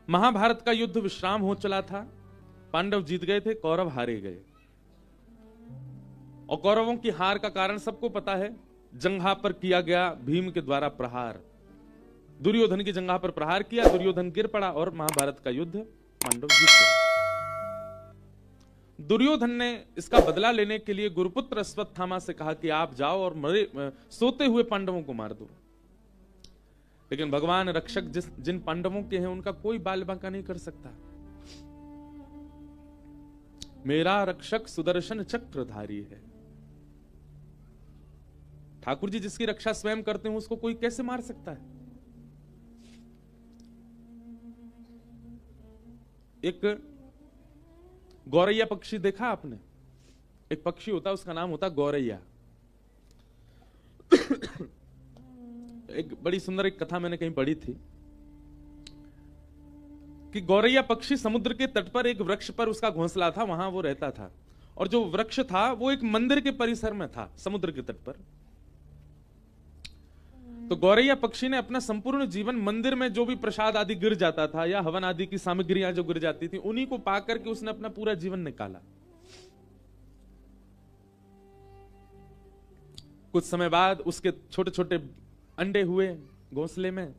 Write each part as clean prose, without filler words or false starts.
महाभारत का युद्ध विश्राम हो चला था। पांडव जीत गए थे, कौरव हारे गए। और कौरवों की हार का कारण सबको पता है। जंघा पर किया गया भीम के द्वारा प्रहार, दुर्योधन की जंघा पर प्रहार किया, दुर्योधन गिर पड़ा और महाभारत का युद्ध पांडव जीत गए। दुर्योधन ने इसका बदला लेने के लिए गुरुपुत्र अश्वत्थामा से कहा कि आप जाओ और सोते हुए पांडवों को मार दो। लेकिन भगवान रक्षक जिन पांडवों के हैं उनका कोई बाल बांका नहीं कर सकता। मेरा रक्षक सुदर्शन चक्रधारी है। ठाकुर जी जिसकी रक्षा स्वयं करते हैं उसको कोई कैसे मार सकता है? एक गौरैया पक्षी देखा आपने? एक पक्षी होता है, उसका नाम होता गौरैया। एक बड़ी सुंदर एक कथा मैंने कहीं पढ़ी थी कि गौरैया पक्षी समुद्र के तट पर एक वृक्ष पर उसका घोंसला था, वहां वो रहता था। और जो वृक्ष था वो एक मंदिर के परिसर में था, समुद्र के तट पर। तो गौरैया पक्षी ने अपना संपूर्ण जीवन मंदिर में जो भी प्रसाद आदि गिर जाता था या हवन आदि की सामग्रियां जो गिर जाती थी उन्हीं को पाकर के उसने अपना पूरा जीवन निकाला। कुछ समय बाद उसके छोटे छोटे अंडे हुए घोंसले में।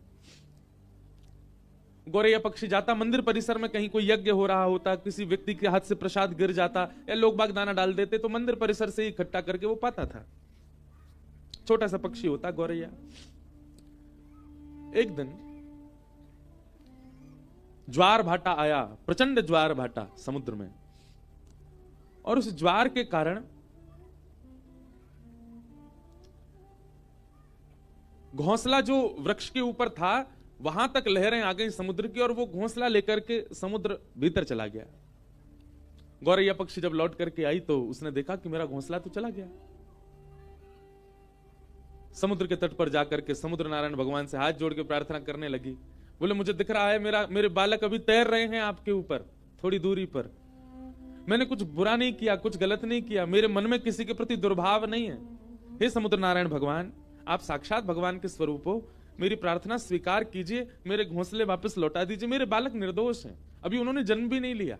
गौरैया पक्षी जाता मंदिर परिसर में, कहीं कोई यज्ञ हो रहा होता, किसी व्यक्ति के हाथ से प्रसाद गिर जाता या लोग बाग दाना डाल देते तो मंदिर परिसर से इकट्ठा करके वो पाता था। छोटा सा पक्षी होता गौरैया। एक दिन ज्वार भाटा आया, प्रचंड ज्वार भाटा समुद्र में, और उस ज्वार के कारण घोंसला जो वृक्ष के ऊपर था वहां तक लहरें आ गई समुद्र की, और वो घोंसला लेकर के समुद्र भीतर चला गया। गौरैया पक्षी जब लौट करके आई तो उसने देखा कि मेरा घोंसला तो चला गया। समुद्र के तट पर जाकर के समुद्र नारायण भगवान से हाथ जोड़ के प्रार्थना करने लगी। बोले मुझे दिख रहा है मेरे बालक अभी तैर रहे हैं आपके ऊपर थोड़ी दूरी पर। मैंने कुछ बुरा नहीं किया, कुछ गलत नहीं किया, मेरे मन में किसी के प्रति दुर्भाव नहीं है। हे समुद्र नारायण भगवान, आप साक्षात भगवान के स्वरूप हो, मेरी प्रार्थना स्वीकार कीजिए, मेरे घोंसले वापस लौटा दीजिए। मेरे बालक निर्दोष हैं, अभी उन्होंने जन्म भी नहीं लिया।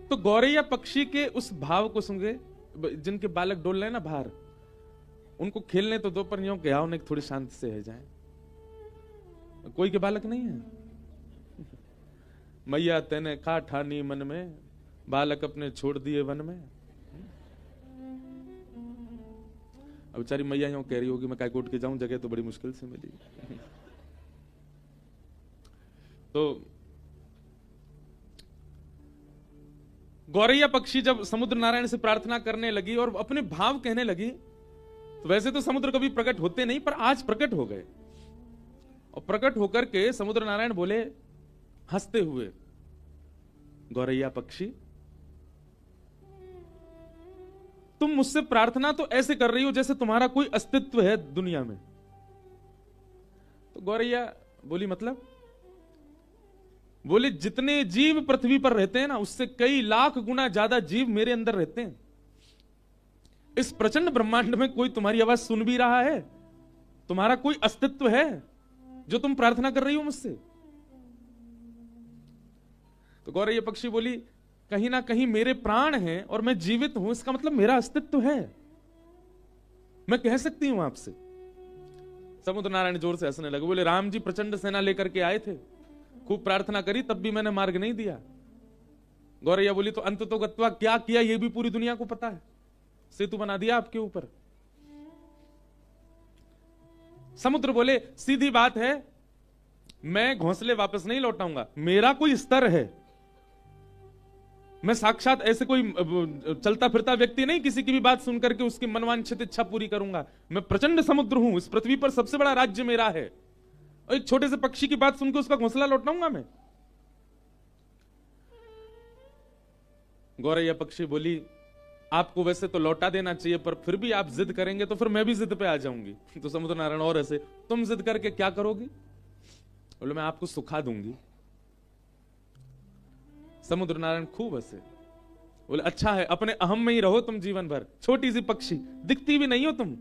तो गौरैया पक्षी के उस भाव को सुन, जिनके बालक डोल रहे हैं ना बाहर, उनको खेलने तो दो, पर यूं क्या उन्हें थोड़ी शांति से रह जाए। कोई के बालक नहीं है। मैया तेने खा ठानी मन में, बालक अपने छोड़ दिए वन में। अब बेचारी मैया यूं कह रही होगी मैं काय कोट के जाऊं, जगह तो बड़ी मुश्किल से मिली। तो गौरैया पक्षी जब समुद्र नारायण से प्रार्थना करने लगी और अपने भाव कहने लगी, तो वैसे तो समुद्र कभी प्रकट होते नहीं, पर आज प्रकट हो गए। और प्रकट होकर के समुद्र नारायण बोले हंसते हुए, गौरैया पक्षी तुम मुझसे प्रार्थना तो ऐसे कर रही हो जैसे तुम्हारा कोई अस्तित्व है दुनिया में। तो गौरैया बोली मतलब? बोले जितने जीव पृथ्वी पर रहते हैं ना, उससे कई लाख गुना ज्यादा जीव मेरे अंदर रहते हैं। इस प्रचंड ब्रह्मांड में कोई तुम्हारी आवाज सुन भी रहा है? तुम्हारा कोई अस्तित्व है जो तुम प्रार्थना कर रही हो मुझसे? तो गौरैया पक्षी बोली कहीं ना कहीं मेरे प्राण हैं और मैं जीवित हूं, इसका मतलब मेरा अस्तित्व है, मैं कह सकती हूं आपसे। समुद्र नारायण जोर से हंसने लगे। बोले राम जी प्रचंड सेना लेकर के आए थे, खूब प्रार्थना करी, तब भी मैंने मार्ग नहीं दिया। गौरैया बोली तो अंत तो गत्वा क्या किया ये भी पूरी दुनिया को पता है, सेतु बना दिया आपके ऊपर। समुद्र बोले सीधी बात है, मैं घोंसले वापस नहीं लौटाऊंगा, मेरा कोई स्तर है। मैं साक्षात ऐसे कोई चलता फिरता व्यक्ति नहीं, किसी की भी बात सुनकर के उसकी मनवांछित इच्छा पूरी करूंगा। मैं प्रचंड समुद्र हूं, इस पृथ्वी पर सबसे बड़ा राज्य मेरा है, और एक छोटे से पक्षी की बात सुनकर उसका घोंसला लौटाऊंगा मैं? गौरैया पक्षी बोली आपको वैसे तो लौटा देना चाहिए, पर फिर भी आप जिद करेंगे तो फिर मैं भी जिद पे आ जाऊंगी। तो समुद्र नारायण और ऐसे, तुम जिद करके क्या करोगी? बोले मैं आपको सुखा दूंगी। समुद्र नारायण खूब हंसे। बोले अच्छा है, अपने अहम में ही रहो तुम जीवन भर। छोटी सी पक्षी, दिखती भी नहीं हो तुम,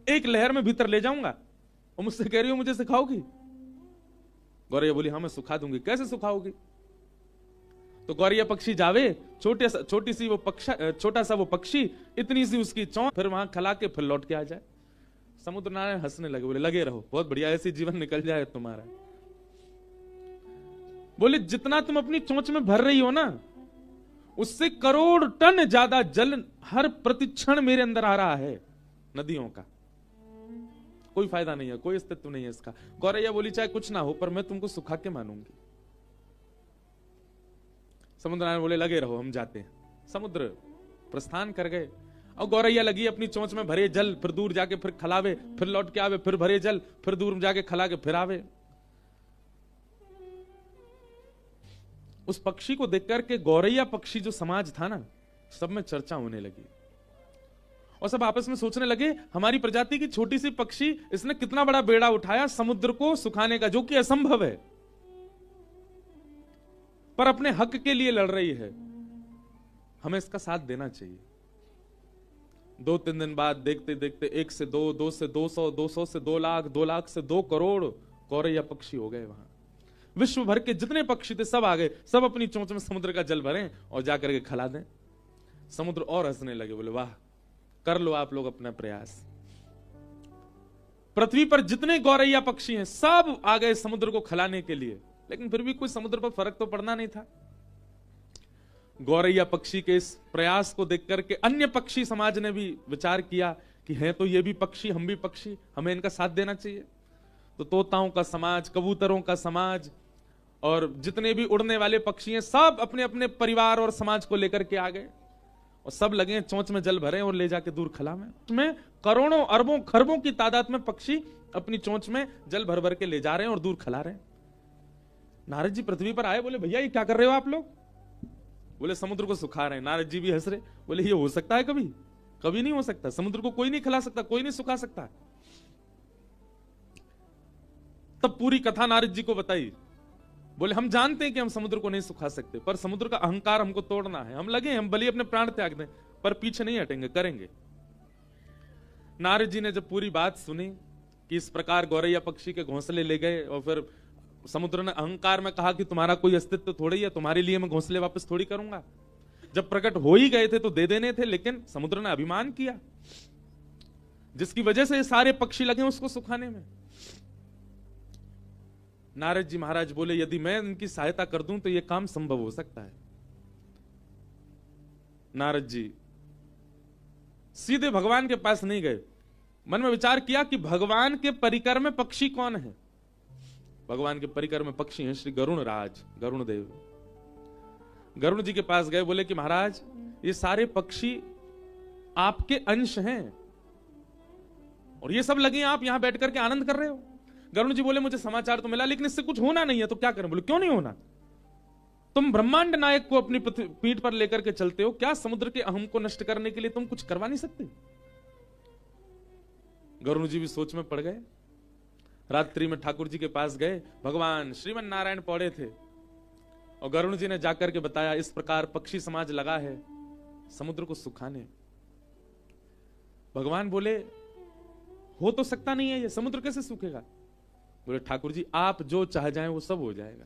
एक लहर में भीतर ले जाऊंगा और मुझसे कह रही हो मुझे सिखाओगी? गौरैया बोली हाँ मैं सुखा दूंगी। कैसे सुखाओगी? तो गौरैया पक्षी जावे, छोटा सा वो पक्षी, इतनी सी उसकी चोंच, फिर वहां खला के फिर लौट के आ जाए। समुद्र नारायण हंसने लगे, बोले लगे रहो, बहुत बढ़िया, ऐसी जीवन निकल जाए तुम्हारा। बोले जितना तुम अपनी चोंच में भर रही हो ना, उससे करोड़ टन ज्यादा जल हर प्रतिक्षण मेरे अंदर आ रहा है नदियों का। कोई फायदा नहीं है, कोई अस्तित्व नहीं है इसका। गौरैया बोली चाहे कुछ ना हो पर मैं तुमको सुखा के मानूंगी। समुद्र नारायण बोले लगे रहो, हम जाते हैं। समुद्र प्रस्थान कर गए और गौरैया लगी अपनी चोंच में भरे जल, फिर दूर जाके फिर खलावे, फिर लौट के आवे, फिर भरे जल, फिर दूर जाके खला के फिर आवे। उस पक्षी को देख करके गौरैया पक्षी जो समाज था ना, सब में चर्चा होने लगी और सब आपस में सोचने लगे हमारी प्रजाति की छोटी सी पक्षी, इसने कितना बड़ा बेड़ा उठाया समुद्र को सुखाने का, जो कि असंभव है, पर अपने हक के लिए लड़ रही है, हमें इसका साथ देना चाहिए। 2-3 दिन बाद देखते देखते 1 से 2, 2 से 200, 200 से 2 लाख, 2 लाख से 2 करोड़ गौरैया पक्षी हो गए। वहां विश्व भर के जितने पक्षी थे सब आ गए, सब अपनी चोंच में समुद्र का जल भरें और जाकर के खिला दें। समुद्र और हंसने लगे, बोले वाह, कर लो आप लोग अपना प्रयास। पृथ्वी पर जितने गौरैया पक्षी हैं सब आ गए समुद्र को खिलाने के लिए, लेकिन फिर भी कोई समुद्र पर फर्क तो पड़ना नहीं था। गौरैया पक्षी के इस प्रयास को देख करके अन्य पक्षी समाज ने भी विचार किया कि हैं तो ये भी पक्षी, हम भी पक्षी, हमें इनका साथ देना चाहिए। तो तोताओं का समाज, कबूतरों का समाज और जितने भी उड़ने वाले पक्षी हैं सब अपने अपने परिवार और समाज को लेकर के आ गए और सब लगे चोंच में जल भरे और ले जाके दूर खला में करोड़ों अरबों खरबों की तादाद में पक्षी अपनी चोंच में जल भर भर के ले जा रहे हैं और दूर खिला रहे हैं। नारद जी पृथ्वी पर आए, बोले भैया ये क्या कर रहे हो आप लोग? बोले समुद्र को सुखा रहे हैं। नारद जी भी हंस रहे, बोले ये हो सकता है कभी? कभी नहीं हो सकता। समुद्र को कोई नहीं खिला सकता, कोई नहीं सुखा सकता। तब पूरी कथा नारद जी को बताई। बोले हम जानते हैं कि हम समुद्र को नहीं सुखा सकते, पर समुद्र का अहंकार हमको तोड़ना है, हम लगे, हम भले अपने प्राण त्याग दें पर पीछे नहीं हटेंगे, करेंगे। नारद जी ने जब पूरी बात सुनी कि इस प्रकार गौरैया पक्षी के घोंसले ले गए और फिर समुद्र ने अहंकार में कहा कि तुम्हारा कोई अस्तित्व थोड़ी है, तुम्हारे लिए मैं घोंसले वापस थोड़ी करूंगा। जब प्रकट हो ही गए थे तो दे देने थे, लेकिन समुद्र ने अभिमान किया जिसकी वजह से सारे पक्षी लगे उसको सुखाने में। नारद जी महाराज बोले यदि मैं इनकी सहायता कर दूं तो यह काम संभव हो सकता है। नारद जी सीधे भगवान के पास नहीं गए, मन में विचार किया कि भगवान के परिकर में पक्षी कौन है। भगवान के परिकर में पक्षी हैं श्री गरुण राज, गरुण देव। गरुण जी के पास गए, बोले कि महाराज ये सारे पक्षी आपके अंश हैं और ये सब लगे आप यहां बैठ करके आनंद कर रहे हो। गरुण जी बोले मुझे समाचार तो मिला लेकिन इससे कुछ होना नहीं है, तो क्या करें? बोले क्यों नहीं होना? तुम ब्रह्मांड नायक को अपनी पीठ पर लेकर के चलते हो, क्या समुद्र के अहम को नष्ट करने के लिए तुम कुछ करवा नहीं सकते? गरुण जी भी सोच में पड़ गए। रात्रि में ठाकुर जी के पास गए, भगवान श्रीमन नारायण पौड़े थे और गरुण जी ने जाकर के बताया इस प्रकार पक्षी समाज लगा है समुद्र को सुखाने। भगवान बोले हो तो सकता नहीं है, ये समुद्र कैसे सूखेगा? बोले ठाकुर जी आप जो चाह जाएं वो सब हो जाएगा।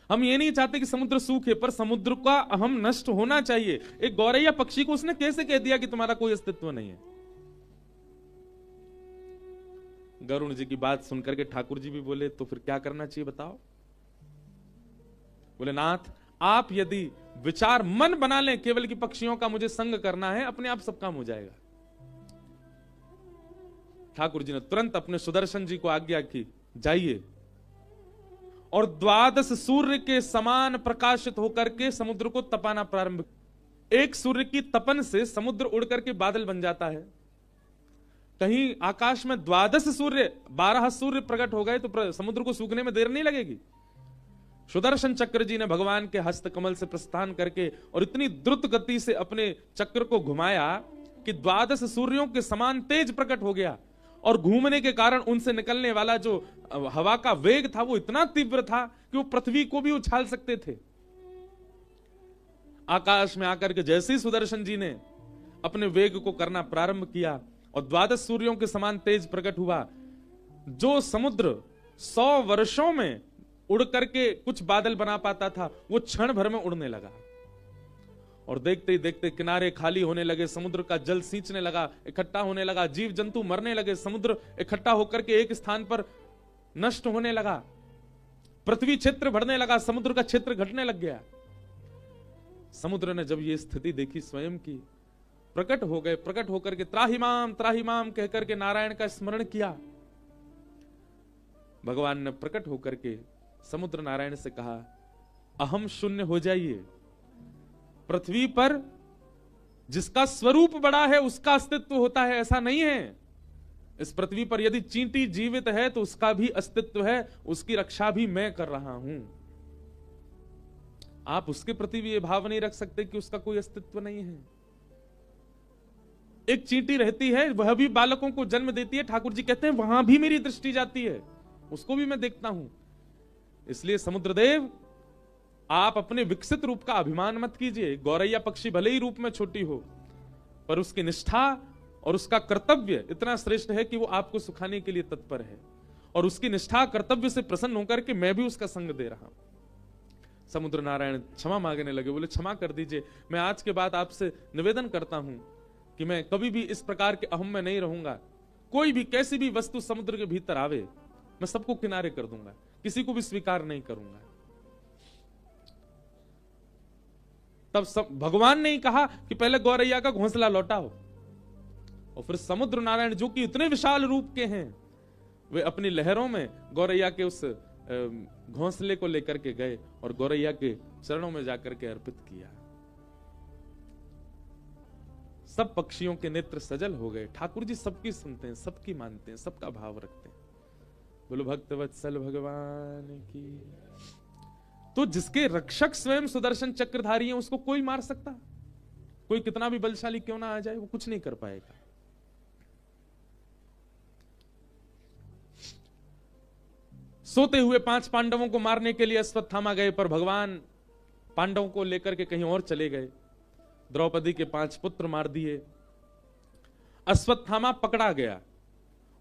हम ये नहीं चाहते कि समुद्र सूखे, पर समुद्र का अहम नष्ट होना चाहिए। एक गौरैया पक्षी को उसने कैसे कह दिया कि तुम्हारा कोई अस्तित्व नहीं है? गरुण जी की बात सुनकर के ठाकुर जी भी बोले तो फिर क्या करना चाहिए बताओ? बोले नाथ आप यदि विचार मन बना लें केवल कि पक्षियों का मुझे संग करना है, अपने आप सब काम हो जाएगा। ठाकुर जी ने तुरंत अपने सुदर्शन जी को आज्ञा की जाइए और 12 सूर्य के समान प्रकाशित होकर के समुद्र को तपाना प्रारंभ। एक सूर्य की तपन से समुद्र उड़ करके बादल बन जाता है। कहीं आकाश में 12 सूर्य 12 सूर्य प्रकट हो गए तो समुद्र को सूखने में देर नहीं लगेगी। सुदर्शन चक्र जी ने भगवान के हस्त कमल से प्रस्थान करके और इतनी द्रुत गति से अपने चक्र को घुमाया कि 12 सूर्यों के समान तेज प्रकट हो गया और घूमने के कारण उनसे निकलने वाला जो हवा का वेग था वो इतना तीव्र था कि वो पृथ्वी को भी उछाल सकते थे। आकाश में आकर के जैसे ही सुदर्शन जी ने अपने वेग को करना प्रारंभ किया और 12 सूर्यों के समान तेज प्रकट हुआ, जो समुद्र 100 वर्षों में उड़ करके कुछ बादल बना पाता था, वो क्षण भर में उड़ने लगा। और देखते ही देखते किनारे खाली होने लगे, समुद्र का जल सींचने लगा, इकट्ठा होने लगा, जीव जंतु मरने लगे, समुद्र इकट्ठा होकर के एक स्थान पर नष्ट होने लगा, पृथ्वी क्षेत्र बढ़ने लगा, समुद्र का क्षेत्र घटने लग गया। समुद्र ने जब ये स्थिति देखी स्वयं की, प्रकट हो गए, प्रकट होकर के त्राहिमाम कहकर के नारायण का स्मरण किया। भगवान ने प्रकट होकर के समुद्र नारायण से कहा, अहम शून्य हो जाइए। पृथ्वी पर जिसका स्वरूप बड़ा है उसका अस्तित्व होता है, ऐसा नहीं है। इस पृथ्वी पर यदि चींटी जीवित है तो उसका भी अस्तित्व है, उसकी रक्षा भी मैं कर रहा हूं। आप उसके प्रति भी ये भाव नहीं रख सकते कि उसका कोई अस्तित्व नहीं है। एक चींटी रहती है, वह भी बालकों को जन्म देती है। ठाकुर जी कहते हैं वहां भी मेरी दृष्टि जाती है, उसको भी मैं देखता हूं। इसलिए समुद्रदेव, आप अपने विकसित रूप का अभिमान मत कीजिए। गौरैया पक्षी भले ही रूप में छोटी हो, पर उसकी निष्ठा और उसका कर्तव्य इतना श्रेष्ठ है कि वो आपको सुखाने के लिए तत्पर है, और उसकी निष्ठा कर्तव्य से प्रसन्न होकर के मैं भी उसका संग दे रहा हूं। समुद्र नारायण क्षमा मांगने लगे, बोले क्षमा कर दीजिए, मैं आज के बाद आपसे निवेदन करता हूं कि मैं कभी भी इस प्रकार के अहम में नहीं रहूंगा। कोई भी कैसी भी वस्तु समुद्र के भीतर आवे, मैं सबको किनारे कर दूंगा, किसी को भी स्वीकार नहीं करूंगा। तब भगवान ने ही कहा कि पहले गौरैया का घोंसला लौटाओ। और फिर समुद्र नारायण जो कि इतने विशाल रूप के हैं, वे अपनी लहरों में गौरैया के उस घोंसले को लेकर के गए और गौरैया के चरणों में जाकर के अर्पित किया। सब पक्षियों के नेत्र सजल हो गए। ठाकुर जी सबकी सुनते हैं, सबकी मानते हैं, सबका भाव रखते हैं। बोलो भक्तवत्सल भगवान की। तो जिसके रक्षक स्वयं सुदर्शन चक्रधारी है, उसको कोई मार सकता? कोई कितना भी बलशाली क्यों ना आ जाए, वो कुछ नहीं कर पाएगा। सोते हुए 5 पांडवों को मारने के लिए अश्वत्थामा गए, पर भगवान पांडवों को लेकर के कहीं और चले गए। द्रौपदी के 5 पुत्र मार दिए। अश्वत्थामा पकड़ा गया,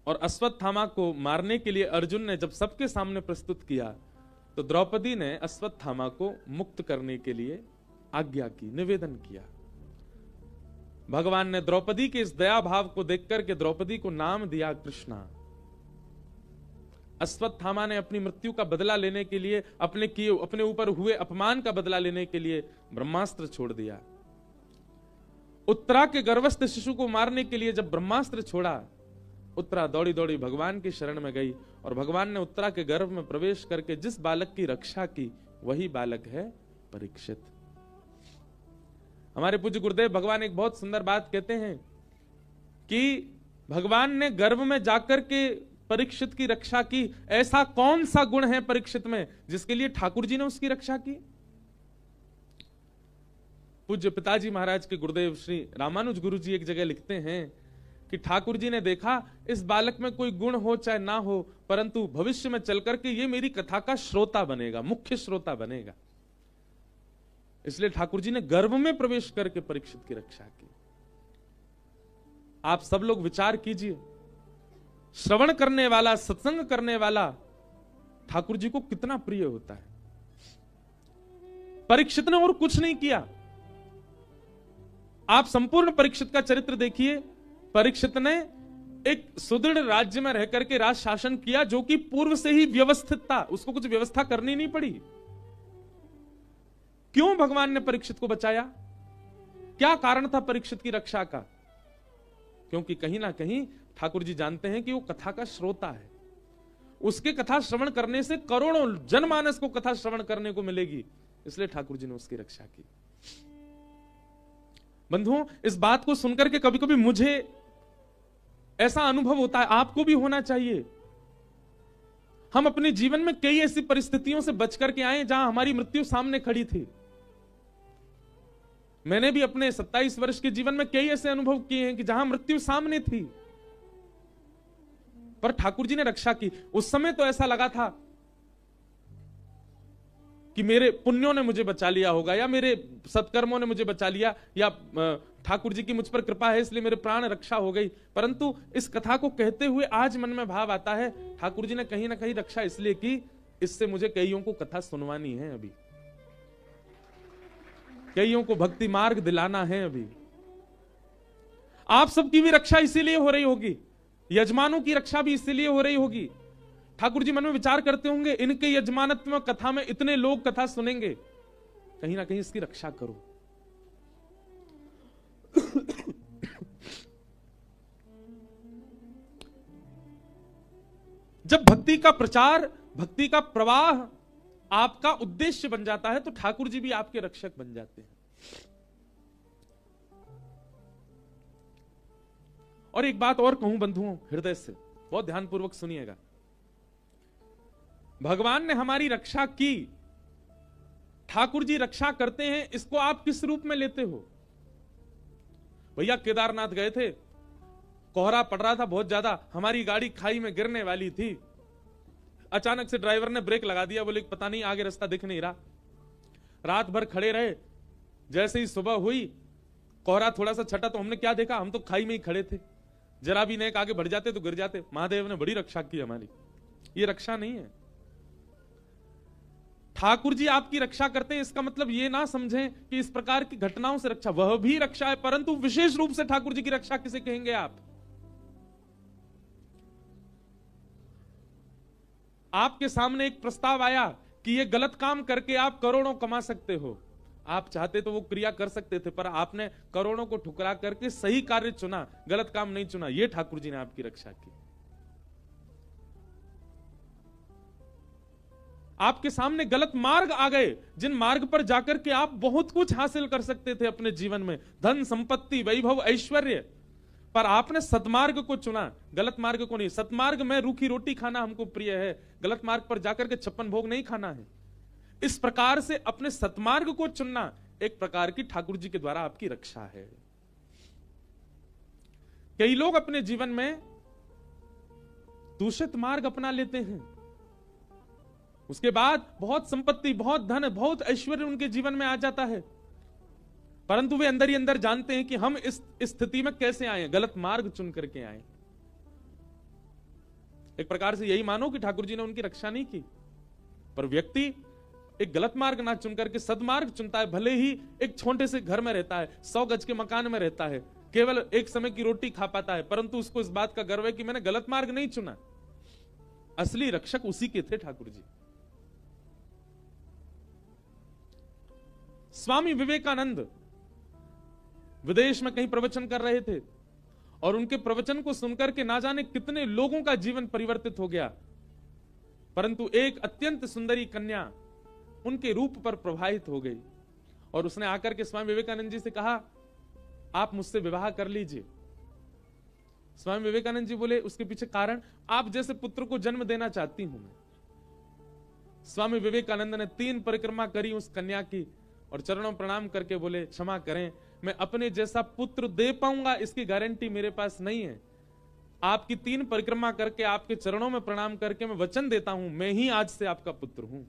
और अश्वत्थामा को मारने के लिए अर्जुन ने जब सबके सामने प्रस्तुत किया, तो द्रौपदी ने अश्वत्थामा को मुक्त करने के लिए आज्ञा की, निवेदन किया। भगवान ने द्रौपदी के इस दया भाव को देखकर के द्रौपदी को नाम दिया कृष्णा। अश्वत्थामा ने अपनी मृत्यु का बदला लेने के लिए, अपने ऊपर हुए अपमान का बदला लेने के लिए ब्रह्मास्त्र छोड़ दिया। उत्तरा के गर्भस्थ शिशु को मारने के लिए जब ब्रह्मास्त्र छोड़ा, उत्तरा दौड़ी दौड़ी भगवान की शरण में गई, और भगवान ने उत्तरा के गर्भ में प्रवेश करके जिस बालक की रक्षा की, वही बालक है परीक्षित। हमारे पूज्य गुरुदेव भगवान एक बहुत सुंदर बात कहते हैं कि भगवान ने गर्भ में जाकर के परीक्षित की रक्षा की। ऐसा कौन सा गुण है परीक्षित में जिसके लिए ठाकुर जी ने उसकी रक्षा की? पूज्य पिताजी महाराज के गुरुदेव श्री रामानुज गुरु जी एक जगह लिखते हैं कि ठाकुर जी ने देखा इस बालक में कोई गुण हो चाहे ना हो, परंतु भविष्य में चलकर के ये मेरी कथा का श्रोता बनेगा, मुख्य श्रोता बनेगा। इसलिए ठाकुर जी ने गर्भ में प्रवेश करके परीक्षित की रक्षा की। आप सब लोग विचार कीजिए, श्रवण करने वाला, सत्संग करने वाला ठाकुर जी को कितना प्रिय होता है। परीक्षित ने और कुछ नहीं किया। आप संपूर्ण परीक्षित का चरित्र देखिए। परीक्षित ने एक सुदृढ़ राज्य में रहकर के राज शासन किया, जो कि पूर्व से ही व्यवस्थित था, उसको कुछ व्यवस्था करनी नहीं पड़ी। क्यों भगवान ने परीक्षित को बचाया? क्या कारण था परीक्षित की रक्षा का? क्योंकि कहीं ना कहीं ठाकुर जी जानते हैं कि वो कथा का श्रोता है। उसके कथा श्रवण करने से करोड़ों जनमानस को कथा श्रवण करने को मिलेगी, इसलिए ठाकुर जी ने उसकी रक्षा की। बंधुओं, इस बात को सुनकर के कभी कभी मुझे ऐसा अनुभव होता है, आपको भी होना चाहिए। हम अपने जीवन में कई ऐसी परिस्थितियों से बच करके आए जहां हमारी मृत्यु सामने खड़ी थी। मैंने भी अपने 27 वर्ष के जीवन में कई ऐसे अनुभव किए हैं कि जहां मृत्यु सामने थी, पर ठाकुर जी ने रक्षा की। उस समय तो ऐसा लगा था कि मेरे पुण्यों ने मुझे बचा लिया होगा, या मेरे सत्कर्मों ने मुझे बचा लिया, या ठाकुर जी की मुझ पर कृपा है इसलिए मेरे प्राण रक्षा हो गई। परंतु इस कथा को कहते हुए आज मन में भाव आता है, ठाकुर जी ने कहीं ना कहीं रक्षा इसलिए की, इससे मुझे कईयों को कथा सुनवानी है, अभी कईयों को भक्ति मार्ग दिलाना है। अभी आप सबकी भी रक्षा इसीलिए हो रही होगी, यजमानों की रक्षा भी इसीलिए हो रही होगी। ठाकुर जी मन में विचार करते होंगे, इनके यजमानत्व में कथा में इतने लोग कथा सुनेंगे, कहीं ना कहीं इसकी रक्षा करो। जब भक्ति का प्रचार, भक्ति का प्रवाह आपका उद्देश्य बन जाता है, तो ठाकुर जी भी आपके रक्षक बन जाते हैं। और एक बात और कहूं बंधुओं, हृदय से बहुत ध्यानपूर्वक सुनिएगा। भगवान ने हमारी रक्षा की, ठाकुर जी रक्षा करते हैं, इसको आप किस रूप में लेते हो? भैया केदारनाथ गए थे, कोहरा पड़ रहा था बहुत ज्यादा, हमारी गाड़ी खाई में गिरने वाली थी, अचानक से ड्राइवर ने ब्रेक लगा दिया, बोले पता नहीं आगे रास्ता दिख नहीं रहा। रात भर खड़े रहे, जैसे ही सुबह हुई कोहरा थोड़ा सा छटा तो हमने क्या देखा, हम तो खाई में ही खड़े थे, जरा भी नेक आगे बढ़ जाते तो गिर जाते। महादेव ने बड़ी रक्षा की हमारी। ये रक्षा नहीं है। ठाकुर जी आपकी रक्षा करते हैं, इसका मतलब ये ना समझें कि इस प्रकार की घटनाओं से रक्षा, वह भी रक्षा है, परंतु विशेष रूप से ठाकुर जी की रक्षा किसे कहेंगे आप? आपके सामने एक प्रस्ताव आया कि ये गलत काम करके आप करोड़ों कमा सकते हो, आप चाहते तो वो क्रिया कर सकते थे, पर आपने करोड़ों को ठुकरा करके सही कार्य चुना, गलत काम नहीं चुना। ये ठाकुर जी ने आपकी रक्षा की। आपके सामने गलत मार्ग आ गए, जिन मार्ग पर जाकर के आप बहुत कुछ हासिल कर सकते थे अपने जीवन में, धन संपत्ति वैभव ऐश्वर्य, पर आपने सतमार्ग को चुना, गलत मार्ग को नहीं। सतमार्ग में रूखी रोटी खाना हमको प्रिय है, गलत मार्ग पर जाकर के 56 भोग नहीं खाना है। इस प्रकार से अपने सतमार्ग को चुनना एक प्रकार की ठाकुर जी के द्वारा आपकी रक्षा है। कई लोग अपने जीवन में दूषित मार्ग अपना लेते हैं, उसके बाद बहुत संपत्ति, बहुत धन, बहुत ऐश्वर्य उनके जीवन में आ जाता है, परंतु वे अंदर ही अंदर जानते हैं कि हम इस स्थिति में कैसे आए, गलत मार्ग चुन करके आए। एक प्रकार से यही मानो कि ठाकुर जी ने उनकी रक्षा नहीं की। पर व्यक्ति एक गलत मार्ग ना चुन करके सदमार्ग चुनता है, भले ही एक छोटे से घर में रहता है, 100 गज के मकान में रहता है, केवल एक समय की रोटी खा पाता है, परंतु उसको इस बात का गर्व है कि मैंने गलत मार्ग नहीं चुना। असली रक्षक उसी के थे ठाकुर जी। स्वामी विवेकानंद विदेश में कहीं प्रवचन कर रहे थे, और उनके प्रवचन को सुनकर के ना जाने कितने लोगों का जीवन परिवर्तित हो गया, परंतु एक अत्यंत सुंदरी कन्या उनके रूप पर प्रभावित हो गई, और उसने आकर के स्वामी विवेकानंद जी से कहा, आप मुझसे विवाह कर लीजिए। स्वामी विवेकानंद जी बोले, उसके पीछे कारण, आप जैसे पुत्र को जन्म देना चाहती हूं मैं। स्वामी विवेकानंद ने 3 परिक्रमा करी उस कन्या की, और चरणों प्रणाम करके बोले, क्षमा करें, मैं अपने जैसा पुत्र दे पाऊंगा इसकी गारंटी मेरे पास नहीं है। आपकी 3 परिक्रमा करके आपके चरणों में प्रणाम करके मैं वचन देता हूं, मैं ही आज से आपका पुत्र हूं।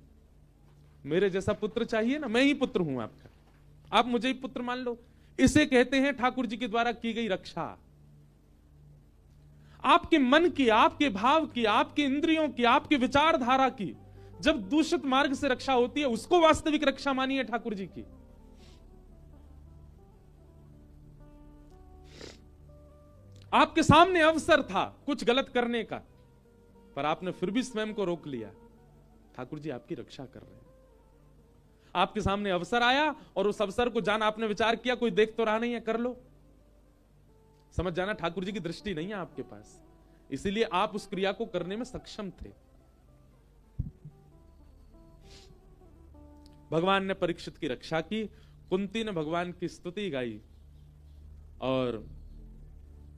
मेरे जैसा पुत्र चाहिए ना, मैं ही पुत्र हूं आपका, आप मुझे ही पुत्र मान लो। इसे कहते हैं ठाकुर जी के द्वारा की गई रक्षा। आपके मन की, आपके भाव की, आपके इंद्रियों की, आपके विचारधारा की जब दूषित मार्ग से रक्षा होती है, उसको वास्तविक रक्षा मानिए ठाकुर जी की। आपके सामने अवसर था कुछ गलत करने का, पर आपने फिर भी स्वयं को रोक लिया, ठाकुर जी आपकी रक्षा कर रहे हैं। आपके सामने अवसर आया और उस अवसर को जान आपने विचार किया, कोई देख तो रहा नहीं है, कर लो, समझ जाना ठाकुर जी की दृष्टि नहीं है आपके पास, इसीलिए आप उस क्रिया को करने में सक्षम थे। भगवान ने परीक्षित की रक्षा की, कुंती ने भगवान की स्तुति गाई, और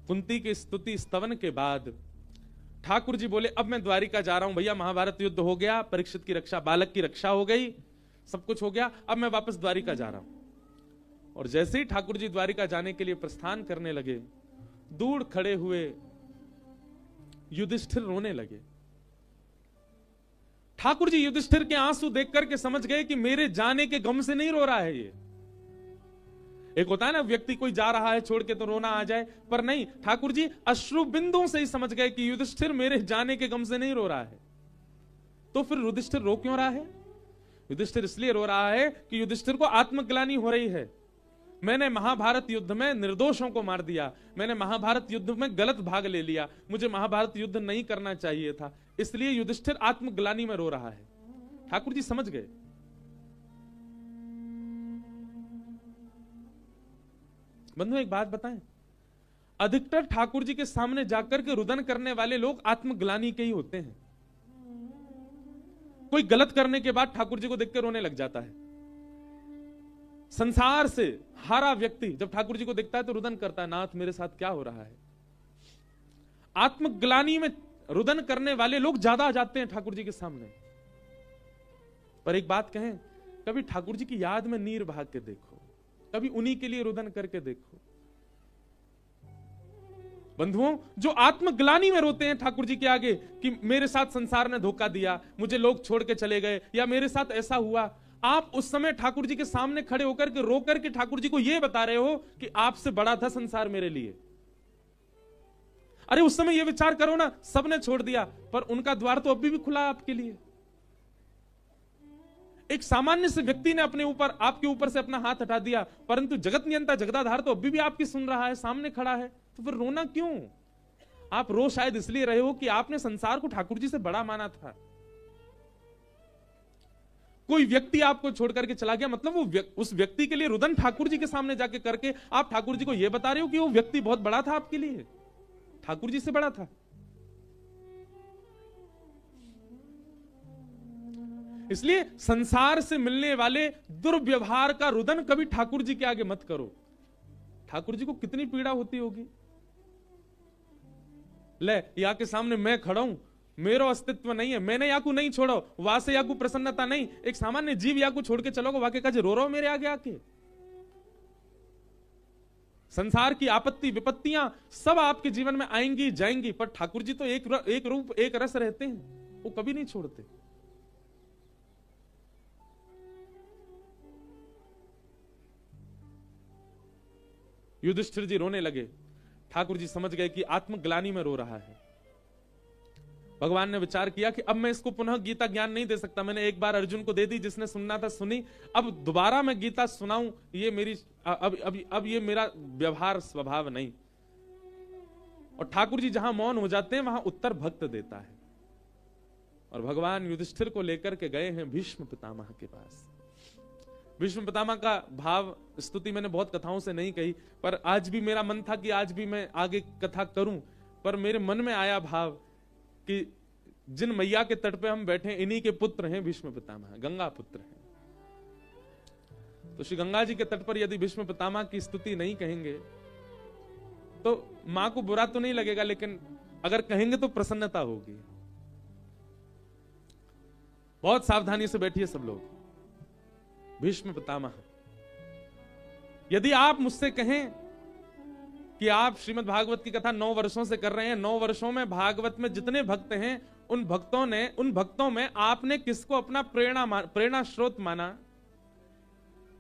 कुंती की स्तुति स्तवन के बाद ठाकुर जी बोले, अब मैं द्वारिका जा रहा हूं। भैया महाभारत युद्ध हो गया, परीक्षित की रक्षा, बालक की रक्षा हो गई, सब कुछ हो गया, अब मैं वापस द्वारिका जा रहा हूं। और जैसे ही ठाकुर जी द्वारिका जाने के लिए प्रस्थान करने लगे, दूर खड़े हुए युधिष्ठिर रोने लगे। ठाकुर जी युधिष्ठिर के आंसू देख करके समझ गए कि मेरे जाने के गम से नहीं रो रहा है ये। एक होता है ना व्यक्ति कोई जा रहा है छोड़ के तो रोना आ जाए, पर नहीं, ठाकुर जी अश्रु बिंदुओं से ही समझ गए कि युधिष्ठिर मेरे जाने के गम से नहीं रो रहा है। तो फिर युधिष्ठिर रो क्यों रहा है? युधिष्ठिर इसलिए रो रहा है कि युधिष्ठिर को आत्मग्लानि हो रही है। मैंने महाभारत युद्ध में निर्दोषों को मार दिया, मैंने महाभारत युद्ध में गलत भाग ले लिया, मुझे महाभारत युद्ध नहीं करना चाहिए था, इसलिए युधिष्ठिर आत्मग्लानि में रो रहा है। ठाकुर जी समझ गए। बंधु एक बात बताएं, अधिकतर ठाकुर जी के सामने जाकर के रुदन करने वाले लोग आत्मग्लानि के ही होते हैं। कोई गलत करने के बाद ठाकुर जी को देख कर रोने लग जाता है। संसार से हारा व्यक्ति जब ठाकुर जी को देखता है तो रुदन करता है, नाथ मेरे साथ क्या हो रहा है। आत्मग्लानि में रुदन करने वाले लोग ज्यादा आ जाते हैं ठाकुर जी के सामने। पर एक बात कहें, कभी ठाकुर जी की याद में नीर बहा के देखो, कभी उन्हीं के लिए रुदन करके देखो। बंधुओं, जो आत्मग्लानि में रोते हैं ठाकुर जी के आगे कि मेरे साथ संसार ने धोखा दिया, मुझे लोग छोड़ के चले गए, या मेरे साथ ऐसा हुआ, आप उस समय ठाकुर जी के सामने खड़े होकर के रो करके ठाकुर जी को यह बता रहे हो कि आपसे बड़ा था संसार मेरे लिए। अरे उस समय यह विचार करो ना, सबने छोड़ दिया पर उनका द्वार तो अभी भी खुला है आपके लिए। एक सामान्य से व्यक्ति ने अपने ऊपर, आपके ऊपर से अपना हाथ हटा दिया, परंतु जगत नियंता जगदाधार तो अभी भी आपकी सुन रहा है, सामने खड़ा है, तो फिर रोना क्यों? आप रो शायद इसलिए रहे हो कि आपने संसार को ठाकुर जी से बड़ा माना था। कोई व्यक्ति आपको छोड़ करके चला गया, मतलब वो उस व्यक्ति के लिए रुदन ठाकुर जी के सामने जाके करके आप ठाकुर जी को यह बता रहे हो कि वो व्यक्ति बहुत बड़ा था आपके लिए, ठाकुर जी से बड़ा था। इसलिए संसार से मिलने वाले दुर्व्यवहार का रुदन कभी ठाकुर जी के आगे मत करो। ठाकुर जी को कितनी पीड़ा होती होगी। ले या के सामने मैं खड़ा हूं, मेरा अस्तित्व नहीं है, मैंने याकू नहीं छोड़ो, वहां से याकू प्रसन्नता नहीं, एक सामान्य जीव याकू छोड़ के चलोगे, वाके का रो रहो मेरे आगे आके। संसार की आपत्ति विपत्तियां सब आपके जीवन में आएंगी जाएंगी, पर ठाकुर जी तो एक रूप एक रस रहते हैं, वो कभी नहीं छोड़ते। युधिष्ठिर जी रोने लगे। ठाकुर जी समझ गए कि आत्मग्लानि में रो रहा है। भगवान ने विचार किया कि अब मैं इसको पुनः गीता ज्ञान नहीं दे सकता, मैंने एक बार अर्जुन को दे दी, जिसने सुनना था सुनी, अब दोबारा मैं गीता सुनाऊं ये मेरी अब ये मेरा व्यवहार स्वभाव नहीं। और ठाकुर जी जहां मौन हो जाते हैं वहां उत्तर भक्त देता है। और भगवान युधिष्ठिर को लेकर के गए हैं भीष्म पितामह के पास। भीष्म पितामह का भाव स्तुति मैंने बहुत कथाओं से नहीं कही, पर आज भी मेरा मन था कि आज भी मैं आगे कथा करूं, पर मेरे मन में आया भाव कि जिन मैया के तट पे हम बैठे इन्हीं के पुत्र हैं भीष्म पितामह, गंगा पुत्र हैं। तो श्री गंगा जी के तट पर यदि भीष्म पितामह की स्तुति नहीं कहेंगे तो मां को बुरा तो नहीं लगेगा, लेकिन अगर कहेंगे तो प्रसन्नता होगी। बहुत सावधानी से बैठिए सब लोग। भीष्म पितामह, यदि आप मुझसे कहें कि आप श्रीमद् भागवत की कथा 9 वर्षों से कर रहे हैं, 9 वर्षों में भागवत में जितने भक्त हैं उन भक्तों में आपने किसको अपना प्रेरणा स्रोत माना?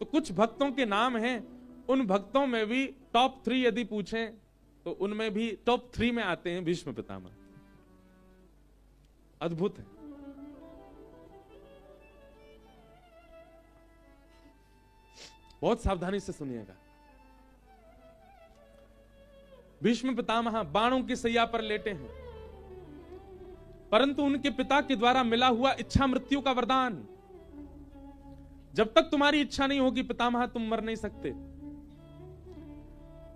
तो कुछ भक्तों के नाम हैं, उन भक्तों में भी टॉप 3 यदि पूछें तो उनमें भी टॉप 3 में आते हैं भीष्म पितामह। अद्भुत है। बहुत सावधानी से सुनिएगा। भीष्म पितामह बाणों की सैया पर लेटे हैं, परंतु उनके पिता के द्वारा मिला हुआ इच्छा मृत्यु का वरदान, जब तक तुम्हारी इच्छा नहीं होगी पितामह तुम मर नहीं सकते।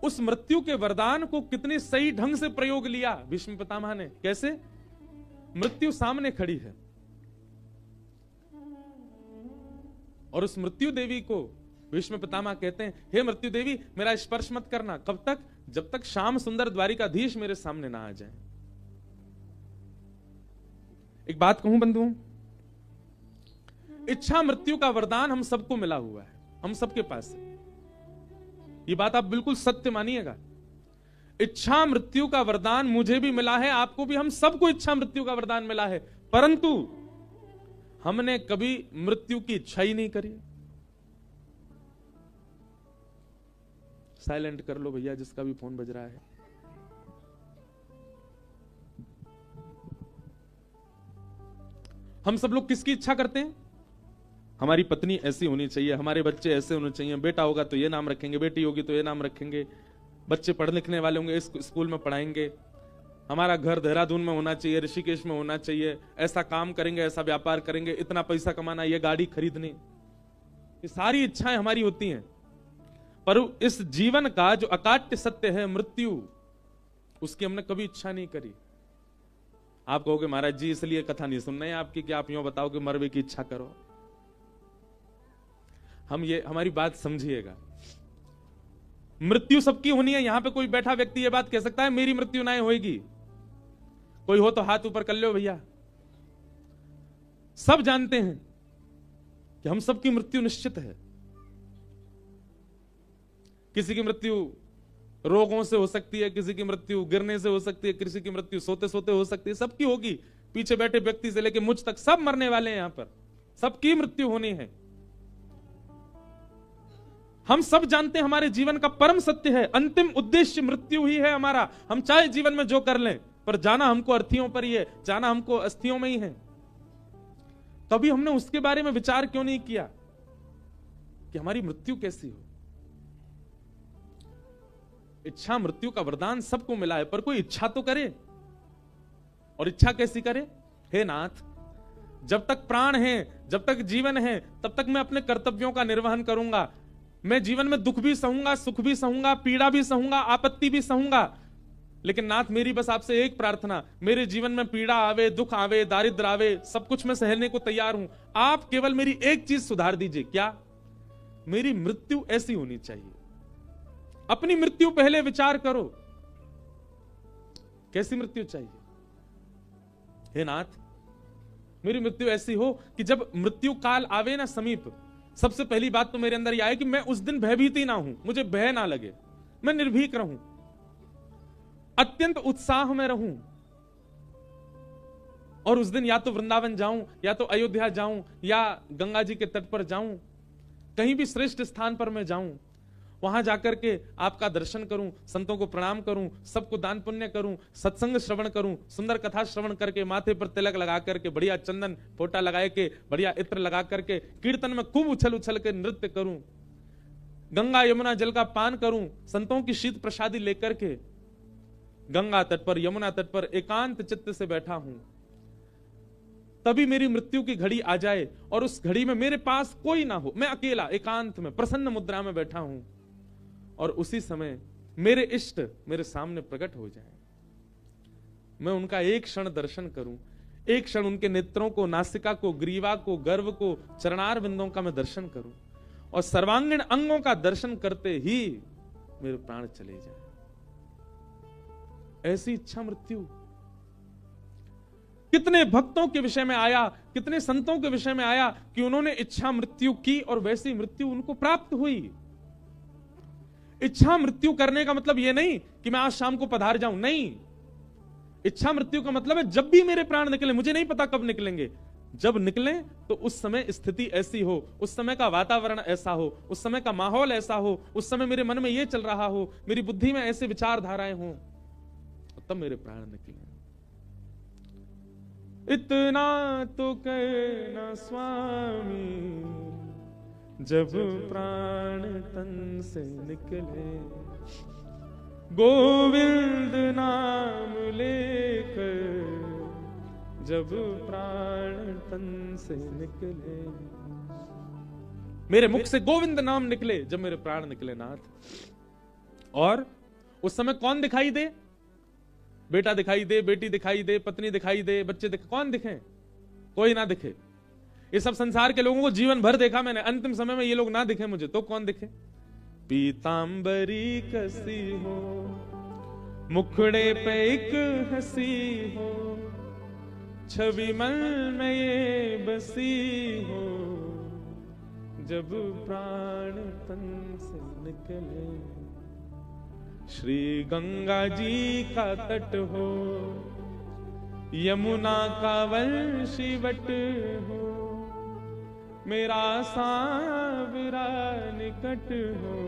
उस मृत्यु के वरदान को कितने सही ढंग से प्रयोग लिया भीष्म पितामह ने। कैसे? मृत्यु सामने खड़ी है और उस मृत्यु देवी को भीष्म पितामह कहते हैं, हे मृत्यु देवी मेरा स्पर्श मत करना। कब तक? जब तक श्याम सुंदर द्वारिकाधीश मेरे सामने ना आ जाए। एक बात कहूं बंधुओं, इच्छा मृत्यु का वरदान हम सबको मिला हुआ है, हम सबके पास है। ये बात आप बिल्कुल सत्य मानिएगा। इच्छा मृत्यु का वरदान मुझे भी मिला है, आपको भी, हम सबको इच्छा मृत्यु का वरदान मिला है। परंतु हमने कभी मृत्यु की इच्छा ही नहीं करी। साइलेंट कर लो भैया जिसका भी फोन बज रहा है। हम सब लोग किसकी इच्छा करते हैं? हमारी पत्नी ऐसी होनी चाहिए, हमारे बच्चे ऐसे होने चाहिए, बेटा होगा तो ये नाम रखेंगे, बेटी होगी तो ये नाम रखेंगे, बच्चे पढ़ लिखने वाले होंगे इस स्कूल में पढ़ाएंगे, हमारा घर देहरादून में होना चाहिए, ऋषिकेश में होना चाहिए, ऐसा काम करेंगे, ऐसा व्यापार करेंगे, इतना पैसा कमाना, ये गाड़ी खरीदनी। ये सारी इच्छाएं हमारी होती हैं, पर इस जीवन का जो अकाट्य सत्य है मृत्यु, उसकी हमने कभी इच्छा नहीं करी। आप कहोगे महाराज जी इसलिए कथा नहीं सुनना है आपकी कि आप यूं बताओ कि मरवे की इच्छा करो। हमारी बात समझिएगा, मृत्यु सबकी होनी है। यहां पे कोई बैठा व्यक्ति ये बात कह सकता है मेरी मृत्यु ना होगी? कोई हो तो हाथ ऊपर कर लो भैया। सब जानते हैं कि हम सबकी मृत्यु निश्चित है। किसी की मृत्यु रोगों से हो सकती है, किसी की मृत्यु गिरने से हो सकती है, किसी की मृत्यु सोते सोते हो सकती है, सबकी होगी। पीछे बैठे व्यक्ति से लेकर मुझ तक सब मरने वाले हैं। यहां पर सबकी मृत्यु होनी है। हम सब जानते हैं हमारे जीवन का परम सत्य है, अंतिम उद्देश्य मृत्यु ही है हमारा। हम चाहे जीवन में जो कर लें, पर जाना हमको अर्थियों पर ही है, जाना हमको अस्थियों में ही है। कभी हमने उसके बारे में विचार क्यों नहीं किया कि हमारी मृत्यु कैसी हो? इच्छा मृत्यु का वरदान सबको मिला है, पर कोई इच्छा तो करे। और इच्छा कैसी करे? हे नाथ, जब तक प्राण है, जब तक जीवन है, तब तक मैं अपने कर्तव्यों का निर्वहन करूंगा। मैं जीवन में दुख भी सहूंगा, सुख भी सहूंगा, पीड़ा भी सहूंगा, आपत्ति भी सहूंगा। लेकिन नाथ मेरी बस आपसे एक प्रार्थना, मेरे जीवन में पीड़ा आवे, दुख आवे, दारिद्र आवे, सब कुछ मैं सहने को तैयार हूं। आप केवल मेरी एक चीज सुधार दीजिए। क्या? मेरी मृत्यु ऐसी होनी चाहिए। अपनी मृत्यु पहले विचार करो, कैसी मृत्यु चाहिए? हे नाथ, मेरी मृत्यु ऐसी हो कि जब मृत्यु काल आवे ना समीप, सबसे पहली बात तो मेरे अंदर यह आए कि मैं उस दिन भयभीत ही ना हूं, मुझे भय ना लगे, मैं निर्भीक रहूं, अत्यंत उत्साह में रहूं। और उस दिन या तो वृंदावन जाऊं, या तो अयोध्या जाऊं, या गंगा जी के तट पर जाऊं, कहीं भी श्रेष्ठ स्थान पर मैं जाऊं, वहां जाकर के आपका दर्शन करूं, संतों को प्रणाम करूं, सबको दान पुण्य करूं, सत्संग श्रवण करूं, सुंदर कथा श्रवण करके, माथे पर तिलक लगा करके, बढ़िया चंदन फोटा लगाए के, बढ़िया इत्र लगा करके, कीर्तन में खूब उछल उछल के नृत्य करूं, गंगा यमुना जल का पान करूं, संतों की शीत प्रसादी लेकर के गंगा तट पर, यमुना तट पर एकांत चित्त से बैठा हूं। तभी मेरी मृत्यु की घड़ी आ जाए और उस घड़ी में मेरे पास कोई ना हो, मैं अकेला एकांत में प्रसन्न मुद्रा में बैठा हूं, और उसी समय मेरे इष्ट मेरे सामने प्रकट हो जाए। मैं उनका एक क्षण दर्शन करूं, एक क्षण उनके नेत्रों को, नासिका को, ग्रीवा को, गर्व को, चरणार बिंदों का मैं दर्शन करूं, और सर्वांगीण अंगों का दर्शन करते ही मेरे प्राण चले जाए। ऐसी इच्छा मृत्यु कितने भक्तों के विषय में आया, कितने संतों के विषय में आया कि उन्होंने इच्छा मृत्यु की और वैसी मृत्यु उनको प्राप्त हुई। इच्छा मृत्यु करने का मतलब यह नहीं कि मैं आज शाम को पधार जाऊं, नहीं। इच्छा मृत्यु का मतलब है जब भी मेरे प्राण निकले, मुझे नहीं पता कब निकलेंगे, जब निकले तो उस समय स्थिति ऐसी हो, उस समय का वातावरण ऐसा हो, उस समय का माहौल ऐसा हो, उस समय मेरे मन में यह चल रहा हो, मेरी बुद्धि में ऐसे विचारधाराएं हो, तब मेरे प्राण निकले। इतना तो कहना स्वामी, जब प्राण तन से निकले, गोविंद नाम लेकर जब प्राण तन से निकले। मेरे मुख से गोविंद नाम निकले जब मेरे प्राण निकले नाथ। और उस समय कौन दिखाई दे? बेटा दिखाई दे, बेटी दिखाई दे, पत्नी दिखाई दे, बच्चे कौन दिखे? कोई ना दिखे। ये सब संसार के लोगों को जीवन भर देखा मैंने, अंतिम समय में ये लोग ना दिखे मुझे तो कौन दिखे? पीतांबरी कसी हो, मुखड़े पे एक हंसी हो, छवि मन में ये बसी हो, जब प्राण तन से निकले। श्री गंगा जी का तट हो, यमुना का वंशी वट हो, मेरा सांवरा निकट हो,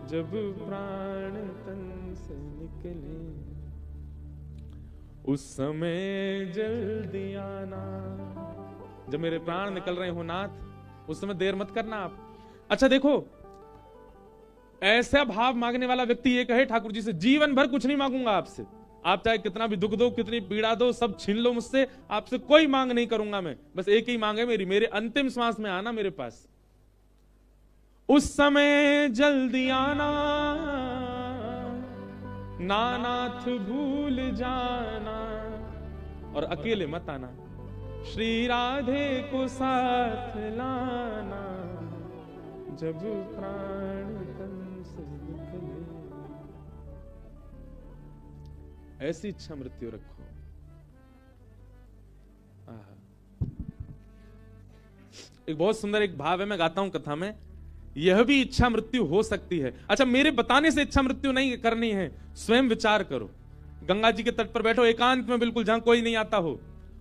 जब प्राण तन से निकले, उस समय जल्दी आना। जब मेरे प्राण निकल रहे हो नाथ, उस समय देर मत करना आप। अच्छा देखो, ऐसा भाव मांगने वाला व्यक्ति ये कहे ठाकुर जी से, जीवन भर कुछ नहीं मांगूंगा आपसे, आप चाहे कितना भी दुख दो, कितनी पीड़ा दो, सब छीन लो मुझसे, आपसे कोई मांग नहीं करूंगा मैं, बस एक ही मांग है मेरी, मेरे अंतिम श्वास में आना मेरे पास, उस समय जल्दी आना, नानाथ भूल जाना, और अकेले मत आना, श्री राधे को साथ लाना, जब प्राण तन से निकले। ऐसी इच्छा मृत्यु रखो। एक बहुत सुंदर एक भाव है, मैं गाता हूं कथा में, यह भी इच्छा मृत्यु हो सकती है। अच्छा, मेरे बताने से इच्छा मृत्यु नहीं करनी है, स्वयं विचार करो। गंगा जी के तट पर बैठो एकांत में, बिल्कुल जहां कोई नहीं आता हो,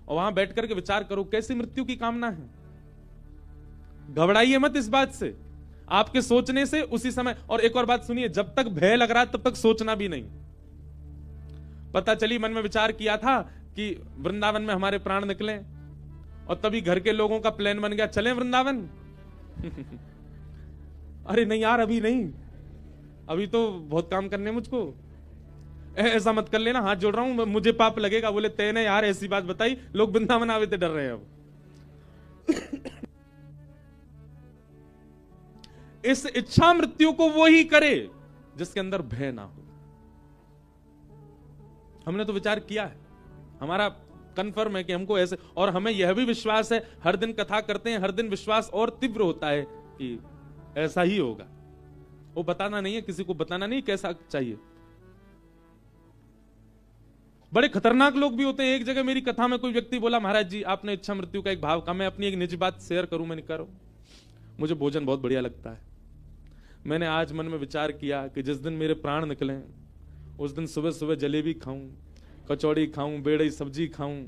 और वहां बैठ करके विचार करो कैसी मृत्यु की कामना है। घबराइए मत इस बात से, आपके सोचने से उसी समय। और एक और बात सुनिए, जब तक भय लग रहा है तब तक सोचना भी नहीं। पता चली मन में विचार किया था कि वृंदावन में हमारे प्राण निकले, और तभी घर के लोगों का प्लान बन गया चलें वृंदावन। अरे नहीं यार, अभी नहीं, अभी तो बहुत काम करने मुझको, ऐसा मत कर लेना, हाथ जोड़ रहा हूं, मुझे पाप लगेगा। बोले तेने यार ऐसी बात बताई, लोग वृंदावन आवे थे डर रहे हैं अब। इस इच्छा मृत्यु को वो ही करे जिसके अंदर भय ना हो। हमने तो विचार किया है, हमारा कंफर्म है कि हमको ऐसे, और हमें यह भी विश्वास है, हर दिन कथा करते हैं, हर दिन विश्वास और तीव्र होता है कि ऐसा ही होगा। वो बताना नहीं है, किसी को बताना नहीं कैसा चाहिए। बड़े खतरनाक लोग भी होते हैं। एक जगह मेरी कथा में कोई व्यक्ति बोला, महाराज जी आपने इच्छा मृत्यु का एक भाव कहा, मैं अपनी एक निजी बात शेयर करूं, मैंने करो, मुझे भोजन बहुत बढ़िया लगता है। मैंने आज मन में विचार किया कि जिस दिन मेरे प्राण निकले उस दिन सुबह सुबह जलेबी खाऊं, कचौड़ी खाऊं, बेड़ई सब्जी खाऊं,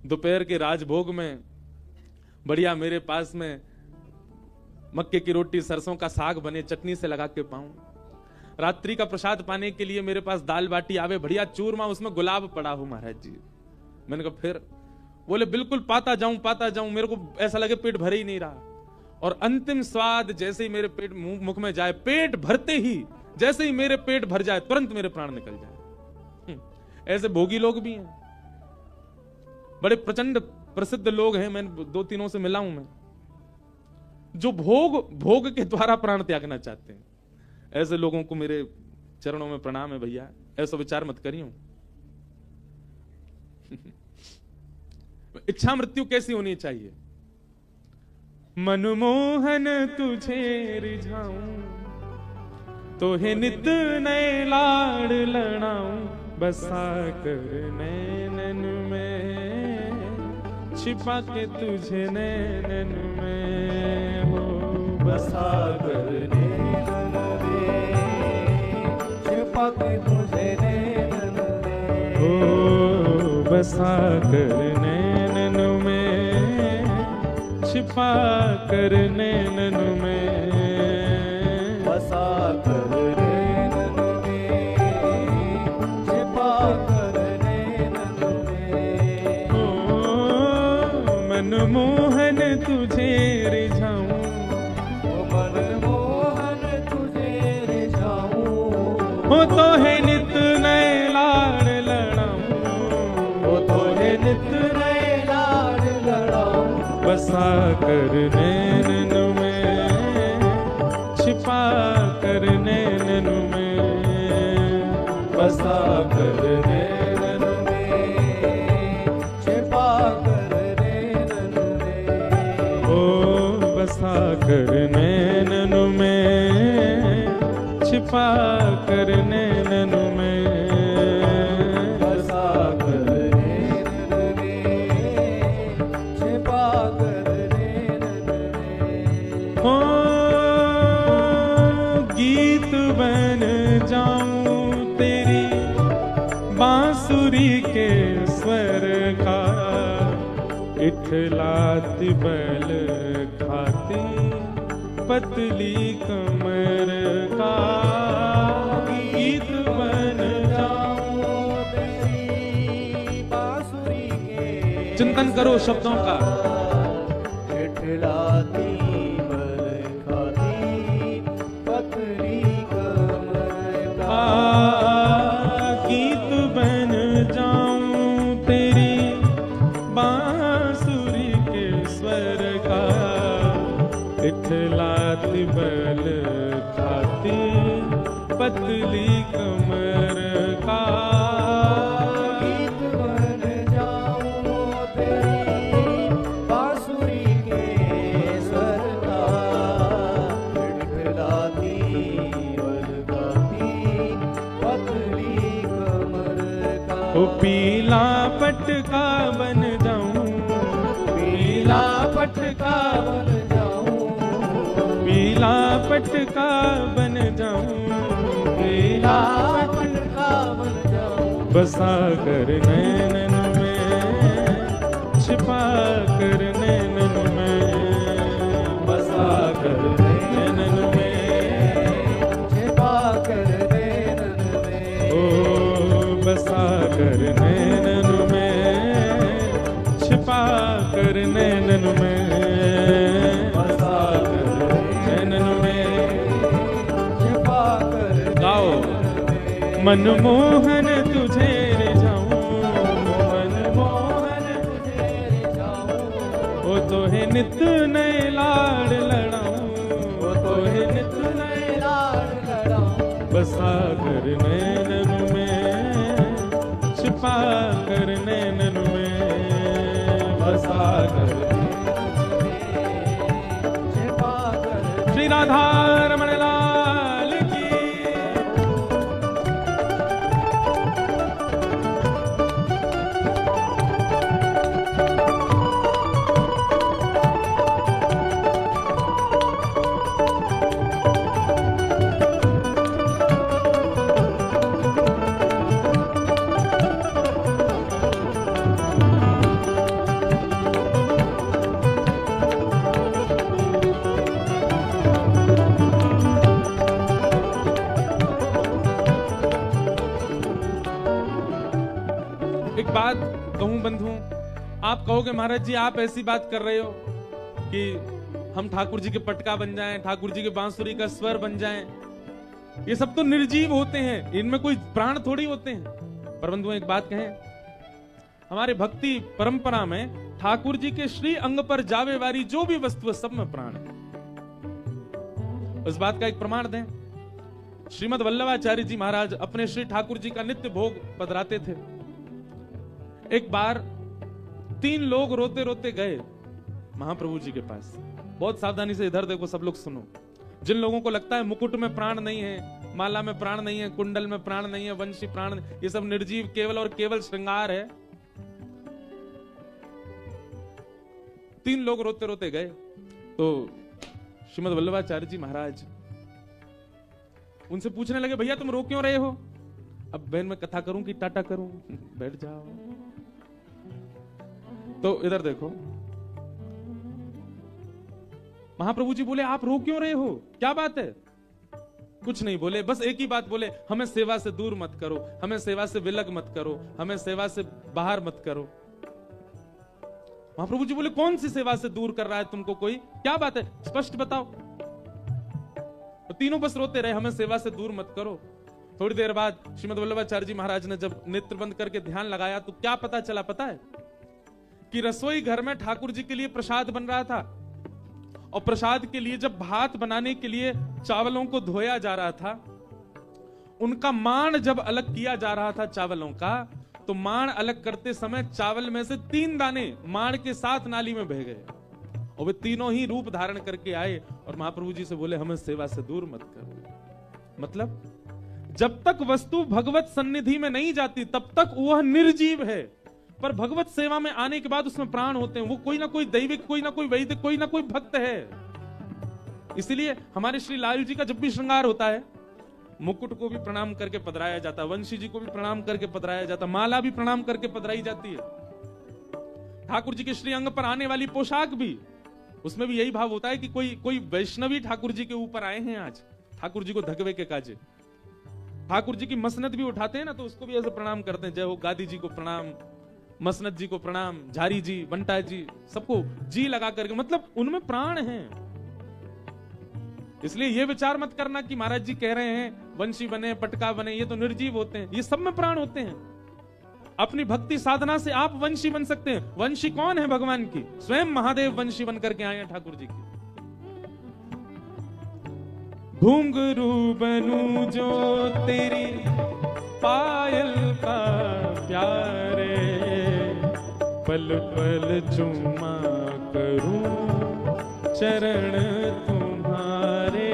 दोपहर के राजभोग में बढ़िया मेरे पास में मक्के की रोटी सरसों का साग बने, चटनी से लगा के पाऊं, रात्रि का प्रसाद पाने के लिए मेरे पास दाल बाटी आवे, बढ़िया चूरमा, उसमें गुलाब पड़ा हो महाराज जी। मैंने कहा फिर? बोले बिल्कुल पाता जाऊं, मेरे को ऐसा लगे पेट भर ही नहीं रहा, और अंतिम स्वाद जैसे ही मेरे पेट मुख में जाए, पेट भरते ही जैसे ही मेरे पेट भर जाए तुरंत मेरे प्राण निकल जाए। ऐसे भोगी लोग भी हैं, बड़े प्रचंड प्रसिद्ध लोग हैं, मैं दो तीनों से मिला हूं मैं, जो भोग के द्वारा प्राण त्यागना चाहते हैं। ऐसे लोगों को मेरे चरणों में प्रणाम है भैया, ऐसा विचार मत करियो। इच्छा मृत्यु कैसी होनी चाहिए? मनमोहन तुझे रिझाऊं, तो है नित नए लाड़ लड़ाऊं, बसा कर नैनन में, छिपा के तुझे नैनन में हो, बसा कर नैनन में, छिपा के तुझे नैनन में हो, बसा कर नैनन में, छिपा कर नैनन में, बसा कर नैनन में, छिपा कर नैनन में, ओ मनमोहन तुझे रिझाऊं, ओ मनमोहन तुझे रिझाऊं, हो तो है नित नए लाड़ लड़ाऊं, हो तो है नित नए लाड़ लड़ाऊं, बसा कर नैनन में, छिपा कर नैनन में, बसा कर नैनन में, छिपा कर नैनन में, ओ बसा कर नैनन में, छिपा कर नैनन में, बसा कर नैनन में, छिपा कर नैनन में। इठलाती बैल खाती पतली कमर का गीत बन जाऊं तेरी बांसुरी के। चिंतन करो शब्दों का। इठलाती बैल खाती पतली कमर का गीत बन जाऊं तेरी बांसुरी के स्वर का। इठलाती बैल खाती पतली कमर का गीत बन जाऊं तेरी बांसुरी के स्वर का। इठलाती बैल खाती पतली कमर का। ओ पीला पटका बन जाऊं, पीला पटका बन जाऊं, पीला पटका बन जाऊं, पीला पटका बन जाऊं। बसा कर नैनन में, छिपा कर नैनन में, बसा कर नैनन में, छिपा कर नैनन में। ओ बसा कर नैनन में, छिपा कर नैनन में, बसा कर नैनन में। छिपा कर गाओ। मनमोहन तुझे रिझाऊं, मनमोहन तुझे रिझाऊं। ओ तोहे नित नए लाड़ लड़ाऊं, ओ तोहे नित नए लाड़ लड़ाऊं। बसा कर नैनन में, छिपा कर नैनन में, बसा कर। छिपा कर। श्री राधा रमण लाल की। एक बात कहूं बंधु, आप कहोगे महाराज जी आप ऐसी बात कर रहे हो कि हम ठाकुर जी के पटका बन जाएं, ठाकुर जी के बांसुरी का स्वर बन जाएं। ये सब तो निर्जीव होते हैं, इनमें कोई प्राण थोड़ी होते हैं। पर बंधु एक बात कहें, हमारे भक्ति परंपरा में ठाकुर जी के श्री अंग पर जावे वाली जो भी वस्तु है सब में प्राण है। उस बात का एक प्रमाण दें। श्रीमद वल्लभाचार्य जी महाराज अपने श्री ठाकुर जी का नित्य भोग पधराते थे। एक बार 3 लोग रोते रोते गए महाप्रभु जी के पास। बहुत सावधानी से इधर देखो सब लोग सुनो। जिन लोगों को लगता है मुकुट में प्राण नहीं है, माला में प्राण नहीं है, कुंडल में प्राण नहीं है, वंशी प्राण, ये सब निर्जीव केवल और केवल श्रृंगार है। 3 लोग रोते रोते गए तो श्रीमद वल्लभाचार्य जी महाराज उनसे पूछने लगे, भैया तुम रो क्यों रहे हो? अब बहन मैं कथा करूं कि टाटा करूं? बैठ जाओ। तो इधर देखो, महाप्रभु जी बोले आप रो क्यों रहे हो, क्या बात है? कुछ नहीं बोले, बस एक ही बात बोले, हमें सेवा से दूर मत करो, हमें सेवा से विलग मत करो, हमें सेवा से बाहर मत करो। महाप्रभु जी बोले कौन सी सेवा से दूर कर रहा है तुमको कोई, क्या बात है स्पष्ट बताओ। तो तीनों बस रोते रहे, हमें सेवा से दूर मत करो। थोड़ी देर बाद श्रीमद वल्लभाचार्य जी महाराज ने जब नेत्र बंद करके ध्यान लगाया तो क्या पता चला पता है कि रसोई घर में ठाकुर जी के लिए प्रसाद बन रहा था और प्रसाद के लिए जब भात बनाने के लिए चावलों को धोया जा रहा था, उनका माण जब अलग किया जा रहा था चावलों का, तो माण अलग करते समय चावल में से 3 दाने माण के साथ नाली में बह गए और वे तीनों ही रूप धारण करके आए और महाप्रभु जी से बोले हमें सेवा से दूर मत करो। मतलब जब तक वस्तु भगवत सन्निधि में नहीं जाती तब तक वह निर्जीव है, पर भगवत सेवा में आने के बाद उसमें प्राण होते हैं। वो कोई ना कोई दैविक, कोई ना कोई वैदिक, कोई ना कोई भक्त है। इसलिए हमारे श्री लाल जी का जब भी श्रृंगार होता है, मुकुट को भी प्रणाम करके पधराया जाता है, वंशी जी को भी प्रणाम करके पधराया जाता है, माला भी प्रणाम करके पधराई जाती है। ठाकुर जी के श्री अंग पर आने वाली पोशाक भी, उसमें भी यही भाव होता है कि कोई वैष्णवी ठाकुर जी के ऊपर आए हैं आज, ठाकुर जी को धकवे के काजे। ठाकुर जी की मसनद भी उठाते हैं ना, तो उसको भी ऐसे प्रणाम करते हैं, जय हो गादी जी को प्रणाम, मसनद जी को प्रणाम, झारी जी, बंटा जी, सबको जी लगा करके, मतलब उनमें प्राण है। इसलिए ये विचार मत करना कि महाराज जी कह रहे हैं वंशी बने, पटका बने, ये तो निर्जीव होते हैं, ये सब में प्राण होते हैं। अपनी भक्ति साधना से आप वंशी बन सकते हैं। वंशी कौन है? भगवान की, स्वयं महादेव वंशी बन करके आए हैं ठाकुर जी की। घुंघरू बनूं जो तेरी पायल का प्यारे, पल पल चुमा करूं चरण तुम्हारे।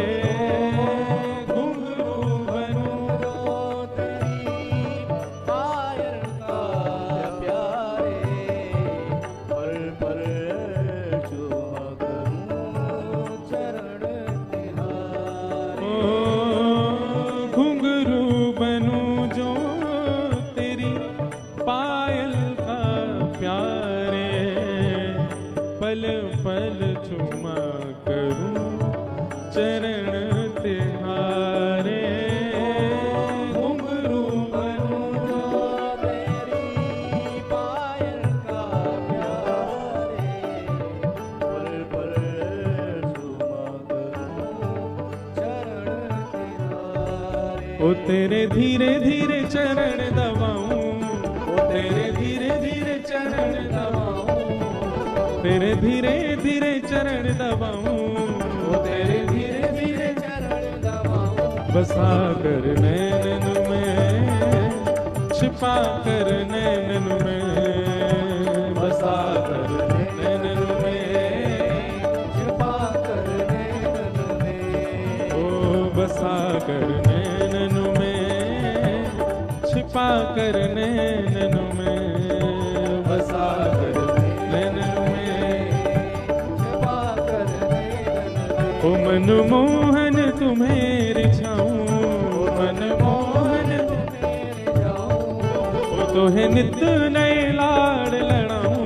घुंघरू बनूं जो तेरी पायल का प्यारे, पल पल चुमा करूं चरण तिहारे। घुंघरू बनूं जो तेरी पायल का प्यारे, पल पल चुमा करूं चरण तिहारे। घुंघरू बनूं जो तेरी पायल का प्यारे, पल पल चुमा करूं चरण तिहारे। ओ तेरे धीरे धीरे चरण दबाऊं, ओ तेरे धीरे धीरे चरण दबाऊं, तेरे धीरे धीरे चरण दबाऊं, ओ तेरे धीरे धीरे चरण दबाऊं। बसा कर नैनन में, छिपा कर नैनन में, बसा कर नैनन में, छिपा कर नैनन में। ओ बसा कर नैनन में, छिपा कर नैनन में, बसा कर नैनन में। छिपा कर नैनन में। ओ मनमोहन तुम्हें रिझाऊं, ओ मनमोहन मेरे जाऊं। ओ तोहे नित नए लाड़ लड़ाऊं,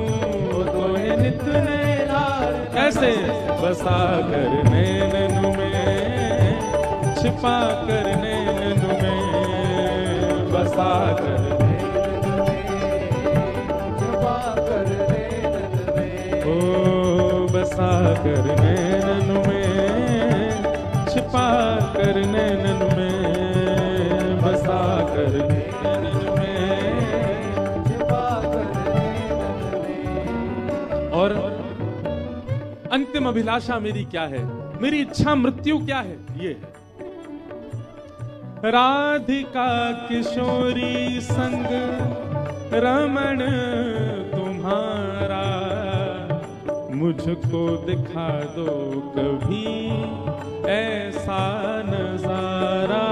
ओ तोहे नित नए लाड़। ऐसे बसा कर नैनन में, छिपा कर नैनन में, बसा कर छिपा कर नैनन में। ओ बसा कर नैनन में, छिपा कर नैनन में, बसा कर नैनन में। छिपा कर नैनन में। और अंतिम अभिलाषा मेरी क्या है, मेरी इच्छा मृत्यु क्या है? ये है राधिका किशोरी संग रमण तुम्हारा, मुझको दिखा दो कभी ऐसा नजारा।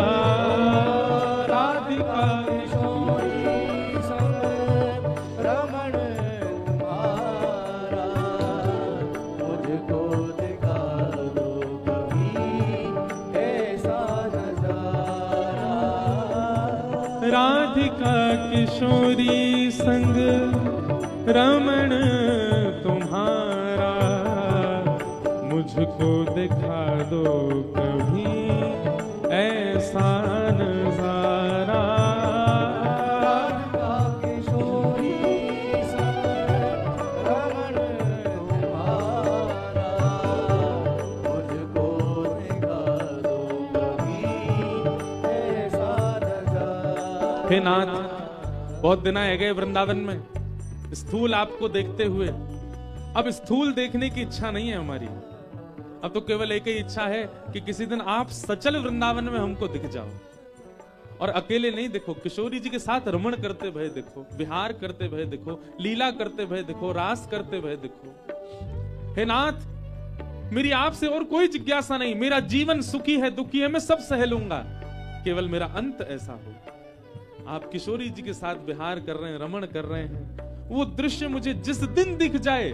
राधिका किशोरी संग रमण तुम्हारा, मुझको दिखा दो कभी ऐसा नजारा। राधिका किशोरी संग रमण तुम्हारा, मुझको दिखा दो कभी ऐसा नजारा। राधिका किशोरी संग रमण तुम्हारा, मुझको दिखा दो कभी ऐसा नजारा। हे नाथ, बहुत दिन आए गए वृंदावन में, स्थूल आपको देखते हुए। अब स्थूल देखने की इच्छा नहीं है हमारी, अब तो केवल एक ही इच्छा है कि किसी दिन आप सचल वृंदावन में हमको दिख जाओ। और अकेले नहीं देखो, किशोरी जी के साथ रमण करते भय देखो, विहार करते भय देखो, लीला करते भय देखो, रास करते भय देखो। हे नाथ, मेरी आपसे और कोई जिज्ञासा नहीं, मेरा जीवन सुखी है दुखी है मैं सब सह लूंगा, केवल मेरा अंत ऐसा हो। आप किशोरी जी के साथ विहार कर रहे हैं, रमण कर रहे हैं, वो दृश्य मुझे जिस दिन दिख जाए,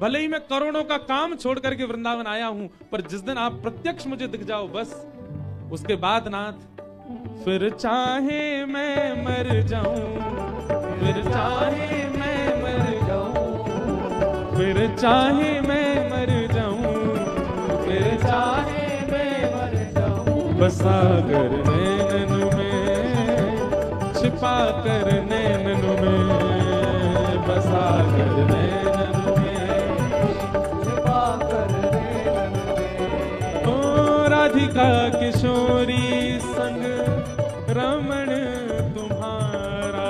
भले ही मैं करोड़ों का काम छोड़ करके वृंदावन आया हूं, पर जिस दिन आप प्रत्यक्ष मुझे दिख जाओ बस, उसके बाद नाथ फिर चाहे मैं मर जाऊं, फिर चाहे मैं मर जाऊं, फिर चाहे मैं मर जाऊं, फिर चाहे मैं मर जाऊं, बसा कर नैनन में, छिपा कर नैनन में, बसा कर नैनन में, छिपा कर नैनन में। ओ राधिका किशोरी संग रमण तुम्हारा,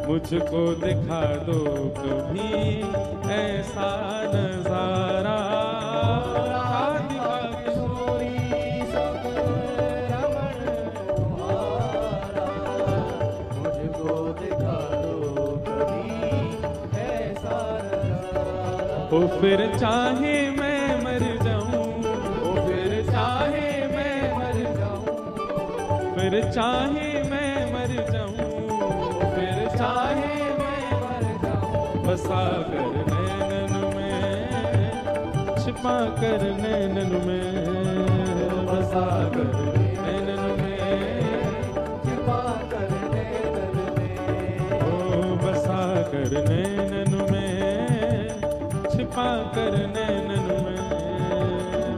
मुझको दिखा दो कभी ऐसा नजारा। राधिका किशोरी संग रमण तुम्हारा, मुझको दिखा दो कभी ऐसा नजारा। ओ फिर चाहे मैं मर जाऊं, ओ फिर चाहे मैं मर जाऊं, फिर चाहे मैं मर जाऊं, फिर चाहे मैं मर जाऊं, बसा कर नैनन में, छिपा कर नैनन में, बसा कर नैनन में, छिपा कर नैनन में। ओ बसा कर नैनन में, छिपा कर नैनन में,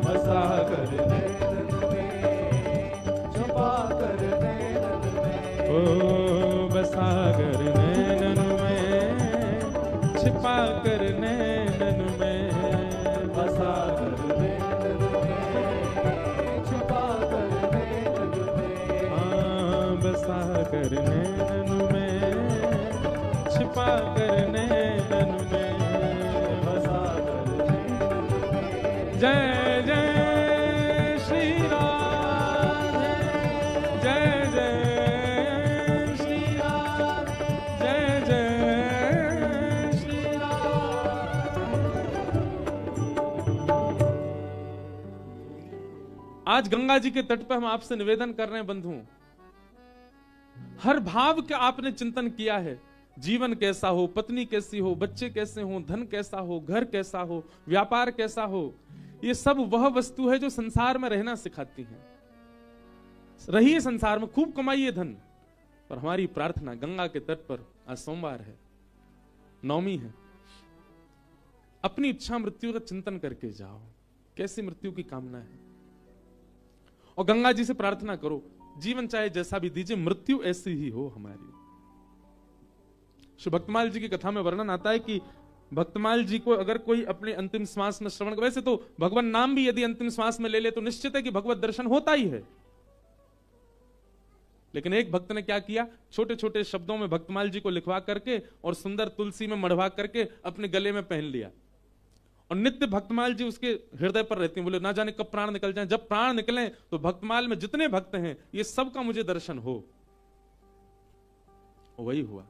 बसा कर नैनन में, छिपा कर नैनन में। ओ बसा कर नैनन में, छिपा कर नैनन में, बसा कर नैनन में, छिपा कर नैनन में। हाँ बसा कर नैनन में, छिपा कर नैनन में, बसा कर नैनन में। जय जय श्री राम, जय जय श्री राम, जय जय श्री राम। आज गंगा जी के तट पर हम आपसे निवेदन कर रहे हैं बंधुओं, हर भाव का आपने चिंतन किया है। जीवन कैसा हो, पत्नी कैसी हो, बच्चे कैसे हो, धन कैसा हो, घर कैसा हो, व्यापार कैसा हो, ये सब वह वस्तु है जो संसार में रहना सिखाती है। रहिए संसार में, खूब कमाइए धन, पर हमारी प्रार्थना गंगा के तट पर, आज सोमवार है, नवमी है, अपनी इच्छा मृत्यु का चिंतन करके जाओ, कैसी मृत्यु की कामना है, और गंगा जी से प्रार्थना करो, जीवन चाहे जैसा भी दीजिए, मृत्यु ऐसी ही हो हमारी। श्री भक्तमाल जी की कथा में वर्णन आता है कि भक्तमाल जी को अगर कोई अपने अंतिम श्वास में श्रवण, वैसे तो भगवान नाम भी यदि अंतिम श्वास में ले ले तो निश्चित है कि भगवत दर्शन होता ही है, लेकिन एक भक्त ने क्या किया, छोटे छोटे शब्दों में भक्तमाल जी को लिखवा करके और सुंदर तुलसी में मढ़वा करके अपने गले में पहन लिया, और नित्य भक्तमाल जी उसके हृदय पर रहती हैं। बोले ना जाने कब प्राण निकल जाए, जब प्राण निकले तो भक्तमाल में जितने भक्त हैं ये सबका मुझे दर्शन हो। वही हुआ,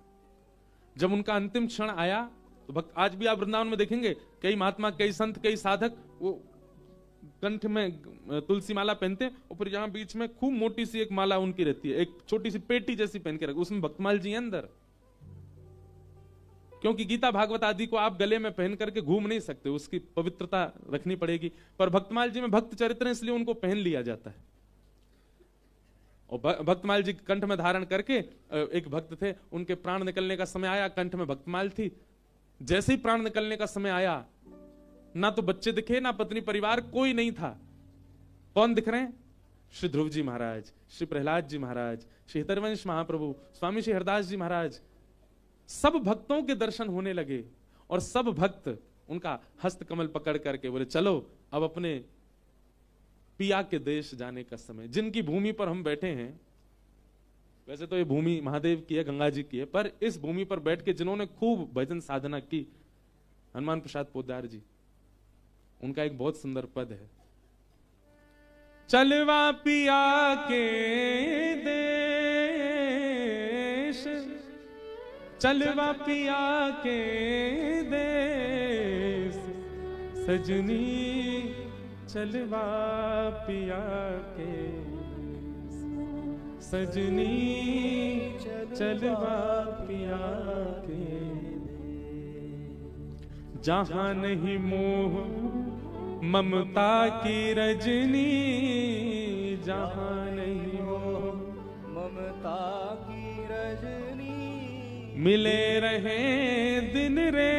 जब उनका अंतिम क्षण आया तो भक्त, आज भी आप वृंदावन में देखेंगे कई महात्मा, कई संत, कई साधक वो कंठ में तुलसी माला पहनते हैं और फिर यहां बीच में खूब मोटी सी एक माला उनकी रहती है, एक छोटी सी पेटी जैसी पहन के रख, उसमें भक्तमाल जी अंदर, क्योंकि गीता भागवत आदि को आप गले में पहन करके घूम नहीं सकते, उसकी पवित्रता रखनी पड़ेगी, पर भक्तमाल जी में भक्त चरित्र है इसलिए उनको पहन लिया जाता है। और भक्तमाल जी कंठ में धारण करके, एक भक्त थे, उनके प्राण निकलने का समय आया, कंठ में भक्तमाल थी, जैसे ही प्राण निकलने का समय आया, ना तो बच्चे दिखे, ना पत्नी, परिवार कोई नहीं था। कौन दिख रहे हैं? श्री ध्रुव जी महाराज, श्री प्रहलाद जी महाराज, श्री हितरवंश महाप्रभु, स्वामी श्री हरदास जी महाराज, सब भक्तों के दर्शन होने लगे, और सब भक्त उनका हस्त कमल पकड़ करके बोले चलो अब अपने पिया के देश जाने का समय। जिनकी भूमि पर हम बैठे हैं, वैसे तो ये भूमि महादेव की है, गंगा जी की है, पर इस भूमि पर बैठ के जिन्होंने खूब भजन साधना की, हनुमान प्रसाद पोद्दार जी, उनका एक बहुत सुंदर पद है, चलवा पिया के देश, चलवा पिया के देश, सजनी चलवा पिया के देश, सजनी चलवा पिया के देश, जहां नहीं मोह ममता की रजनी, जहां नहीं मोह ममता की रजनी, मिले रहे दिन रे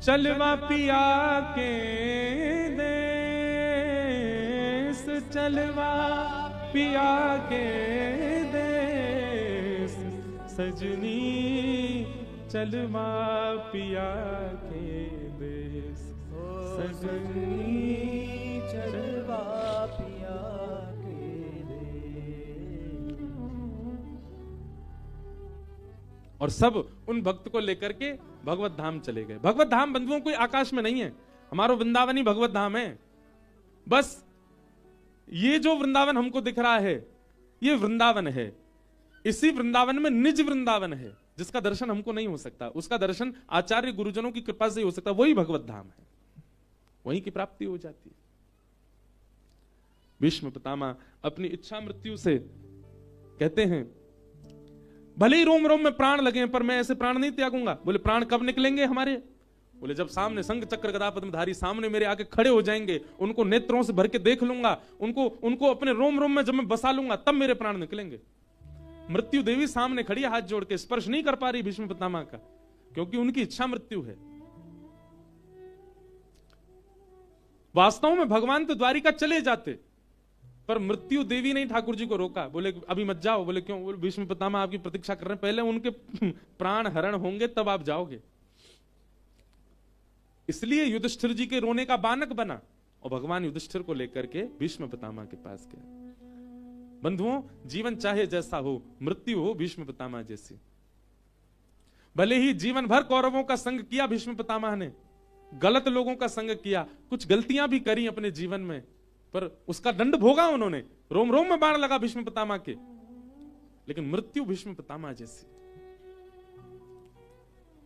चलवा पिया के देश, चलवा पिया के देश, सजनी चलवा पिया के देश, सजनी चलवा पिया के देश। और सब उन भक्त को लेकर के भगवत धाम चले गए। भगवत धाम बंधुओं कोई आकाश में नहीं है, हमारा वृंदावन ही भगवत धाम है। बस ये जो वृंदावन हमको दिख रहा है ये वृंदावन है। इसी वृंदावन में निज वृंदावन है जिसका दर्शन हमको नहीं हो सकता, उसका दर्शन आचार्य गुरुजनों की कृपा से ही हो सकता, वही भगवत धाम है, वहीं की प्राप्ति हो जाती है। भीष्म पितामह अपनी इच्छा मृत्यु से कहते हैं भले ही रोम रोम में प्राण लगे पर मैं ऐसे प्राण नहीं त्यागूंगा। बोले प्राण कब निकलेंगे हमारे? बोले जब सामने संग चक्र गदा पद्मधारी सामने मेरे आके खड़े हो जाएंगे, उनको नेत्रों से भर के देख लूंगा, उनको अपने रोम रोम में जब मैं बसा लूंगा तब मेरे प्राण निकलेंगे। मृत्यु देवी सामने खड़ी है, हाथ जोड़ के स्पर्श नहीं कर पा रही भीष्म पितामह का, क्योंकि उनकी इच्छा मृत्यु है। वास्तव में भगवान तो द्वारिका चले जाते, पर मृत्यु देवी ने ठाकुर जी को रोका। बोले अभी मत जाओ। बोले क्यों? बोले भीष्म पितामह आपकी प्रतीक्षा कर रहे हैं, पहले उनके प्राण हरण होंगे तब आप जाओगे। इसलिए युधिष्ठिर जी के रोने का बानक बना और भगवान युधिष्ठिर को लेकर के भीष्म पितामह के पास गए। बंधुओं, जीवन चाहे जैसा हो, मृत्यु हो भीष्म पितामह जैसी। भले ही जीवन भर कौरवों का संग किया भीष्म पितामह ने, गलत लोगों का संग किया, कुछ गलतियां भी करी अपने जीवन में, पर उसका दंड भोगा उन्होंने। रोम रोम में बाण लगा भीष्म पितामह के, लेकिन मृत्यु भीष्म पितामह जैसी।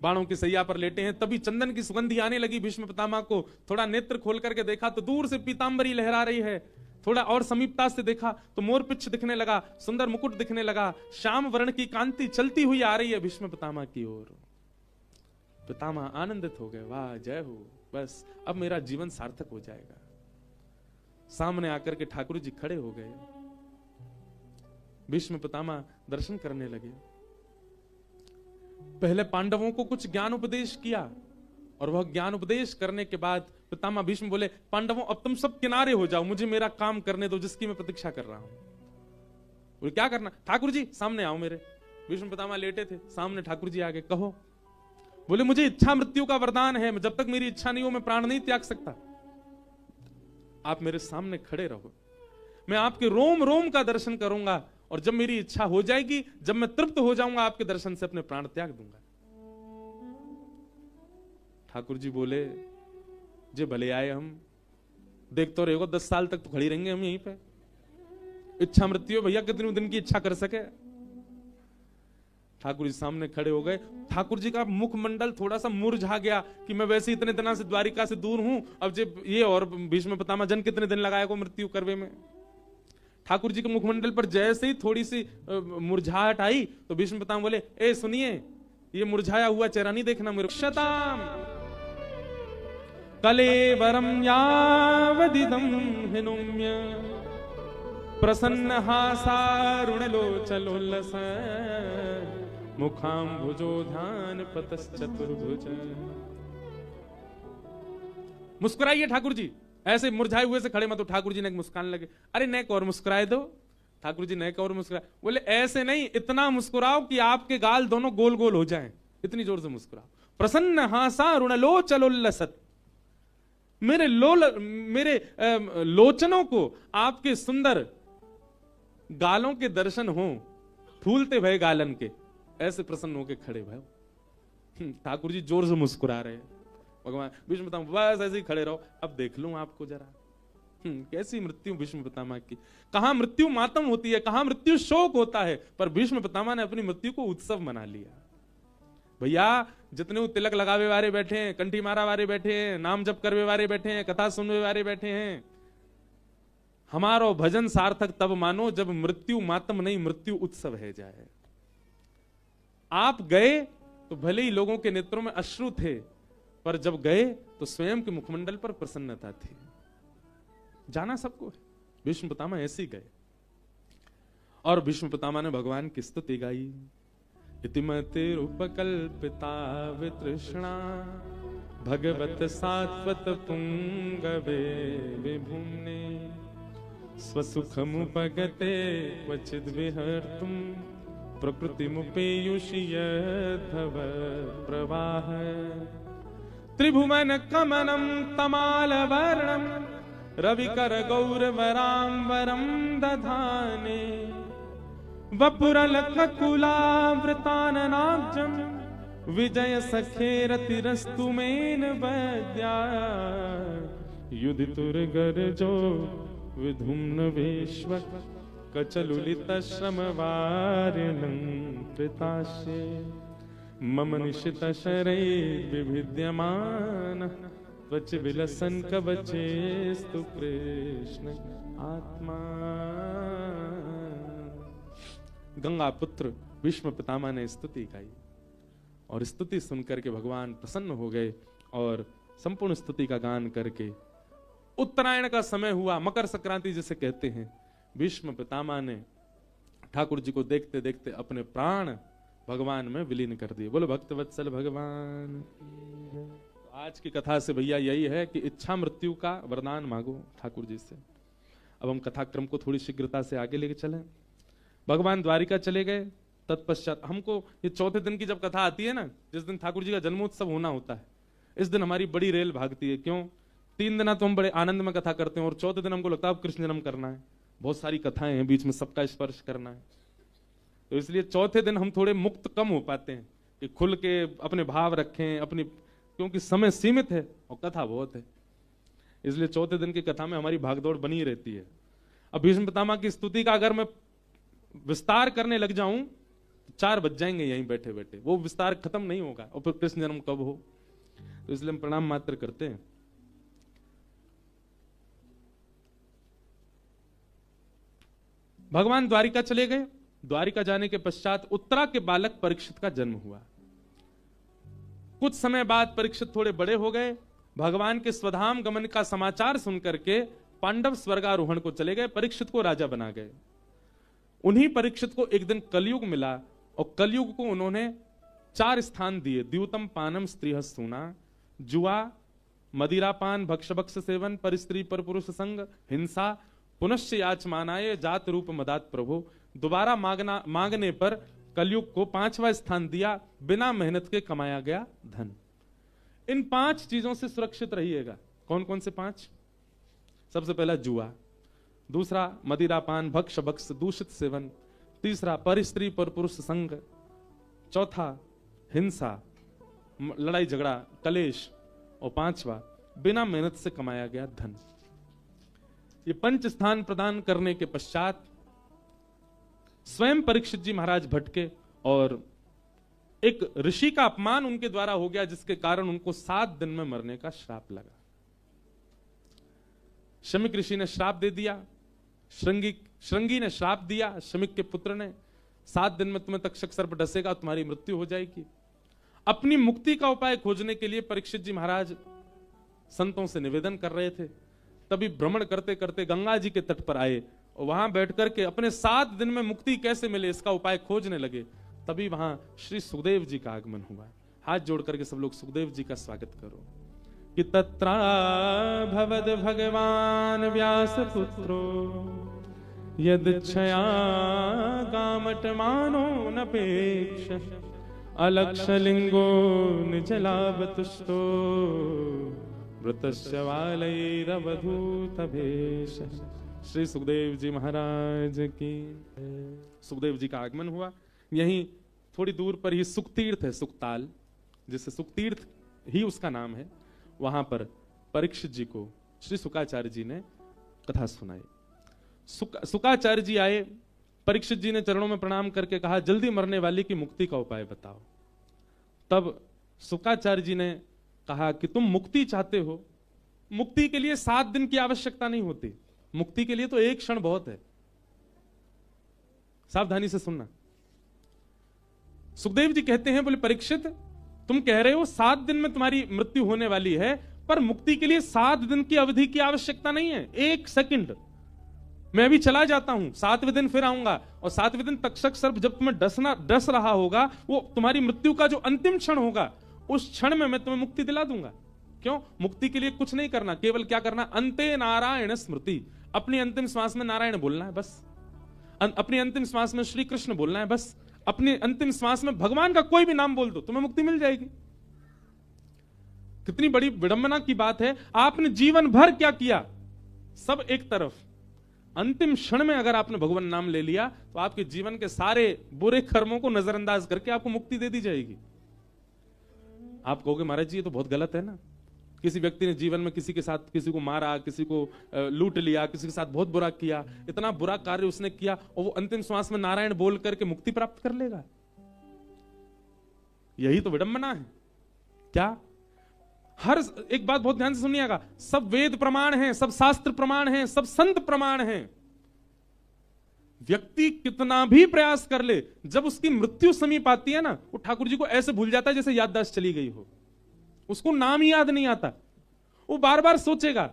बाणों की सैया पर लेटे हैं, तभी चंदन की सुगंधी आने लगी भीष्म पितामह को। थोड़ा नेत्र खोल करके देखा तो दूर से पीतांबरी लहरा रही है, थोड़ा और समीपता से देखा तो मोरपिच्छ दिखने लगा, सुंदर मुकुट दिखने लगा, श्याम वर्ण की कांति चलती हुई आ रही है भीष्म पितामह की ओर। पितामह आनंदित हो गए, वाह जय हो, बस अब मेरा जीवन सार्थक हो जाएगा। सामने आकर के ठाकुर जी खड़े हो गए, भीष्म पितामह दर्शन करने लगे। पहले पांडवों को कुछ ज्ञान उपदेश किया और वह ज्ञान उपदेश करने के बाद पितामह भीष्म बोले पांडवों अब तुम सब किनारे हो जाओ, मुझे मेरा काम करने दो जिसकी मैं प्रतीक्षा कर रहा हूं। बोले क्या करना? ठाकुर जी सामने आओ मेरे। भीष्म पितामह लेटे थे, सामने ठाकुर जी आगे, कहो। बोले मुझे इच्छा मृत्यु का वरदान है, जब तक मेरी इच्छा नहीं हो मैं प्राण नहीं त्याग सकता। आप मेरे सामने खड़े रहो, मैं आपके रोम रोम का दर्शन करूंगा और जब मेरी इच्छा हो जाएगी, जब मैं तृप्त हो जाऊंगा आपके दर्शन से अपने प्राण त्याग दूंगा। ठाकुर जी बोले जे भले आए हम, देख तो रहे हो 10 साल तक तो खड़ी रहेंगे हम यहीं पे। इच्छा मृत्यु भैया कितने दिन की इच्छा कर सके। ठाकुर जी सामने खड़े हो गए। ठाकुर जी का मुखमंडल थोड़ा सा मुरझा गया कि मैं वैसे इतने दिनों से द्वारिका से दूर हूं, अब जब ये और भीष्म पितामह जन कितने दिन लगाए को मृत्यु करवे में। ठाकुर जी के मुखमंडल पर जैसे ही थोड़ी सी मुरझाहट आई तो भीष्म पितामह बोले ए सुनिए, ये मुरझाया हुआ चेहरा नहीं देखना मेरे। शताम कलेवरम यावदिदं हिनुम्य प्रसन्न हासारुणलोचलोल्लस मुखाम्भुजो ध्यान पतश्चतुर्भुज। मुस्कुराइए ठाकुर जी, ऐसे मुरझाए हुए से खड़े मत हो। ठाकुर जी ने मुस्कान लगे, अरे नेक और मुस्कुराए दो। ठाकुर जी नेक और मुस्कुराए, बोले ऐसे नहीं, इतना मुस्कुराओ कि आपके गाल दोनों गोल गोल हो जाएं, इतनी जोर से मुस्कुराओ। प्रसन्न हासारुणलोचलोल्लसत, मेरे लोचनों को आपके सुंदर गालों के दर्शन हो, फूलते भय गालन के, ऐसे प्रसन्न होके खड़े भय। ठाकुर जी जोर से मुस्कुरा रहे हैं। भगवान भीष्म पितामह बस ऐसे ही खड़े रहो, अब देख लूं आपको जरा। कैसी मृत्यु भीष्म पितामह की। कहां मृत्यु मातम होती है, कहां मृत्यु शोक होता है, पर भीष्म पितामह ने अपनी मृत्यु को उत्सव मना लिया। भैया जितने तिलक लगावे वाले बैठे हैं, कंठी मारा वाले बैठे हैं, नाम जप करवे वाले बैठे हैं, कथा सुनवे वाले बैठे हैं, हमारो भजन सार्थक तब मानो जब मृत्यु मातम नहीं मृत्यु उत्सव है जाए। आप गए तो भले ही लोगों के नेत्रों में अश्रु थे, पर जब गए तो स्वयं के मुखमंडल पर प्रसन्नता थी। जाना सबको है, भीष्म पितामह ऐसे ही गए। और भीष्म पितामह ने भगवान की स्तुति गाई। इतिमतिरुपकल्पिता वितृष्णा भगवत सात्वत पुंगवे विभुम्ने स्वसुखमुपगते क्वचिद् विहर्तुं प्रकृतिमुपेयुषि यद्धव प्रवाह त्रिभुवन कमनं तमालवर्णं रविकर गौरवराम्बरं दधाने वपुरलखकुलावृताननाब्जं विजय सखेरतिरस्तु मेन वैद्या युधितुर्गर्जो विधुम्न वेश्वक कचलुलितश्रमवारिणं कृतास्ये मम निशितशरै विभिद्यमानः त्वच विलसन् कवचेस्तु कृष्ण आत्मा। गंगा पुत्र भीष्म पितामह ने स्तुति गाई और स्तुति सुनकर के भगवान प्रसन्न हो गए और संपूर्ण स्तुति का गान करके उत्तरायण का समय हुआ, मकर संक्रांति जिसे कहते हैं, भीष्म पितामह ने ठाकुर जी को देखते देखते अपने प्राण भगवान में विलीन कर दिए। बोलो भक्तवत्सल भगवान। आज की कथा से भैया यही है कि इच्छा मृत्यु का वरदान मांगो ठाकुर जी से। अब हम कथाक्रम को थोड़ी शीघ्रता से आगे लेके चलें। भगवान द्वारिका चले गए, तत्पश्चात हमको ये चौथे दिन की जब कथा आती है ना, जिस दिन ठाकुर जी का जन्मोत्सव होना होता है, इस दिन हमारी बड़ी रेल भागती है। क्यों? 3 दिन तो हम बड़े आनंद में कथा करते हैं और चौथे दिन हमको लगता है अब कृष्ण जन्म करना है, बहुत सारी कथाएं हैं, बीच में सबका स्पर्श करना है। तो इसलिए चौथे दिन हम थोड़े मुक्त कम हो पाते हैं कि खुल के अपने भाव रखें अपनी, क्योंकि समय सीमित है और कथा बहुत है, इसलिए चौथे दिन की कथा में हमारी भागदौड़ बनी रहती है। अब भीष्म पितामह की स्तुति का अगर मैं विस्तार करने लग जाऊं तो 4 बज जाएंगे यहीं बैठे बैठे, वो विस्तार खत्म नहीं होगा और फिर कृष्ण जन्म कब हो। तो इसलिए हम प्रणाम मात्र करते हैं। भगवान द्वारिका चले गए। द्वारिका जाने के पश्चात उत्तरा के बालक परीक्षित का जन्म हुआ। कुछ समय बाद परीक्षित थोड़े बड़े हो गए। भगवान के स्वधाम गमन का समाचार सुनकर के पांडव स्वर्गारोहण को चले गए, परीक्षित को राजा बना गए। उन्हीं परीक्षित को एक दिन कलयुग मिला और कलयुग को उन्होंने 4 स्थान दिए। द्यूतम पानम स्त्रीह सूना, जुआ, मदिरापान, भक्ष सेवन, पर स्त्री पर पुरुष संग, हिंसा, पुनश्च याचमानाय जात रूप मदात प्रभु। दोबारा मांगने पर कलयुग को 5वां स्थान दिया, बिना मेहनत के कमाया गया धन। इन 5 चीजों से सुरक्षित रहिएगा। कौन कौन से 5? सबसे पहला जुआ, दूसरा मदिरापान, भक्ष दूषित सेवन, तीसरा पर स्त्री पर पुरुष संग, चौथा हिंसा, लड़ाई झगड़ा कलेश, और 5वां बिना मेहनत से कमाया गया धन। ये 5 स्थान प्रदान करने के पश्चात स्वयं परीक्षित जी महाराज भटके और एक ऋषि का अपमान उनके द्वारा हो गया, जिसके कारण उनको 7 दिन में मरने का श्राप लगा। शमिक ऋषि ने श्राप दे दिया, श्रृंगी ने श्राप दिया शमिक के पुत्र ने, 7 दिन में तुम्हें तक्षक सर्प डसेगा, तुम्हारी मृत्यु हो जाएगी। अपनी मुक्ति का उपाय खोजने के लिए परीक्षित जी महाराज संतों से निवेदन कर रहे थे। तभी भ्रमण करते करते गंगा जी के तट पर आए और वहां बैठ करके अपने 7 दिन में मुक्ति कैसे मिले इसका उपाय खोजने लगे। तभी वहां श्री सुखदेव जी का आगमन हुआ। हाथ जोड़ करके सब लोग सुखदेव जी का स्वागत करो। कि तत्रा भवद भगवान व्यास पुत्रो यदच्छया गामटमानो नपेक्ष अलक्षलिंगो निजलावतुष्टो वृतस्य वालैरवधूत भेष। श्री सुखदेव जी महाराज की। सुखदेव जी का आगमन हुआ। यहीं थोड़ी दूर पर ही सुखतीर्थ है, सुखताल, जिसे सुखतीर्थ ही उसका नाम है। वहां पर परीक्षित जी को श्री सुकाचार्य जी ने कथा सुनाई। सुकाचार्य जी आए, परीक्षित जी ने चरणों में प्रणाम करके कहा, जल्दी मरने वाली की मुक्ति का उपाय बताओ। तब सुकाचार्य जी ने कहा कि तुम मुक्ति चाहते हो, मुक्ति के लिए 7 दिन की आवश्यकता नहीं होती, मुक्ति के लिए तो 1 क्षण बहुत है। सावधानी से सुनना। सुखदेव जी कहते हैं, बोले परीक्षित तुम कह रहे हो 7 दिन में तुम्हारी मृत्यु होने वाली है, पर मुक्ति के लिए 7 दिन की अवधि की आवश्यकता नहीं है। 1 सेकंड मैं अभी चला जाता हूं, 7वें दिन फिर आऊंगा और 7वें दिन तक्षक सर्प जब तुम्हें डस रहा होगा, वो तुम्हारी मृत्यु का जो अंतिम क्षण होगा, उस क्षण में मैं तुम्हें मुक्ति दिला दूंगा। क्यों? मुक्ति के लिए कुछ नहीं करना, केवल क्या करना? अंते नारायण स्मृति। अपनी अंतिम श्वास में नारायण बोलना है बस। अपनी अंतिम श्वास में श्री कृष्ण बोलना है बस। अपनी अंतिम श्वास में भगवान का कोई भी नाम बोल दो, तुम्हें मुक्ति मिल जाएगी। कितनी बड़ी विडंबना की बात है। आपने जीवन भर क्या किया? सब एक तरफ, अंतिम क्षण में अगर आपने भगवान नाम ले लिया तो आपके जीवन के सारे बुरे कर्मों को नजरअंदाज करके आपको मुक्ति दे दी जाएगी। आप कहोगे महाराज जी ये तो बहुत गलत है ना, किसी व्यक्ति ने जीवन में किसी के साथ किसी को मारा, किसी को लूट लिया, किसी के साथ बहुत बुरा किया, इतना बुरा कार्य उसने किया और वो अंतिम श्वास में नारायण बोल करके मुक्ति प्राप्त कर लेगा? यही तो विडंबना है। क्या? हर एक बात बहुत ध्यान से सुनिएगा, सब वेद प्रमाण हैं, सब शास्त्र प्रमाण हैं, सब संत प्रमाण हैं। व्यक्ति कितना भी प्रयास कर ले, जब उसकी मृत्यु समीप आती है ना, वो ठाकुर जी को ऐसे भूल जाता है जैसे याददाश्त चली गई हो। उसको नाम ही याद नहीं आता, वो बार बार सोचेगा।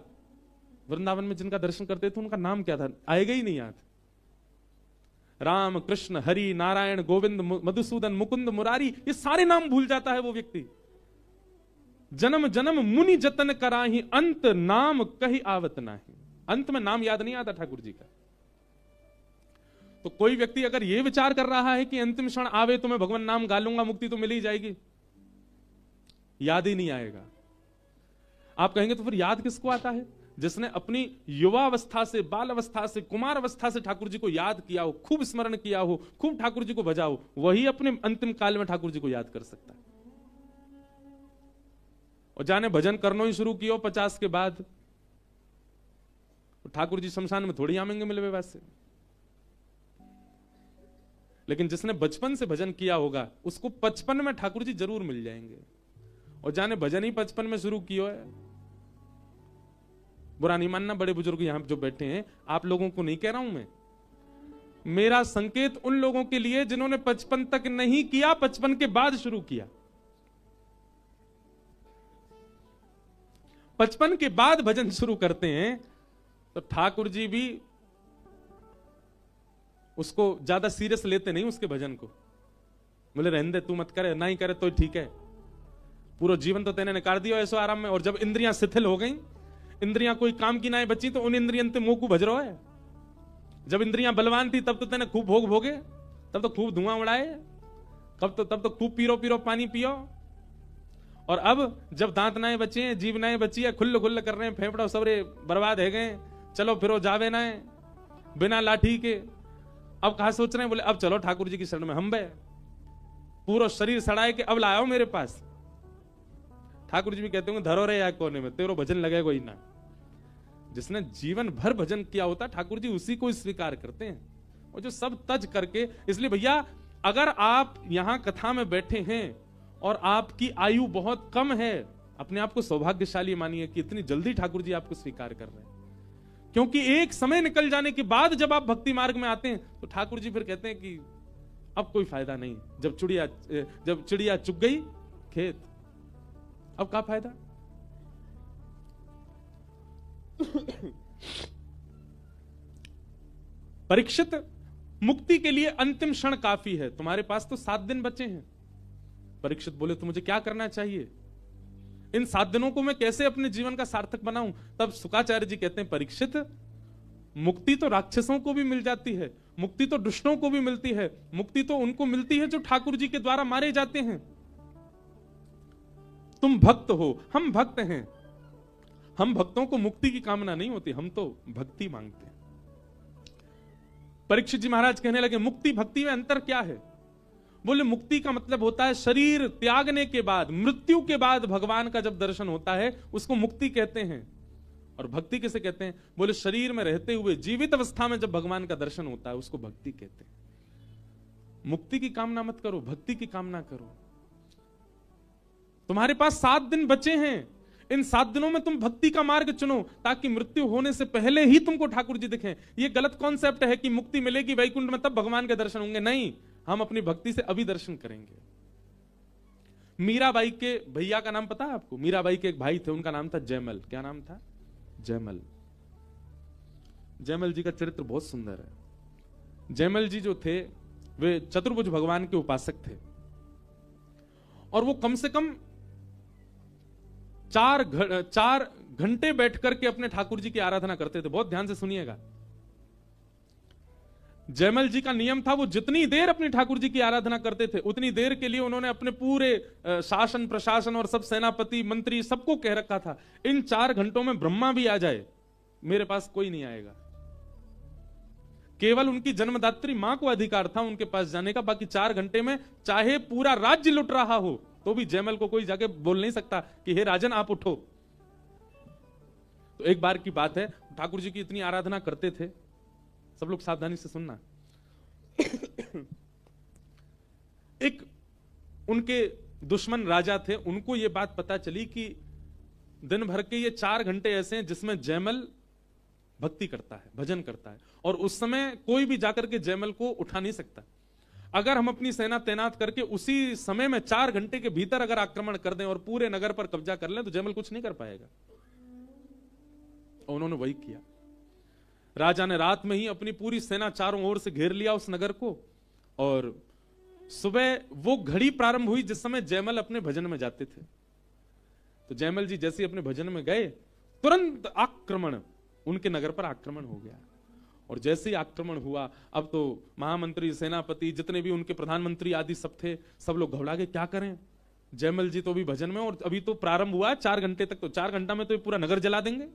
वृंदावन में जिनका दर्शन करते थे उनका नाम क्या था, आएगा ही नहीं याद। राम, कृष्ण, हरि, नारायण, गोविंद, मधुसूदन, मुकुंद, मुरारी, ये सारे नाम भूल जाता है वो व्यक्ति। जन्म जन्म मुनि जतन कराही, अंत नाम कही आवत नाही। अंत में नाम याद नहीं आता ठाकुर जी का। तो कोई व्यक्ति अगर यह विचार कर रहा है कि अंतिम क्षण आवे तो मैं भगवान नाम गा लूंगा, मुक्ति तो मिल ही जाएगी, याद ही नहीं आएगा। आप कहेंगे तो फिर याद किसको आता है? जिसने अपनी युवावस्था से, बाल अवस्था से, कुमार अवस्था से ठाकुर जी को याद किया हो, खूब स्मरण किया हो, खूब ठाकुर जी को भजा हो, वही अपने अंतिम काल में ठाकुर जी को याद कर सकता है। और जाने भजन करना ही शुरू किया 50 के बाद, तो ठाकुर जी शमशान में थोड़ी आमेंगे मिलवे वैसे। लेकिन जिसने बचपन से भजन किया होगा उसको 55 में ठाकुर जी जरूर मिल जाएंगे। और जाने भजन ही 55 में शुरू किया है। बुरा नहीं मानना बड़े बुजुर्ग यहां जो बैठे हैं, आप लोगों को नहीं कह रहा हूं मैं। मेरा संकेत उन लोगों के लिए जिन्होंने 55 तक नहीं किया, 55 के बाद शुरू किया। 55 के बाद भजन शुरू करते हैं तो ठाकुर जी भी उसको ज्यादा सीरियस लेते नहीं, उसके भजन को। बोले रहने दे, तू मत करे, ना ही करे तो ठीक है, पूरा जीवन तो तेने निकाल दिया ऐसो आराम में। और जब इंद्रियां शिथिल हो गई, इंद्रियां कोई काम की ना बची, तो उन इंद्रियं ते मुंह को भज रहा है। जब इंद्रियां बलवान थी तब तो तेने खूब भोग भोगे, तब तो खूब धुआं उड़ाए, तब तो खूब पीरो पानी पियो। और अब जब दांत नाए बचे हैं, जीभ नाए बची है, खुल्ल खुल्ल कर रहे हैं, फेफड़ा सबरे बर्बाद है गए, चलो फिरो जावे ना है बिना लाठी के। अब कहा सोच रहे हैं, बोले अब चलो ठाकुर जी की शरण में हम बे, पूरा शरीर सड़ाए के अब लाओ मेरे पास। ठाकुर जी भी कहते होंगे धरो रे या कोने में, तेरो भजन लगेगा ही ना। जिसने जीवन भर भजन किया होता ठाकुर जी उसी को स्वीकार करते हैं। और जो सब तज करके, इसलिए भैया अगर आप यहां कथा में बैठे हैं और आपकी आयु बहुत कम है, अपने आप को सौभाग्यशाली मानिए कि इतनी जल्दी ठाकुर जी आपको स्वीकार कर रहे हैं। क्योंकि एक समय निकल जाने के बाद जब आप भक्ति मार्ग में आते हैं तो ठाकुर जी फिर कहते हैं कि अब कोई फायदा नहीं, जब चिड़िया चुग गई खेत, अब क्या फायदा। परीक्षित, मुक्ति के लिए अंतिम क्षण काफी है, तुम्हारे पास तो 7 दिन बचे हैं। परीक्षित बोले तो मुझे क्या करना चाहिए, इन 7 दिनों को मैं कैसे अपने जीवन का सार्थक बनाऊं। तब शुकाचार्य जी कहते हैं परीक्षित, मुक्ति तो राक्षसों को भी मिल जाती है, मुक्ति तो दुष्टों को भी मिलती है, मुक्ति तो उनको मिलती है जो ठाकुर जी के द्वारा मारे जाते हैं। तुम भक्त हो, हम भक्त हैं, हम भक्तों को मुक्ति की कामना नहीं होती, हम तो भक्ति मांगते हैं। परीक्षित जी महाराज कहने लगे मुक्ति भक्ति में अंतर क्या है? बोले मुक्ति का मतलब होता है शरीर त्यागने के बाद, मृत्यु के बाद भगवान का जब दर्शन होता है उसको मुक्ति कहते हैं। और भक्ति किसे कहते हैं? बोले शरीर में रहते हुए जीवित अवस्था में जब भगवान का दर्शन होता है उसको भक्ति कहते हैं। मुक्ति की कामना मत करो, भक्ति की कामना करो। तुम्हारे पास 7 दिन बचे हैं, इन 7 दिनों में तुम भक्ति का मार्ग चुनो ताकि मृत्यु होने से पहले ही तुमको ठाकुर जी दिखें। यह गलत कॉन्सेप्ट है कि मुक्ति मिलेगी वैकुंठ में तब भगवान के दर्शन होंगे। नहीं, हम अपनी भक्ति से अभी दर्शन करेंगे। मीराबाई के भैया का नाम पता है आपको? मीराबाई के एक भाई थे, उनका नाम था जयमल। क्या नाम था? जयमल। जयमल जी का चरित्र बहुत सुंदर है। जयमल जी जो थे वे चतुर्भुज भगवान के उपासक थे और वो कम से कम 4 घंटे बैठ करके अपने ठाकुर जी की आराधना करते थे। बहुत ध्यान से सुनिएगा। जयमल जी का नियम था, वो जितनी देर अपने ठाकुर जी की आराधना करते थे उतनी देर के लिए उन्होंने अपने पूरे शासन प्रशासन और सब सेनापति मंत्री सबको कह रखा था, इन 4 घंटों में ब्रह्मा भी आ जाए मेरे पास कोई नहीं आएगा। केवल उनकी जन्मदात्री मां को अधिकार था उनके पास जाने का, बाकी 4 घंटे में चाहे पूरा राज्य लुट रहा हो तो भी जयमल को कोई जाके बोल नहीं सकता कि हे राजन आप उठो। तो एक बार की बात है, ठाकुर जी की इतनी आराधना करते थे, सब लोग सावधानी से सुनना। एक उनके दुश्मन राजा थे, उनको यह बात पता चली कि दिन भर के ये 4 घंटे ऐसे हैं जिसमें जयमल भक्ति करता है, भजन करता है, और उस समय कोई भी जाकर के जयमल को उठा नहीं सकता। अगर हम अपनी सेना तैनात करके उसी समय में 4 घंटे के भीतर अगर आक्रमण कर दें और पूरे नगर पर कब्जा कर लें तो जयमल कुछ नहीं कर पाएगा। और उन्होंने वही किया। राजा ने रात में ही अपनी पूरी सेना चारों ओर से घेर लिया उस नगर को, और सुबह वो घड़ी प्रारंभ हुई जिस समय जयमल अपने भजन में जाते थे। तो जयमल जी जैसे अपने भजन में गए, तुरंत आक्रमण, उनके नगर पर आक्रमण हो गया। और जैसे ही आक्रमण हुआ, अब तो महामंत्री, सेनापति, जितने भी उनके प्रधानमंत्री आदि सब थे, सब लोग घबरा गए, क्या करें। जयमल जी तो अभी भजन में, और अभी तो प्रारंभ हुआ 4 घंटे तक, तो 4 घंटा में तो ये पूरा नगर जला देंगे।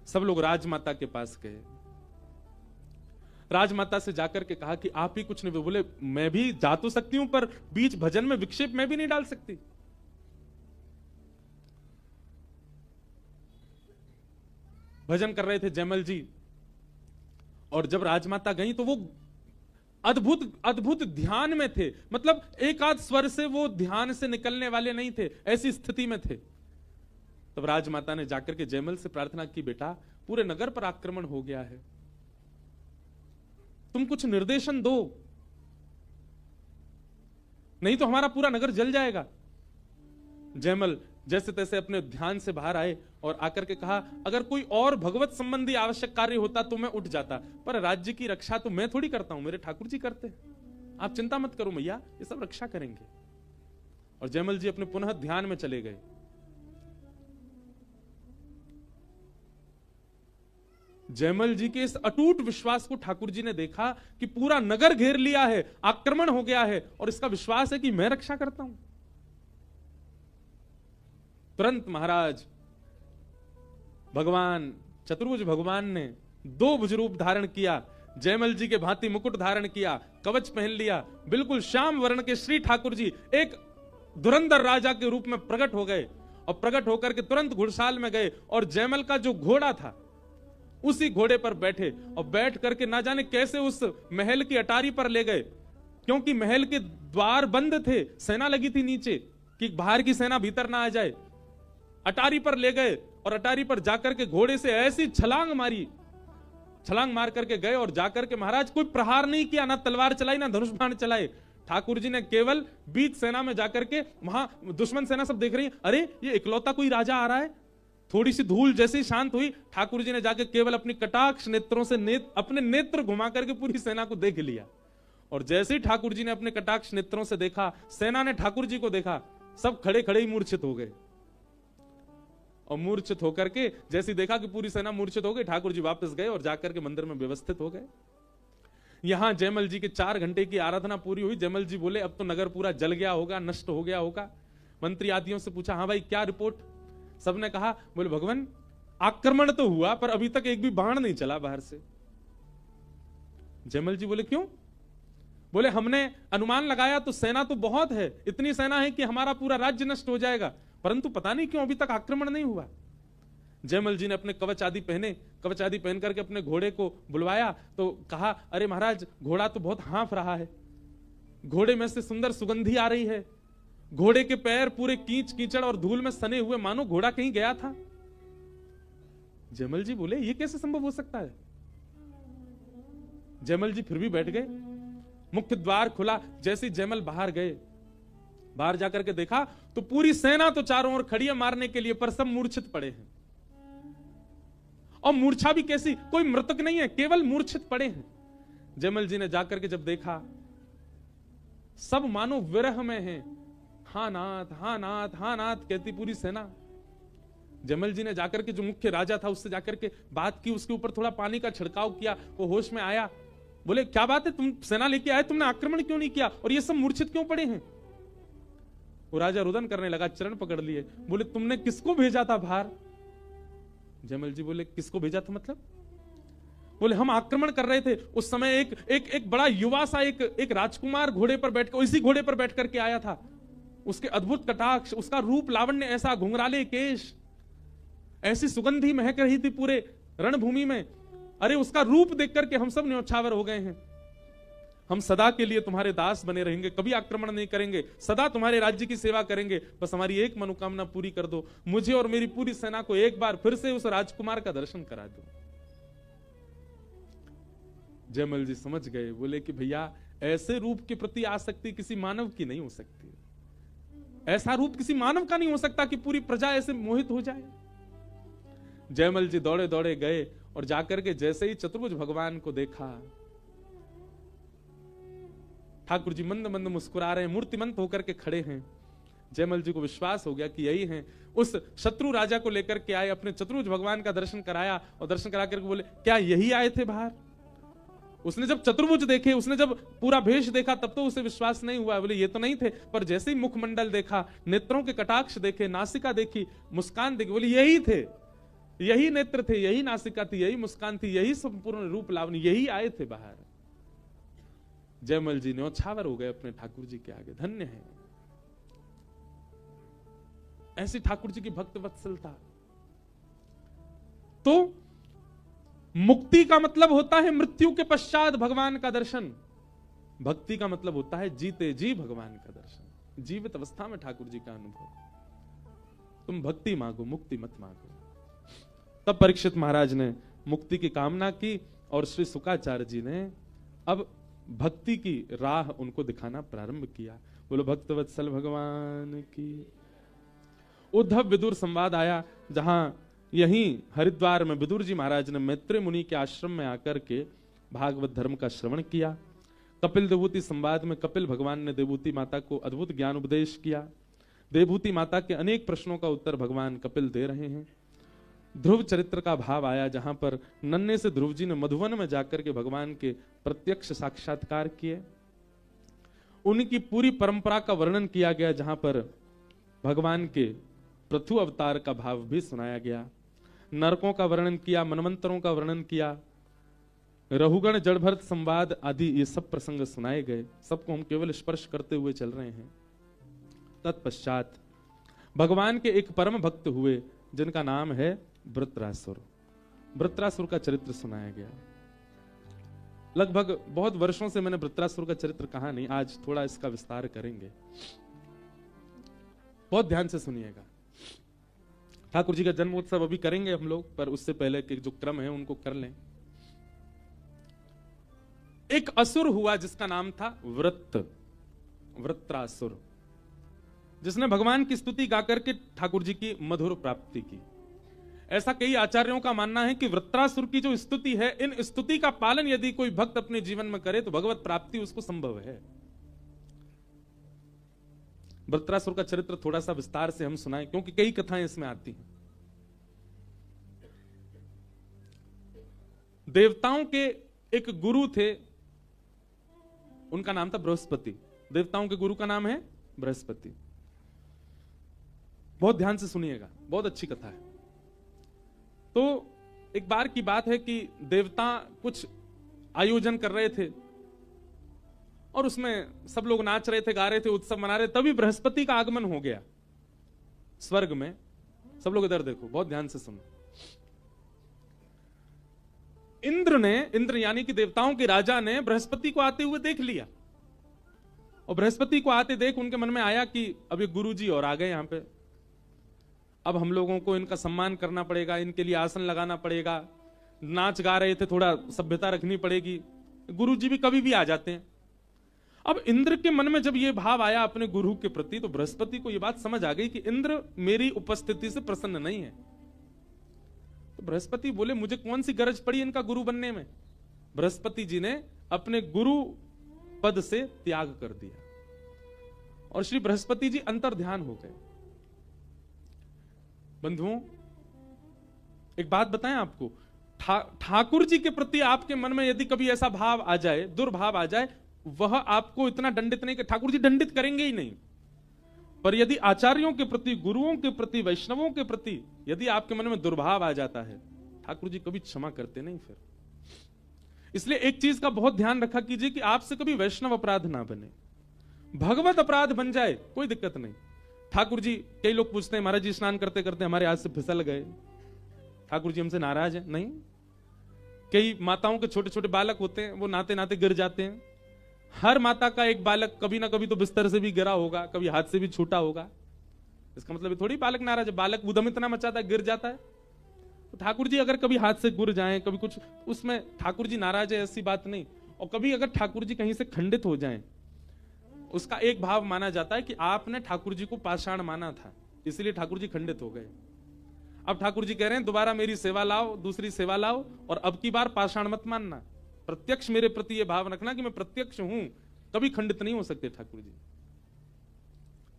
सब लोग राजमाता के पास गए। राजमाता से जाकर के कहा कि आप ही कुछ नहीं। बोले मैं भी जा तो सकती हूं, पर बीच भजन में विक्षेप मैं भी नहीं डाल सकती। भजन कर रहे थे जयमल जी, और जब राजमाता गई तो वो अद्भुत अद्भुत ध्यान में थे। मतलब एक आध स्वर से वो ध्यान से निकलने वाले नहीं थे, ऐसी स्थिति में थे। तब राजमाता ने जाकर के जयमल से प्रार्थना की, बेटा पूरे नगर पर आक्रमण हो गया है, तुम कुछ निर्देशन दो, नहीं तो हमारा पूरा नगर जल जाएगा। जयमल जैसे तैसे अपने ध्यान से बाहर आए और आकर के कहा, अगर कोई और भगवत संबंधी आवश्यक कार्य होता तो मैं उठ जाता, पर राज्य की रक्षा तो मैं थोड़ी करता हूं, मेरे ठाकुर जी करते हैं। आप चिंता मत करो मैया, ये सब रक्षा करेंगे। और जयमल जी अपने पुनः ध्यान में चले गए। जयमल जी के इस अटूट विश्वास को ठाकुर जी ने देखा कि पूरा नगर घेर लिया है, आक्रमण हो गया है, और इसका विश्वास है कि मैं रक्षा करता हूं। तुरंत महाराज भगवान चतुर्भुज भगवान ने 2 भुज रूप धारण किया, जयमल जी के भांति मुकुट धारण किया, कवच पहन लिया, बिल्कुल श्याम वर्ण के श्री ठाकुर जी एक धुरंधर राजा के रूप में प्रकट हो गए। और प्रकट होकर के तुरंत घुड़साल में गए और जयमल का जो घोड़ा था उसी घोड़े पर बैठे, और बैठ करके ना जाने कैसे उस महल की अटारी पर ले गए, क्योंकि महल के द्वार बंद थे, सेना लगी थी नीचे कि बाहर की सेना भीतर ना आ जाए। अटारी पर ले गए और अटारी पर जाकर के घोड़े से ऐसी छलांग मारी, छलांग मार करके गए और जाकर के महाराज कोई प्रहार नहीं किया, ना तलवार चलाई ना धनुष बाण चलाए। ठाकुर जी ने केवल बीच सेना में जाकर के, वहां दुश्मन सेना सब देख रही है, अरे ये इकलौता कोई राजा आ रहा है। थोड़ी सी धूल जैसे ही शांत हुई, ठाकुर जी ने जाकर केवल अपनी कटाक्ष नेत्रों से अपने नेत्र घुमा करके पूरी सेना को देख लिया। और जैसे ही ठाकुर जी ने अपने कटाक्ष नेत्रों से देखा, सेना ने ठाकुर जी को देखा, सब खड़े खड़े ही मूर्छित हो गए। और मूर्छित होकर के जैसे देखा कि पूरी सेना मूर्छित हो गई, ठाकुर जी वापस गए और जाकर के मंदिर में व्यवस्थित हो गए। यहां जयमल जी के 4 घंटे की आराधना पूरी हुई। जयमल जी बोले अब तो नगर पूरा जल गया होगा, नष्ट हो गया होगा। मंत्री आदियों से पूछा, हाँ भाई क्या रिपोर्ट। सबने कहा, बोले भगवान आक्रमण तो हुआ पर अभी तक एक भी बाण नहीं चला बाहर से। जयमल जी बोले क्यों। बोले हमने अनुमान लगाया तो सेना तो बहुत है, इतनी सेना है कि हमारा पूरा राज्य नष्ट हो जाएगा, परंतु पता नहीं क्यों अभी तक आक्रमण नहीं हुआ। जयमल जी ने अपने कवच आदि पहने, कवच आदि पहन करके अपने घोड़े को बुलवाया तो कहा, अरे महाराज घोड़ा तो बहुत हाँफ रहा है, घोड़े में से सुंदर सुगंधी आ रही है, घोड़े के पैर पूरे कीच कीचड़ और धूल में सने हुए, मानो घोड़ा कहीं गया था। जयमल जी बोले ये कैसे संभव हो सकता है। जयमल जी फिर भी बैठ गए। मुख्य द्वार खुला, जैसे जयमल बाहर गए, बाहर जाकर के देखा तो पूरी सेना तो चारों ओर खड़ी है मारने के लिए, पर सब मूर्छित पड़े हैं। और मूर्छा भी कैसी, कोई मृतक नहीं है, केवल मूर्छित पड़े हैं। जयमल जी ने जाकर के जब देखा, सब मानो विरह में हैं, हाँ नाथ, हाँ नाथ, हाँ नाथ कहती पूरी सेना। जयमल जी ने जाकर के जो मुख्य राजा था उससे जाकर के बात की, उसके ऊपर थोड़ा पानी का छिड़काव किया, वो होश में आया। बोले क्या बात है, तुम सेना लेके आए, तुमने आक्रमण क्यों नहीं किया, और ये सब मूर्छित क्यों पड़े हैं? वो राजा रुदन करने लगा, चरण पकड़ लिए, बोले तुमने किसको भेजा था बाहर? जयमल जी बोले किसको भेजा था मतलब? बोले हम आक्रमण कर रहे थे, उस समय एक बड़ा युवा सा एक राजकुमार घोड़े पर बैठकर, इसी घोड़े पर बैठ करके आया था। उसके अद्भुत कटाक्ष, उसका रूप लावण्य, ऐसा घुंघराले केश, ऐसी सुगंधी महक रही थी पूरे रणभूमि में। अरे उसका रूप देख करके हम सब न्योछावर हो गए हैं। हम सदा के लिए तुम्हारे दास बने रहेंगे, कभी आक्रमण नहीं करेंगे, सदा तुम्हारे राज्य की सेवा करेंगे, बस हमारी एक मनोकामना पूरी कर दो, मुझे और मेरी पूरी सेना को एक बार फिर से उस राजकुमार का दर्शन करा दो। जयमल जी समझ गए, बोले कि भैया ऐसे रूप के प्रति आसक्ति किसी मानव की नहीं हो सकती, ऐसा रूप किसी मानव का नहीं हो सकता कि पूरी प्रजा ऐसे मोहित हो जाए। जयमल जी दौड़े दौड़े गए और जाकर के जैसे ही चतुर्भुज भगवान को देखा, ठाकुर जी मंद मंद मुस्कुरा रहे हैं, मूर्तिमंत होकर के खड़े हैं। जयमल जी को विश्वास हो गया कि यही हैं। उस शत्रु राजा को लेकर के आए, अपने चतुर्भुज भगवान का दर्शन कराया और दर्शन करा करके बोले क्या यही आए थे बाहर? उसने जब चतुर्भुज देखे, उसने जब पूरा भेष देखा, तब तो उसे विश्वास नहीं हुआ। बोले ये तो नहीं थे, पर जैसे ही मुखमंडल देखा, नेत्रों के कटाक्ष देखे, नासिका देखी, मुस्कान देखी, बोले यही थे, यही नेत्र थे, यही नासिका थी, यही मुस्कान थी, यही संपूर्ण रूप लावणी, यही आए थे बाहर। जयमल जी न्योछावर हो गए अपने ठाकुर जी के आगे। धन्य है ऐसी ठाकुर जी की भक्त वत्सलता। तो मुक्ति का मतलब होता है मृत्यु के पश्चात भगवान का दर्शन, भक्ति का मतलब होता है जीते जी भगवान का दर्शन, जीवित अवस्था में ठाकुर जी का अनुभव। तुम भक्ति मांगो, मुक्ति मत मांगो। तब परीक्षित महाराज ने मुक्ति की कामना की और श्री शुकाचार्य जी ने अब भक्ति की राह उनको दिखाना प्रारंभ किया। बोलो भक्त वत्सल भगवान की। उद्धव विदुर संवाद आया, जहां यहीं हरिद्वार में विदुर जी महाराज ने मैत्रेय मुनि के आश्रम में आकर के भागवत धर्म का श्रवण किया। कपिल देवूति संवाद में कपिल भगवान ने देवूति माता को अद्भुत ज्ञान उपदेश किया। देवूति माता के अनेक प्रश्नों का उत्तर भगवान कपिल दे रहे हैं। ध्रुव चरित्र का भाव आया, जहां पर नन्हे से ध्रुव जी ने मधुवन में जाकर के भगवान के प्रत्यक्ष साक्षात्कार किए। उनकी पूरी परंपरा का वर्णन किया गया, जहां पर भगवान के पृथु अवतार का भाव भी सुनाया गया। नरकों का वर्णन किया, मनवंतरों का वर्णन किया, रहुगण जड़भरत संवाद आदि ये सब प्रसंग सुनाए गए। सबको हम केवल स्पर्श करते हुए चल रहे हैं। तत्पश्चात भगवान के एक परम भक्त हुए, जिनका नाम है वृत्रासुर। वृत्रासुर का चरित्र सुनाया गया। लगभग बहुत वर्षों से मैंने वृत्रासुर का चरित्र कहा नहीं, आज थोड़ा इसका विस्तार करेंगे। बहुत ध्यान से सुनिएगा। ठाकुर जी का जन्मोत्सव अभी करेंगे हम लोग, पर उससे पहले के जो क्रम है उनको कर लें। एक असुर हुआ जिसका नाम था वृत्रासुर, जिसने भगवान की स्तुति गाकर के ठाकुर जी की मधुर प्राप्ति की। ऐसा कई आचार्यों का मानना है कि वृत्रासुर की जो स्तुति है, इन स्तुति का पालन यदि कोई भक्त अपने जीवन में करे तो भगवत प्राप्ति उसको संभव है। वृत्रासुर का चरित्र थोड़ा सा विस्तार से हम सुनाएं, क्योंकि कई कथाएं इसमें आती हैं। देवताओं के एक गुरु थे, उनका नाम था बृहस्पति। देवताओं के गुरु का नाम है बृहस्पति। बहुत ध्यान से सुनिएगा, बहुत अच्छी कथा है। तो एक बार की बात है कि देवता कुछ आयोजन कर रहे थे और उसमें सब लोग नाच रहे थे, गा रहे थे, उत्सव मना रहे। तभी बृहस्पति का आगमन हो गया स्वर्ग में। सब लोग इधर देखो, बहुत ध्यान से सुनो। इंद्र यानी कि देवताओं के राजा ने बृहस्पति को आते हुए देख लिया, और बृहस्पति को आते देख उनके मन में आया कि अब ये गुरुजी और आ गए यहां पे, अब हम लोगों को इनका सम्मान करना पड़ेगा, इनके लिए आसन लगाना पड़ेगा। नाच गा रहे थे, थोड़ा सभ्यता रखनी पड़ेगी। गुरुजी भी कभी भी आ जाते हैं। अब इंद्र के मन में जब ये भाव आया अपने गुरु के प्रति, तो बृहस्पति को ये बात समझ आ गई कि इंद्र मेरी उपस्थिति से प्रसन्न नहीं है। तो बृहस्पति बोले मुझे कौन सी गरज पड़ी इनका गुरु बनने में। बृहस्पति जी ने अपने गुरु पद से त्याग कर दिया और श्री बृहस्पति जी अंतर ध्यान हो गए। बंधुओं, एक बात बताएं आपको, ठाकुर जी के प्रति आपके मन में यदि कभी ऐसा भाव आ जाए, दुर्भाव आ जाए, वह आपको इतना दंडित नहीं, ठाकुर जी दंडित करेंगे ही नहीं, पर यदि आचार्यों के प्रति, गुरुओं के प्रति, वैष्णवों के प्रति यदि आपके मन में दुर्भाव आ जाता है, ठाकुर जी कभी क्षमा करते नहीं फिर। इसलिए एक चीज का बहुत ध्यान रखा कीजिए कि आपसे कभी वैष्णव अपराध ना बने, भगवत अपराध बन जाए कोई दिक्कत नहीं। ठाकुर जी, कई लोग पूछते हैं महाराज जी स्नान करते करते हमारे हाथ से फिसल गए, ठाकुर जी हमसे नाराज है? नहीं। कई माताओं के छोटे छोटे बालक होते हैं, वो नहाते नहाते गिर जाते हैं। हर माता का एक बालक कभी ना कभी तो बिस्तर से भी गिरा होगा, कभी हाथ से भी छूटा होगा। इसका मतलब थोड़ी बालक नाराज है, बालक उधम इतना मचाता है, गिर जाता है। तो ठाकुर जी अगर कभी हाथ से गिर जाएं, कभी कुछ, उसमें ठाकुर जी नाराज है ऐसी बात नहीं। और कभी अगर ठाकुर जी कहीं से खंडित हो जाएं, उसका एक भाव माना जाता है कि आपने ठाकुर जी को पाषाण माना था, इसलिए ठाकुर जी खंडित हो गए। अब ठाकुर जी कह रहे हैं दोबारा मेरी सेवा लाओ, दूसरी सेवा लाओ, और अब की बार पाषाण मत मानना, प्रत्यक्ष मेरे प्रति ये भाव रखना कि मैं प्रत्यक्ष हूं, कभी खंडित नहीं हो सकते ठाकुर जी।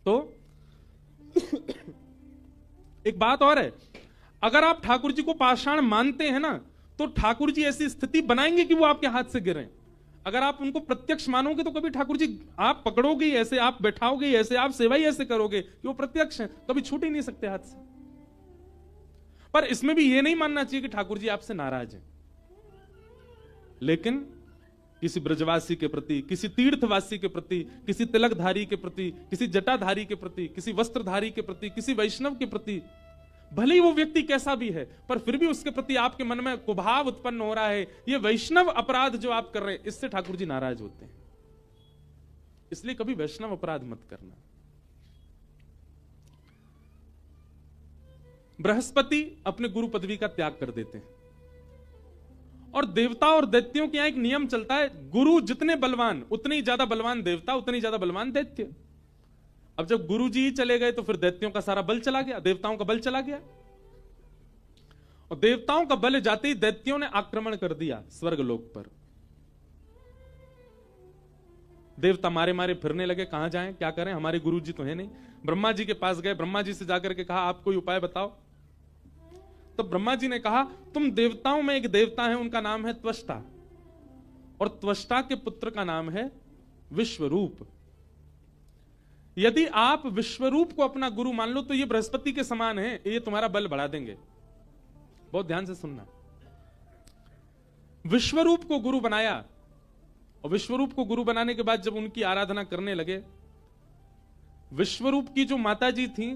तो एक बात और है, अगर आप ठाकुर जी को पाषाण मानते हैं ना, तो ठाकुर जी ऐसी स्थिति बनाएंगे कि वो आपके हाथ से गिरें। अगर आप उनको प्रत्यक्ष मानोगे तो कभी ठाकुर जी आप पकड़ोगे ऐसे, आप बैठाओगे ऐसे, आप सेवा ही ऐसे करोगे कि वो प्रत्यक्ष है, कभी छूट ही नहीं सकते हाथ से। पर इसमें भी ये नहीं मानना चाहिए कि ठाकुर जी आपसे नाराज हैं। लेकिन किसी ब्रजवासी के प्रति, किसी तीर्थवासी के प्रति, किसी तिलकधारी के प्रति, किसी जटाधारी के प्रति, किसी वस्त्रधारी के प्रति, किसी वैष्णव के प्रति, भले ही वो व्यक्ति कैसा भी है, पर फिर भी उसके प्रति आपके मन में कुभाव उत्पन्न हो रहा है, ये वैष्णव अपराध जो आप कर रहे हैं, इससे ठाकुर जी नाराज होते हैं। इसलिए कभी वैष्णव अपराध मत करना। बृहस्पति अपने गुरु पदवी का त्याग कर देते हैं, और देवता और दैत्यों के यहां एक नियम चलता है, गुरु जितने बलवान उतने ही ज्यादा बलवान देवता, उतनी ही ज्यादा बलवान दैत्य। अब जब गुरु जी चले गए तो फिर दैत्यों का सारा बल चला गया, देवताओं का बल चला गया। और देवताओं का बल जाते ही दैत्यों ने आक्रमण कर दिया स्वर्गलोक पर। देवता मारे मारे फिरने लगे, कहां जाएं, क्या करें, हमारे गुरु जी तो है नहीं। ब्रह्मा जी के पास गए, ब्रह्मा जी से जाकर के कहा आप कोई उपाय बताओ। तो ब्रह्मा जी ने कहा तुम देवताओं में एक देवता है, उनका नाम है त्वष्टा, और त्वष्टा के पुत्र का नाम है विश्वरूप। यदि आप विश्वरूप को अपना गुरु मान लो तो ये बृहस्पति के समान है, ये तुम्हारा बल बढ़ा देंगे। बहुत ध्यान से सुनना। विश्वरूप को गुरु बनाया, और विश्वरूप को गुरु बनाने के बाद जब उनकी आराधना करने लगे, विश्वरूप की जो माता जी थी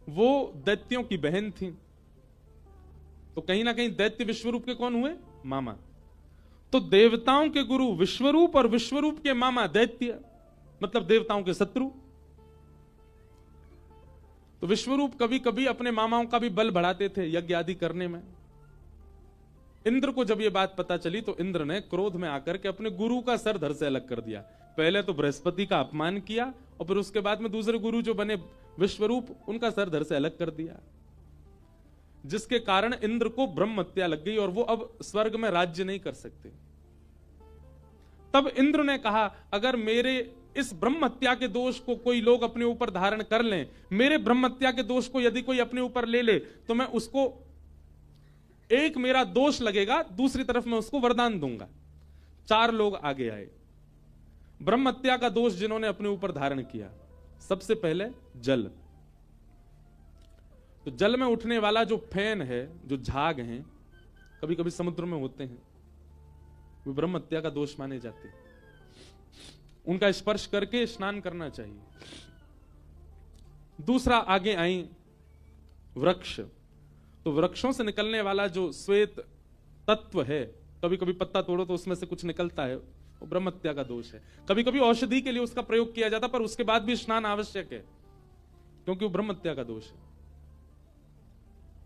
वो दैत्यों की बहन थी। तो कहीं ना कहीं दैत्य विश्वरूप के कौन हुए? मामा। तो देवताओं के गुरु विश्वरूप और विश्वरूप के मामा दैत्य, मतलब देवताओं के शत्रु। तो विश्वरूप कभी कभी अपने मामाओं का भी बल बढ़ाते थे यज्ञ आदि करने में। इंद्र को जब यह बात पता चली तो इंद्र ने क्रोध में आकर के अपने गुरु का सर धड़ से अलग कर दिया। पहले तो बृहस्पति का अपमान किया, और फिर उसके बाद में दूसरे गुरु जो बने विश्वरूप, उनका सर धड़ से अलग कर दिया, जिसके कारण इंद्र को ब्रह्म हत्या लग गई और वो अब स्वर्ग में राज्य नहीं कर सकते। तब इंद्र ने कहा अगर मेरे इस ब्रह्म हत्या के दोष को कोई लोग अपने ऊपर धारण कर लें, मेरे ब्रह्म हत्या के दोष को यदि कोई अपने ऊपर ले ले, तो मैं उसको, एक मेरा दोष लगेगा, दूसरी तरफ मैं उसको वरदान दूंगा। 4 लोग आगे आए ब्रह्म हत्या का दोष जिन्होंने अपने ऊपर धारण किया। सबसे पहले जल। तो जल में उठने वाला जो फैन है, जो झाग हैं, कभी कभी समुद्र में होते हैं, वो ब्रह्म हत्या का दोष माने जाते हैं। उनका स्पर्श करके स्नान करना चाहिए। दूसरा आगे आई वृक्ष। तो वृक्षों से निकलने वाला जो श्वेत तत्व है, कभी कभी पत्ता तोड़ो तो उसमें से कुछ निकलता है, वो ब्रह्म हत्या का दोष है। कभी कभी औषधि के लिए उसका प्रयोग किया जाता, पर उसके बाद भी स्नान आवश्यक है, क्योंकि वो ब्रह्म हत्या का दोष है।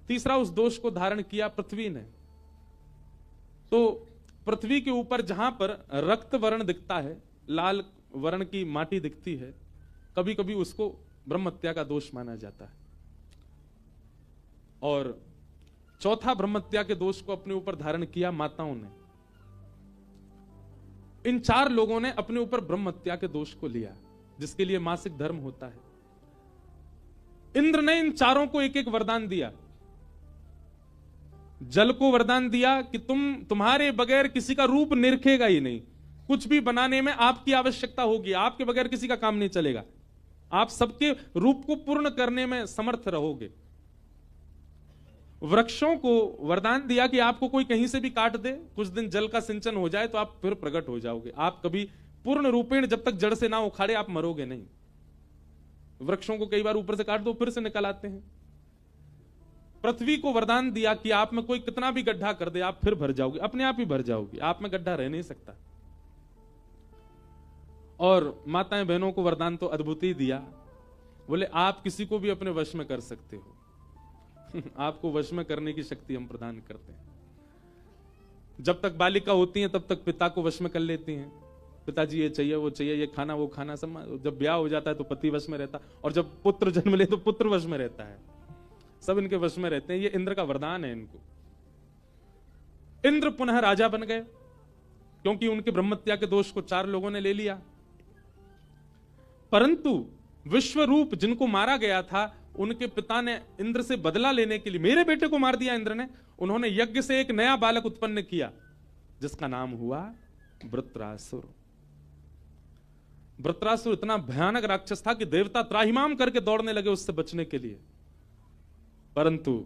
तीसरा, उस दोष को धारण किया पृथ्वी ने। तो पृथ्वी के ऊपर जहां पर रक्त वर्ण दिखता है, लाल वर्ण की माटी दिखती है, कभी कभी उसको ब्रह्म हत्या का दोष माना जाता है। और चौथा, ब्रह्म हत्या के दोष को अपने ऊपर धारण किया माताओं ने। इन 4 लोगों ने अपने ऊपर ब्रह्म हत्या के दोष को लिया। जिसके लिए मासिक धर्म होता है। इंद्र ने इन चारों को एक एक वरदान दिया। जल को वरदान दिया कि तुम्हारे बगैर किसी का रूप निरखेगा ही नहीं, कुछ भी बनाने में आपकी आवश्यकता होगी, आपके बगैर किसी का काम नहीं चलेगा, आप सबके रूप को पूर्ण करने में समर्थ रहोगे। वृक्षों को वरदान दिया कि आपको कोई कहीं से भी काट दे, कुछ दिन जल का सिंचन हो जाए तो आप फिर प्रकट हो जाओगे, आप कभी पूर्ण रूपेण जब तक जड़ से ना उखाड़े आप मरोगे नहीं। वृक्षों को कई बार ऊपर से काट दो फिर से निकल आते हैं। पृथ्वी को वरदान दिया कि आप में कोई कितना भी गड्ढा कर दे आप फिर भर जाओगे, अपने आप ही भर जाओगे, आप में गड्ढा रह नहीं सकता। और माताएं बहनों को वरदान तो अद्भुत ही दिया, बोले आप किसी को भी अपने वश में कर सकते हो आपको वश में करने की शक्ति हम प्रदान करते हैं। जब तक बालिका होती हैं तब तक पिता को वश में कर लेती हैं, पिताजी ये चाहिए वो चाहिए, ये खाना वो खाना, सब। जब ब्याह हो जाता है तो पति वश में रहता, और जब पुत्र जन्म ले तो पुत्र वश में रहता है, सब इनके वश में रहते हैं। ये इंद्र का वरदान है इनको। इंद्र पुनः राजा बन गए क्योंकि उनके ब्रह्मत्या के दोष को 4 लोगों ने ले लिया। परंतु विश्वरूप जिनको मारा गया था उनके पिता ने इंद्र से बदला लेने के लिए, मेरे बेटे को मार दिया इंद्र ने, उन्होंने यज्ञ से एक नया बालक उत्पन्न किया जिसका नाम हुआ वृत्रासुर। वृत्रासुर इतना भयानक राक्षस था कि देवता त्राहिमाम करके दौड़ने लगे उससे बचने के लिए। परंतु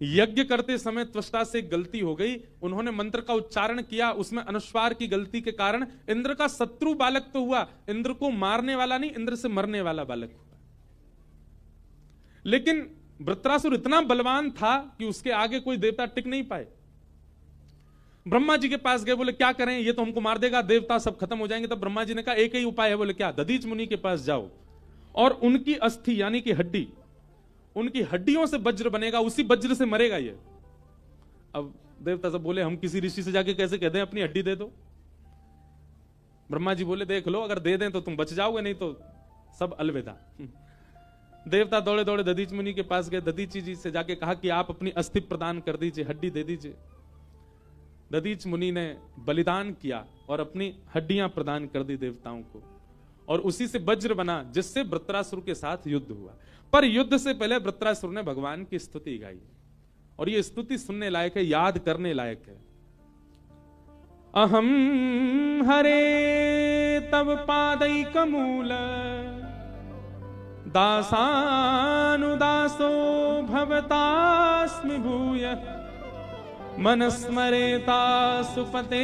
यज्ञ करते समय त्वष्टा से एक गलती हो गई, उन्होंने मंत्र का उच्चारण किया, उसमें अनुस्वार की गलती के कारण इंद्र का शत्रु बालक तो हुआ, इंद्र को मारने वाला नहीं, इंद्र से मरने वाला बालक हुआ। लेकिन वृत्रासुर इतना बलवान था कि उसके आगे कोई देवता टिक नहीं पाए। ब्रह्मा जी के पास गए, बोले क्या करें, ये तो हमको मार देगा, देवता सब खत्म हो जाएंगे। तब ब्रह्मा जी ने कहा एक ही उपाय है। बोले क्या? दधीच मुनि के पास जाओ और उनकी अस्थि यानी कि हड्डी, उनकी हड्डियों से वज्र बनेगा, उसी वज्र से मरेगा ये। अब देवता सब बोले हम किसी ऋषि से जाके कैसे कह दें अपनी हड्डी दे दो। ब्रह्मा जी बोले देख लो, अगर दे दें तो तुम बच जाओगे, नहीं तो सब अलविदा। देवता दौड़े दौड़े दधीच मुनि के पास गए, दधीची जी से जाके कहा कि आप अपनी अस्थि प्रदान कर दीजिए, हड्डी दे दीजिए। दधीच मुनि ने बलिदान किया और अपनी हड्डियां प्रदान कर दी देवताओं को, और उसी से वज्र बना जिससे वृत्रासुर के साथ युद्ध हुआ। पर युद्ध से पहले वृत्रासुर ने भगवान की स्तुति गाई, और ये स्तुति सुनने लायक है, याद करने लायक है। अहम हरे तव पादैकमूल दासानुदासो भवतास्मि भूयः मनस्मरेता सुपतेर्गुणांस्ते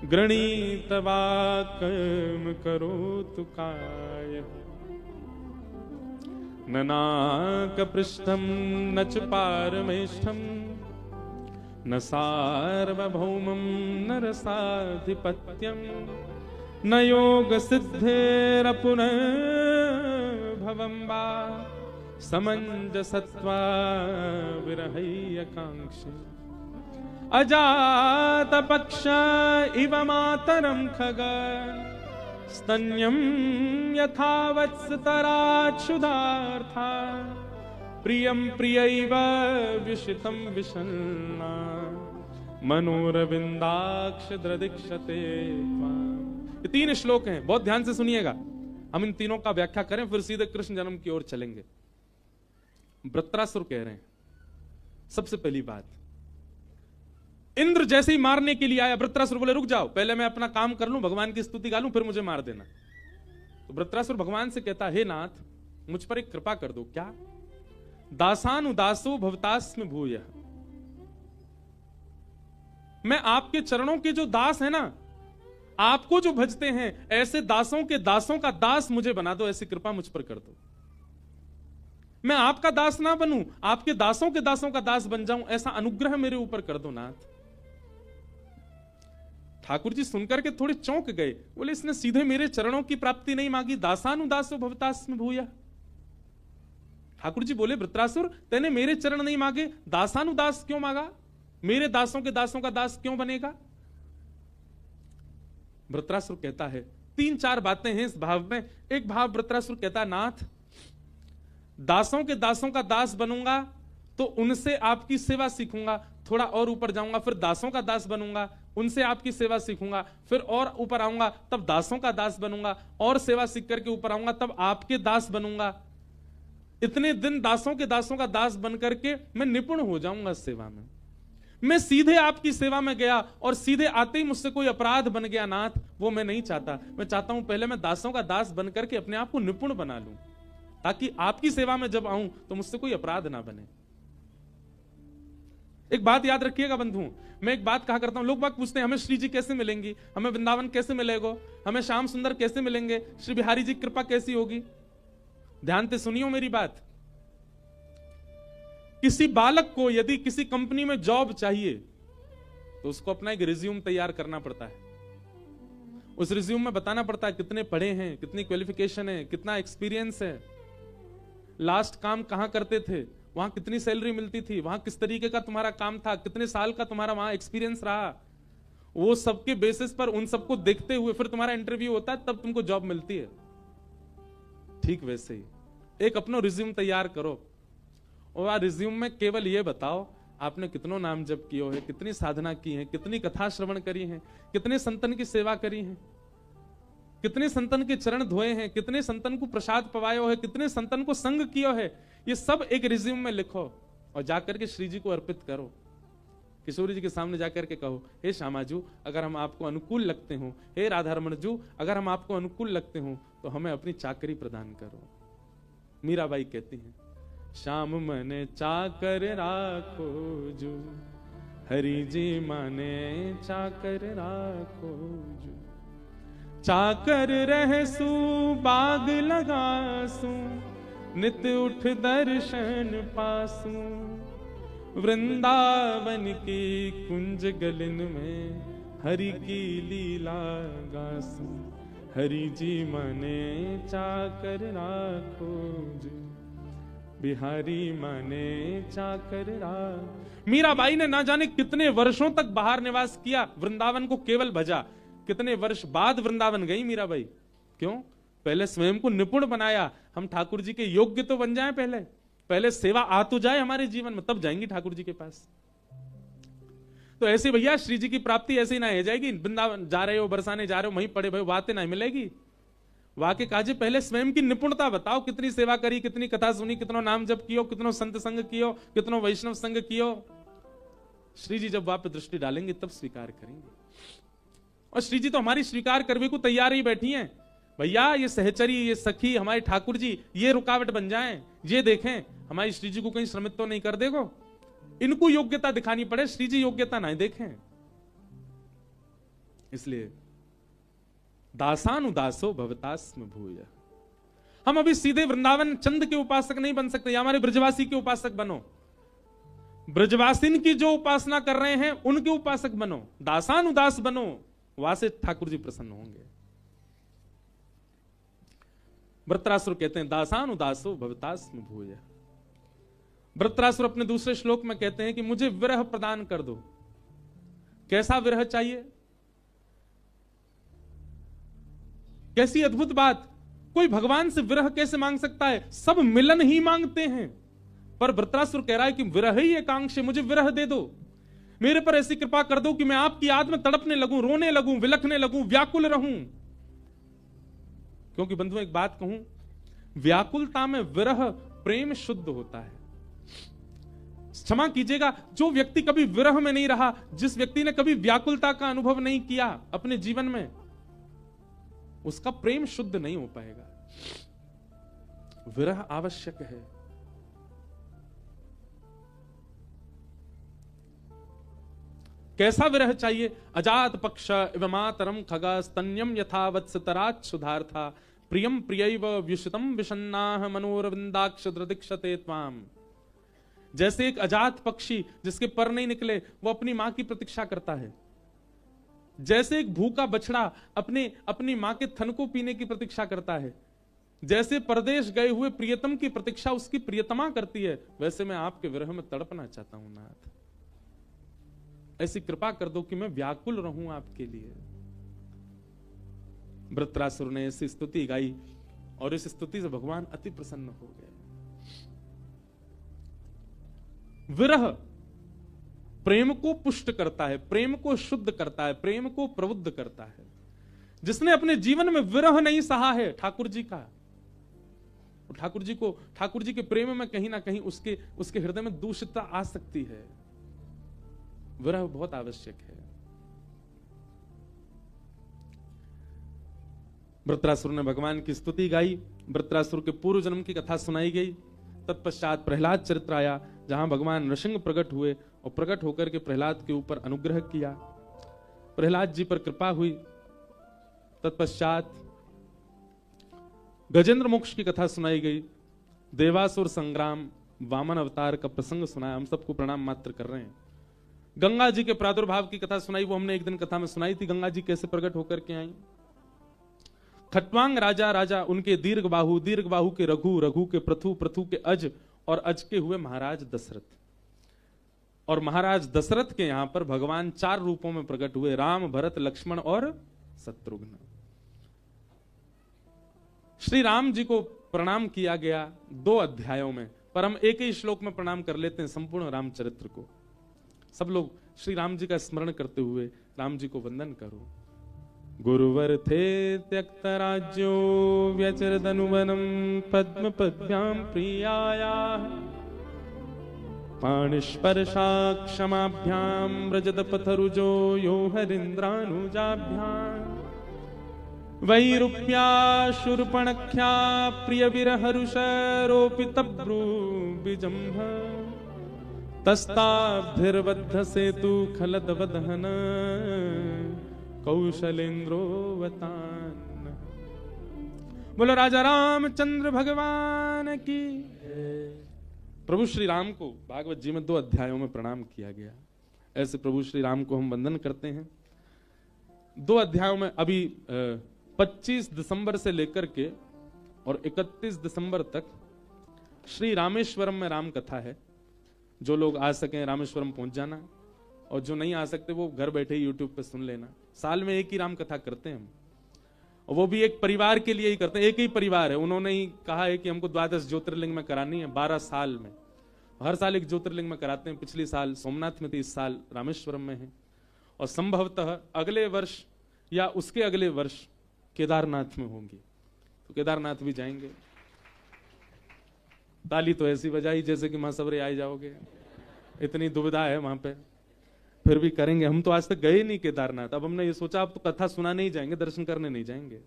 गृणीतवाक्यं करोतु कायः न नाकपृष्ठं न च पारमेष्ठं न सार्वभौमं न रसाधिपत्यं न योगसिद्धिरपुनर्भवं वा समञ्जसत्वा विरहैकाङ्क्षी अजातपक्ष इव मातरं खग स्तन्यं यथा वत्सतराच्छुदार्था प्रियं प्रियैव विषितं विषण्णा मनोरविन्दाक्ष दृदिक्षते त्वाम्। ये 3 श्लोक हैं, बहुत ध्यान से सुनिएगा। हम इन तीनों का व्याख्या करें फिर सीधे कृष्ण जन्म की ओर चलेंगे। वृत्रासुर कह रहे हैं सबसे पहली बात, इंद्र जैसे ही मारने के लिए आया, वृत्रासुर बोले रुक जाओ, पहले मैं अपना काम कर लूं, भगवान की स्तुति गा लूं, फिर मुझे मार देना। तो वृत्रासुर भगवान से कहता हे नाथ मुझ पर एक कृपा कर दो। क्या? दासानुदासो भवतास्मि भूयः, मैं आपके चरणों के जो दास है ना, आपको जो भजते हैं, ऐसे दासों के दासों का दास मुझे बना दो, ऐसी कृपा मुझ पर कर दो। मैं आपका दास ना बनूं, आपके दासों के दासों का दास बन जाऊं, ऐसा अनुग्रह मेरे ऊपर कर दो नाथ। ठाकुर जी सुनकर के थोड़े चौंक गए, बोले इसने सीधे मेरे चरणों की प्राप्ति नहीं मांगी, दासानुदासो भवतास्मि भूयः। ठाकुर जी बोले वृत्रासुर तेने मेरे चरण नहीं मांगे, दासानुदास क्यों मांगा, मेरे दासों के दासों का दास क्यों बनेगा? वृत्रासुर कहता है 3-4 बातें हैं इस भाव में। एक भाव वृत्रासुर कहता है नाथ दासों के दासों का दास बनूंगा तो उनसे आपकी सेवा सीखूंगा, थोड़ा और ऊपर जाऊंगा फिर दासों का दास बनूंगा उनसे आपकी सेवा सीखूंगा, फिर और ऊपर आऊंगा तब दासों का दास बनूंगा, और सेवा सीख करके ऊपर आऊंगा तब आपके दास बनूंगा। इतने दिन दासों का दास बन करके मैं निपुण हो जाऊंगा सेवा में। मैं सीधे आपकी सेवा में गया और सीधे आते ही मुझसे कोई अपराध बन गया नाथ, वो मैं नहीं चाहता। मैं चाहता हूं पहले मैं दासों का दास बन करके अपने आप को निपुण बना लूं, ताकि आपकी सेवा में जब आऊं तो मुझसे कोई अपराध ना बने। एक बात याद रखिएगा बंधु, मैं एक बात कहा करता हूं, लोग बात पूछते हैं हमें श्री जी कैसे मिलेंगी, हमें वृंदावन कैसे मिलेगा, हमें श्याम सुंदर कैसे मिलेंगे, श्री बिहारी जी की कृपा कैसी होगी। ध्यान से सुनियो मेरी बात। किसी बालक को यदि किसी कंपनी में जॉब चाहिए तो उसको अपना एक रिज्यूम तैयार करना पड़ता है। उस रिज्यूम में बताना पड़ता है कितने पढ़े हैं, कितनी क्वालिफिकेशन है, कितना एक्सपीरियंस है, लास्ट काम कहां करते थे, वहां कितनी सैलरी मिलती थी, वहां किस तरीके का तुम्हारा काम था, कितने साल का तुम्हारा वहां एक्सपीरियंस रहा। वो सबके बेसिस पर उन सबको देखते हुए फिर तुम्हारा इंटरव्यू होता है, तब तुमको जॉब मिलती है। ठीक वैसे ही एक अपना रिज्यूम तैयार करो और रिज्यूम में केवल ये बताओ आपने कितनों नाम जप किए है, कितनी साधना की है, कितनी कथा श्रवण करी है, कितने संतन की सेवा करी है, कितने संतन के चरण धोए हैं, कितने संतन को प्रसाद पवायो है, कितने संतन को संग कियो है। ये सब एक रिज्यूम में लिखो और जाकर के श्री जी को अर्पित करो। किशोरी जी के सामने जाकर के कहो, हे श्यामाजू अगर हम आपको अनुकूल लगते हो, हे राधारमण जू अगर हम आपको अनुकूल लगते हो तो हमें अपनी चाकरी प्रदान करो। मीराबाई कहती हैं, श्याम मने चाकर राखो जू, हरि जी माने चाकर राखो जू। चाकर रहसू बाग लगासू, नित उठ दर्शन पासू। वृंदावन की कुंज गलिन में हरि की लीला गासू। हरि जी मने चाकर राखो जू, बिहारी मने चाकर राखो। मीराबाई ने ना जाने कितने वर्षों तक बाहर निवास किया, वृंदावन को केवल भजा। कितने वर्ष बाद वृंदावन गई मीराबाई, क्यों? पहले स्वयं को निपुण बनाया। हम ठाकुर जी के योग्य तो बन जाएं, पहले सेवा आ तो जाए हमारे जीवन में, तब जाएंगी ठाकुर जी के पास। तो ऐसे भैया श्री जी की प्राप्ति ऐसे ही ना हो जाएगी। वृंदावन जा रहे हो, बरसाने जा रहे हो, वहीं पड़े भाई बातें नहीं मिलेगी। वाके काजे पहले स्वयं की निपुणता बताओ, कितनी सेवा करी, कितनी कथा सुनी, कितनो नाम जप कियो, कितनो संत संग कियो, कितनो वैष्णव संग कियो। श्री जी जब वहां पे दृष्टि डालेंगे तब स्वीकार करेंगे। और श्री जी तो हमारी स्वीकार करने को तैयार ही बैठी हैं। भैया ये सहचरी, ये सखी, हमारे ठाकुर जी ये रुकावट बन जाएं, ये देखें हमारी श्री जी को कहीं श्रमित तो नहीं कर देगो। इनको योग्यता दिखानी पड़े, श्री जी योग्यता नहीं देखें। इसलिए दासानुदासो भवतास्म भूय। हम अभी सीधे वृंदावन चंद के उपासक नहीं बन सकते, या हमारे ब्रजवासी के उपासक बनो। ब्रजवासिन की जो उपासना कर रहे हैं उनके उपासक बनो, दासानुदास बनो, वहां से ठाकुर जी प्रसन्न होंगे। वृत्रासुर कहते हैं दासानुदासो भवतास्म भूय। वृत्रासुर अपने दूसरे श्लोक में कहते हैं कि मुझे विरह प्रदान कर दो। कैसा विरह चाहिए? कैसी अद्भुत बात! कोई भगवान से विरह कैसे मांग सकता है? सब मिलन ही मांगते हैं, पर वृत्रासुर कह रहा है कि विरह ही एकांक्ष, मुझे विरह दे दो। मेरे पर ऐसी कृपा कर दो कि मैं आपकी याद में तड़पने लगूं, रोने लगूं, विलखने लगूं, व्याकुल रहूं। क्योंकि बंधुओं एक बात कहूं, व्याकुलता में विरह प्रेम शुद्ध होता है। क्षमा कीजिएगा, जो व्यक्ति कभी विरह में नहीं रहा, जिस व्यक्ति ने कभी व्याकुलता का अनुभव नहीं किया अपने जीवन में, उसका प्रेम शुद्ध नहीं हो पाएगा। विरह आवश्यक है। कैसा विरह चाहिए? अजात पक्ष इव मातरम खगा स्तन्यम यथा वत्सतरात् सुधार्था प्रियम प्रियैव व्युषितम विषन्नाह मनोरविंदाक्ष दृदीक्षते त्वाम। जैसे एक अजात पक्षी जिसके पर नहीं निकले, वो अपनी मां की प्रतीक्षा करता है। जैसे एक भूखा बछड़ा अपनी मां के थन को पीने की प्रतीक्षा करता है, जैसे परदेश गए हुए प्रियतम की प्रतीक्षा उसकी प्रियतमा करती है, वैसे मैं आपके विरह में तड़पना चाहता हूं नाथ। ऐसी कृपा कर दो कि मैं व्याकुल रहूं आपके लिए। वृत्रासुर ने ऐसी स्तुति गाई और इस स्तुति से भगवान अति प्रसन्न हो गए। विरह प्रेम को पुष्ट करता है, प्रेम को शुद्ध करता है, प्रेम को प्रबुद्ध करता है। जिसने अपने जीवन में विरह नहीं सहा है ठाकुर जी का, ठाकुर जी के प्रेम में कहीं ना कहीं उसके हृदय में दूषितता आ सकती है। विरह बहुत आवश्यक है। वृत्रासुर ने भगवान की स्तुति गाई, वृत्रासुर के पूर्व जन्म की कथा सुनाई गई। तत्पश्चात प्रहलाद चरित्र आया, जहां भगवान नृसिंह प्रकट हुए और प्रकट होकर के प्रहलाद के ऊपर अनुग्रह किया, प्रहलाद जी पर कृपा हुई। तत्पश्चात गजेंद्र मोक्ष की कथा सुनाई गई, देवासुर संग्राम, वामन अवतार का प्रसंग सुनाया। हम सबको प्रणाम मात्र कर रहे हैं। गंगा जी के प्रादुर्भाव की कथा सुनाई, वो हमने एक दिन कथा में सुनाई थी, गंगा जी कैसे प्रकट होकर के आई। खट्वांग राजा उनके दीर्घ बाहु के रघु, रघु के पृथु के अज और अज के हुए महाराज दशरथ। और महाराज दशरथ के यहां पर भगवान 4 रूपों में प्रकट हुए, राम, भरत, लक्ष्मण और शत्रुघ्न। श्री राम जी को प्रणाम किया गया 2 अध्यायों में, पर हम एक ही श्लोक में प्रणाम कर लेते हैं संपूर्ण रामचरित्र को। सब लोग श्री राम जी का स्मरण करते हुए राम जी को वंदन करो। गुरुवर थे त्यक्त राज्यो व्यचरदनुवनम पद्म पद्भ्यां प्रियाया, पाणिस्पर्शा क्षमाभ्यां व्रजत पथरुजो यो हरीन्द्रानुजाभ्यां, वैरूप्या शूर्पणख्या प्रिय विरहरुषरोपितब्रू बिजंभ, तस्ताब्धिर्बद्ध सेतु खलदवदहन कौशलेन्द्रोवतान। बोलो राजा रामचंद्र भगवान की। प्रभु श्री राम को भागवत जी में 2 अध्यायों में प्रणाम किया गया। ऐसे प्रभु श्री राम को हम वंदन करते हैं। 2 अध्यायों में अभी 25 दिसंबर से लेकर के और 31 दिसंबर तक श्री रामेश्वरम में राम कथा है। जो लोग आ सकें रामेश्वरम पहुंच जाना, और जो नहीं आ सकते वो घर बैठे ही यूट्यूब पे सुन लेना। साल में एक ही राम कथा करते हैं हम, और वो भी एक परिवार के लिए ही करते हैं। एक ही परिवार है, उन्होंने ही कहा है कि हमको 12 ज्योतिर्लिंग में करानी है 12 साल में। हर साल एक ज्योतिर्लिंग में कराते हैं। पिछली साल सोमनाथ में थी, इस साल रामेश्वरम में है, और संभवतः अगले वर्ष या उसके अगले वर्ष केदारनाथ में होंगी, तो केदारनाथ भी जाएंगे। ताली तो ऐसी बजाई जैसे कि महासवरे आ जाओगे, इतनी दुविधा है वहां पे, फिर भी करेंगे। हम तो आज तक गए नहीं केदारनाथ। अब हमने ये सोचा अब तो कथा सुनाने ही जाएंगे, दर्शन करने नहीं जाएंगे।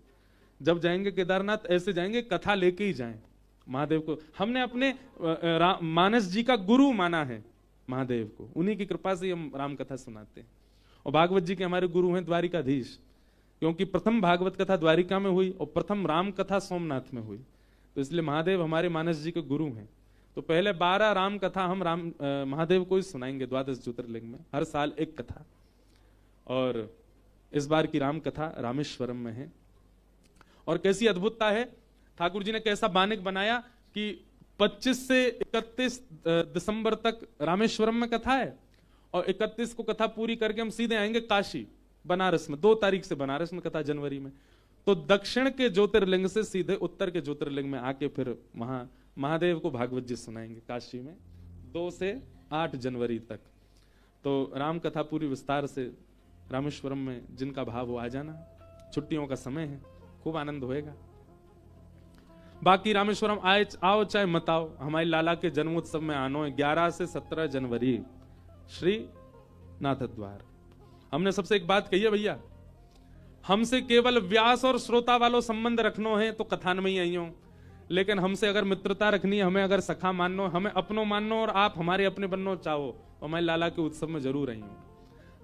जब जाएंगे केदारनाथ ऐसे जाएंगे कथा लेके ही जाएं। महादेव को हमने अपने मानस जी का गुरु माना है, महादेव को, उन्हीं की कृपा से हम राम कथा सुनाते हैं। और भागवत जी के हमारे गुरु हैं द्वारिकाधीश, क्योंकि प्रथम भागवत कथा द्वारिका में हुई और प्रथम राम कथा सोमनाथ में हुई, तो इसलिए महादेव हमारे मानस जी के गुरु हैं। तो पहले 12 राम कथा हम महादेव को ही सुनाएंगे 12 ज्योतिर्लिंग में, हर साल एक कथा। और इस बार की राम कथा रामेश्वरम में है। और कैसी अद्भुतता है, ठाकुर जी ने कैसा बानिक बनाया कि 25 से 31 दिसंबर तक रामेश्वरम में कथा है, और 31 को कथा पूरी करके हम सीधे आएंगे काशी, बनारस में। 2 तारीख से बनारस में कथा, जनवरी में। तो दक्षिण के ज्योतिर्लिंग से सीधे उत्तर के ज्योतिर्लिंग में आके फिर वहां महादेव को भागवत जी सुनाएंगे काशी में, 2 से 8 जनवरी तक। तो राम कथा पूरी विस्तार से रामेश्वरम में जिनका भाव हो आ जाना, छुट्टियों का समय है, खूब आनंद होएगा। बाकी रामेश्वरम आओ चाहे मत आओ, हमारे लाला के जन्मोत्सव में आनो है 11 से 17 जनवरी श्री नाथ द्वार। हमने सबसे एक बात कही है भैया, हमसे केवल व्यास और श्रोता वालों संबंध रखनो है तो कथान में ही आई हो, लेकिन हमसे अगर मित्रता रखनी है, हमें अगर सखा माननो, हमें अपनो माननो और आप हमारे अपने बननो चाहो, तो हमारे लाला के उत्सव में जरूर आई हो।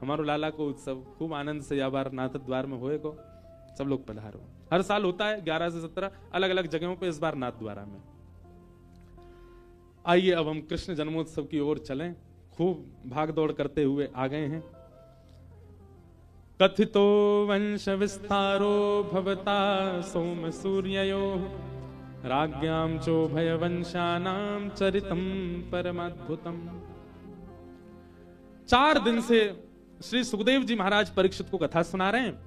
हमारो लाला को उत्सव खूब आनंद से या बार नाथ द्वार में होएगो, सब लोग पधारो। हर साल होता है 11 से 17 अलग अलग जगहों पे, इस बार नाथ द्वारा में। आइए अब हम कृष्ण जन्मोत्सव की ओर चलें। खूब भाग दौड़ करते हुए आ गए हैं। कथितो वंश विस्तारो भवता सोम सूर्ययो, राज्ञां चोभय वंशानां चरितम परमाद्भुतम। 4 दिन से श्री सुखदेव जी महाराज परीक्षित को कथा सुना रहे हैं,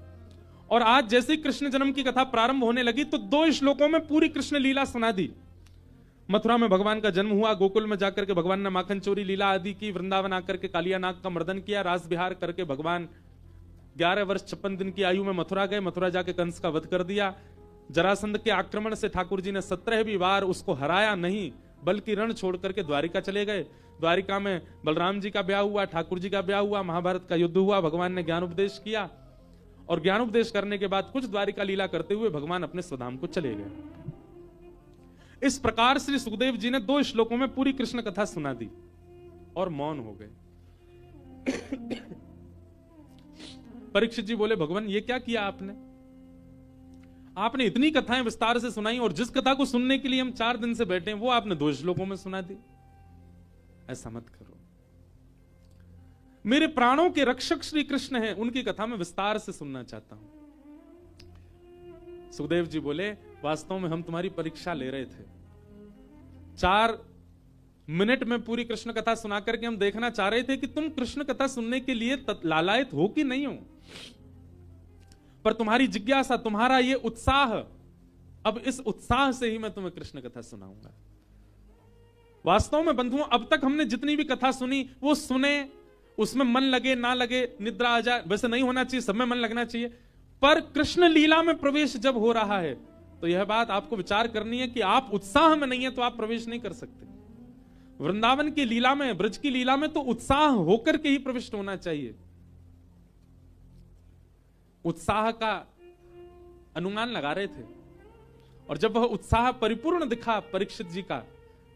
और आज जैसे ही कृष्ण जन्म की कथा प्रारंभ होने लगी तो 2 श्लोकों में पूरी कृष्ण लीला सुना दी। मथुरा में भगवान का जन्म हुआ, गोकुल में जाकर के भगवान ने माखन चोरी लीला आदि की, वृंदावन आकर के कालिया नाग का मर्दन किया, रास विहार करके भगवान 11 वर्ष 56 दिन की आयु में मथुरा गए, मथुरा जाके कंस का वध कर दिया। जरासंध के आक्रमण से ठाकुर जी ने 17वीं बार उसको हराया नहीं, बल्कि रण छोड़ करके द्वारिका चले गए। द्वारिका में बलराम जी का ब्याह हुआ, ठाकुर जी का ब्याह हुआ, महाभारत का युद्ध हुआ, भगवान ने ज्ञान उपदेश किया, और ज्ञान उपदेश करने के बाद कुछ द्वारिका लीला करते हुए भगवान अपने स्वधाम को चले गए। इस प्रकार श्री सुखदेव जी ने 2 श्लोकों में पूरी कृष्ण कथा सुना दी और मौन हो गए। परीक्षित जी बोले, भगवान ये क्या किया आपने? आपने इतनी कथाएं विस्तार से सुनाई और जिस कथा को सुनने के लिए हम 4 दिन से बैठे हैं वो आपने 2 श्लोकों में सुना दी। ऐसा मत करो। मेरे प्राणों के रक्षक श्री कृष्ण हैं, उनकी कथा में विस्तार से सुनना चाहता हूं। सुखदेव जी बोले, वास्तव में हम तुम्हारी परीक्षा ले रहे थे। 4 मिनट में पूरी कृष्ण कथा सुना करके हम देखना चाह रहे थे कि तुम कृष्ण कथा सुनने के लिए लालायत हो कि नहीं हो। पर तुम्हारी जिज्ञासा, तुम्हारा ये उत्साह, अब इस उत्साह से ही मैं तुम्हें कृष्ण कथा सुनाऊंगा। वास्तव में बंधुओं, अब तक हमने जितनी भी कथा सुनी वो सुने, उसमें मन लगे ना लगे, निद्रा आ जाए, वैसे नहीं होना चाहिए, सब में मन लगना चाहिए। पर कृष्ण लीला में प्रवेश जब हो रहा है तो यह बात आपको विचार करनी है कि आप उत्साह में नहीं है तो आप प्रवेश नहीं कर सकते। वृंदावन की लीला में, ब्रज की लीला में तो उत्साह होकर के ही प्रविष्ट होना चाहिए। उत्साह का अनुमान लगा रहे थे और जब वह उत्साह परिपूर्ण दिखा परीक्षित जी का,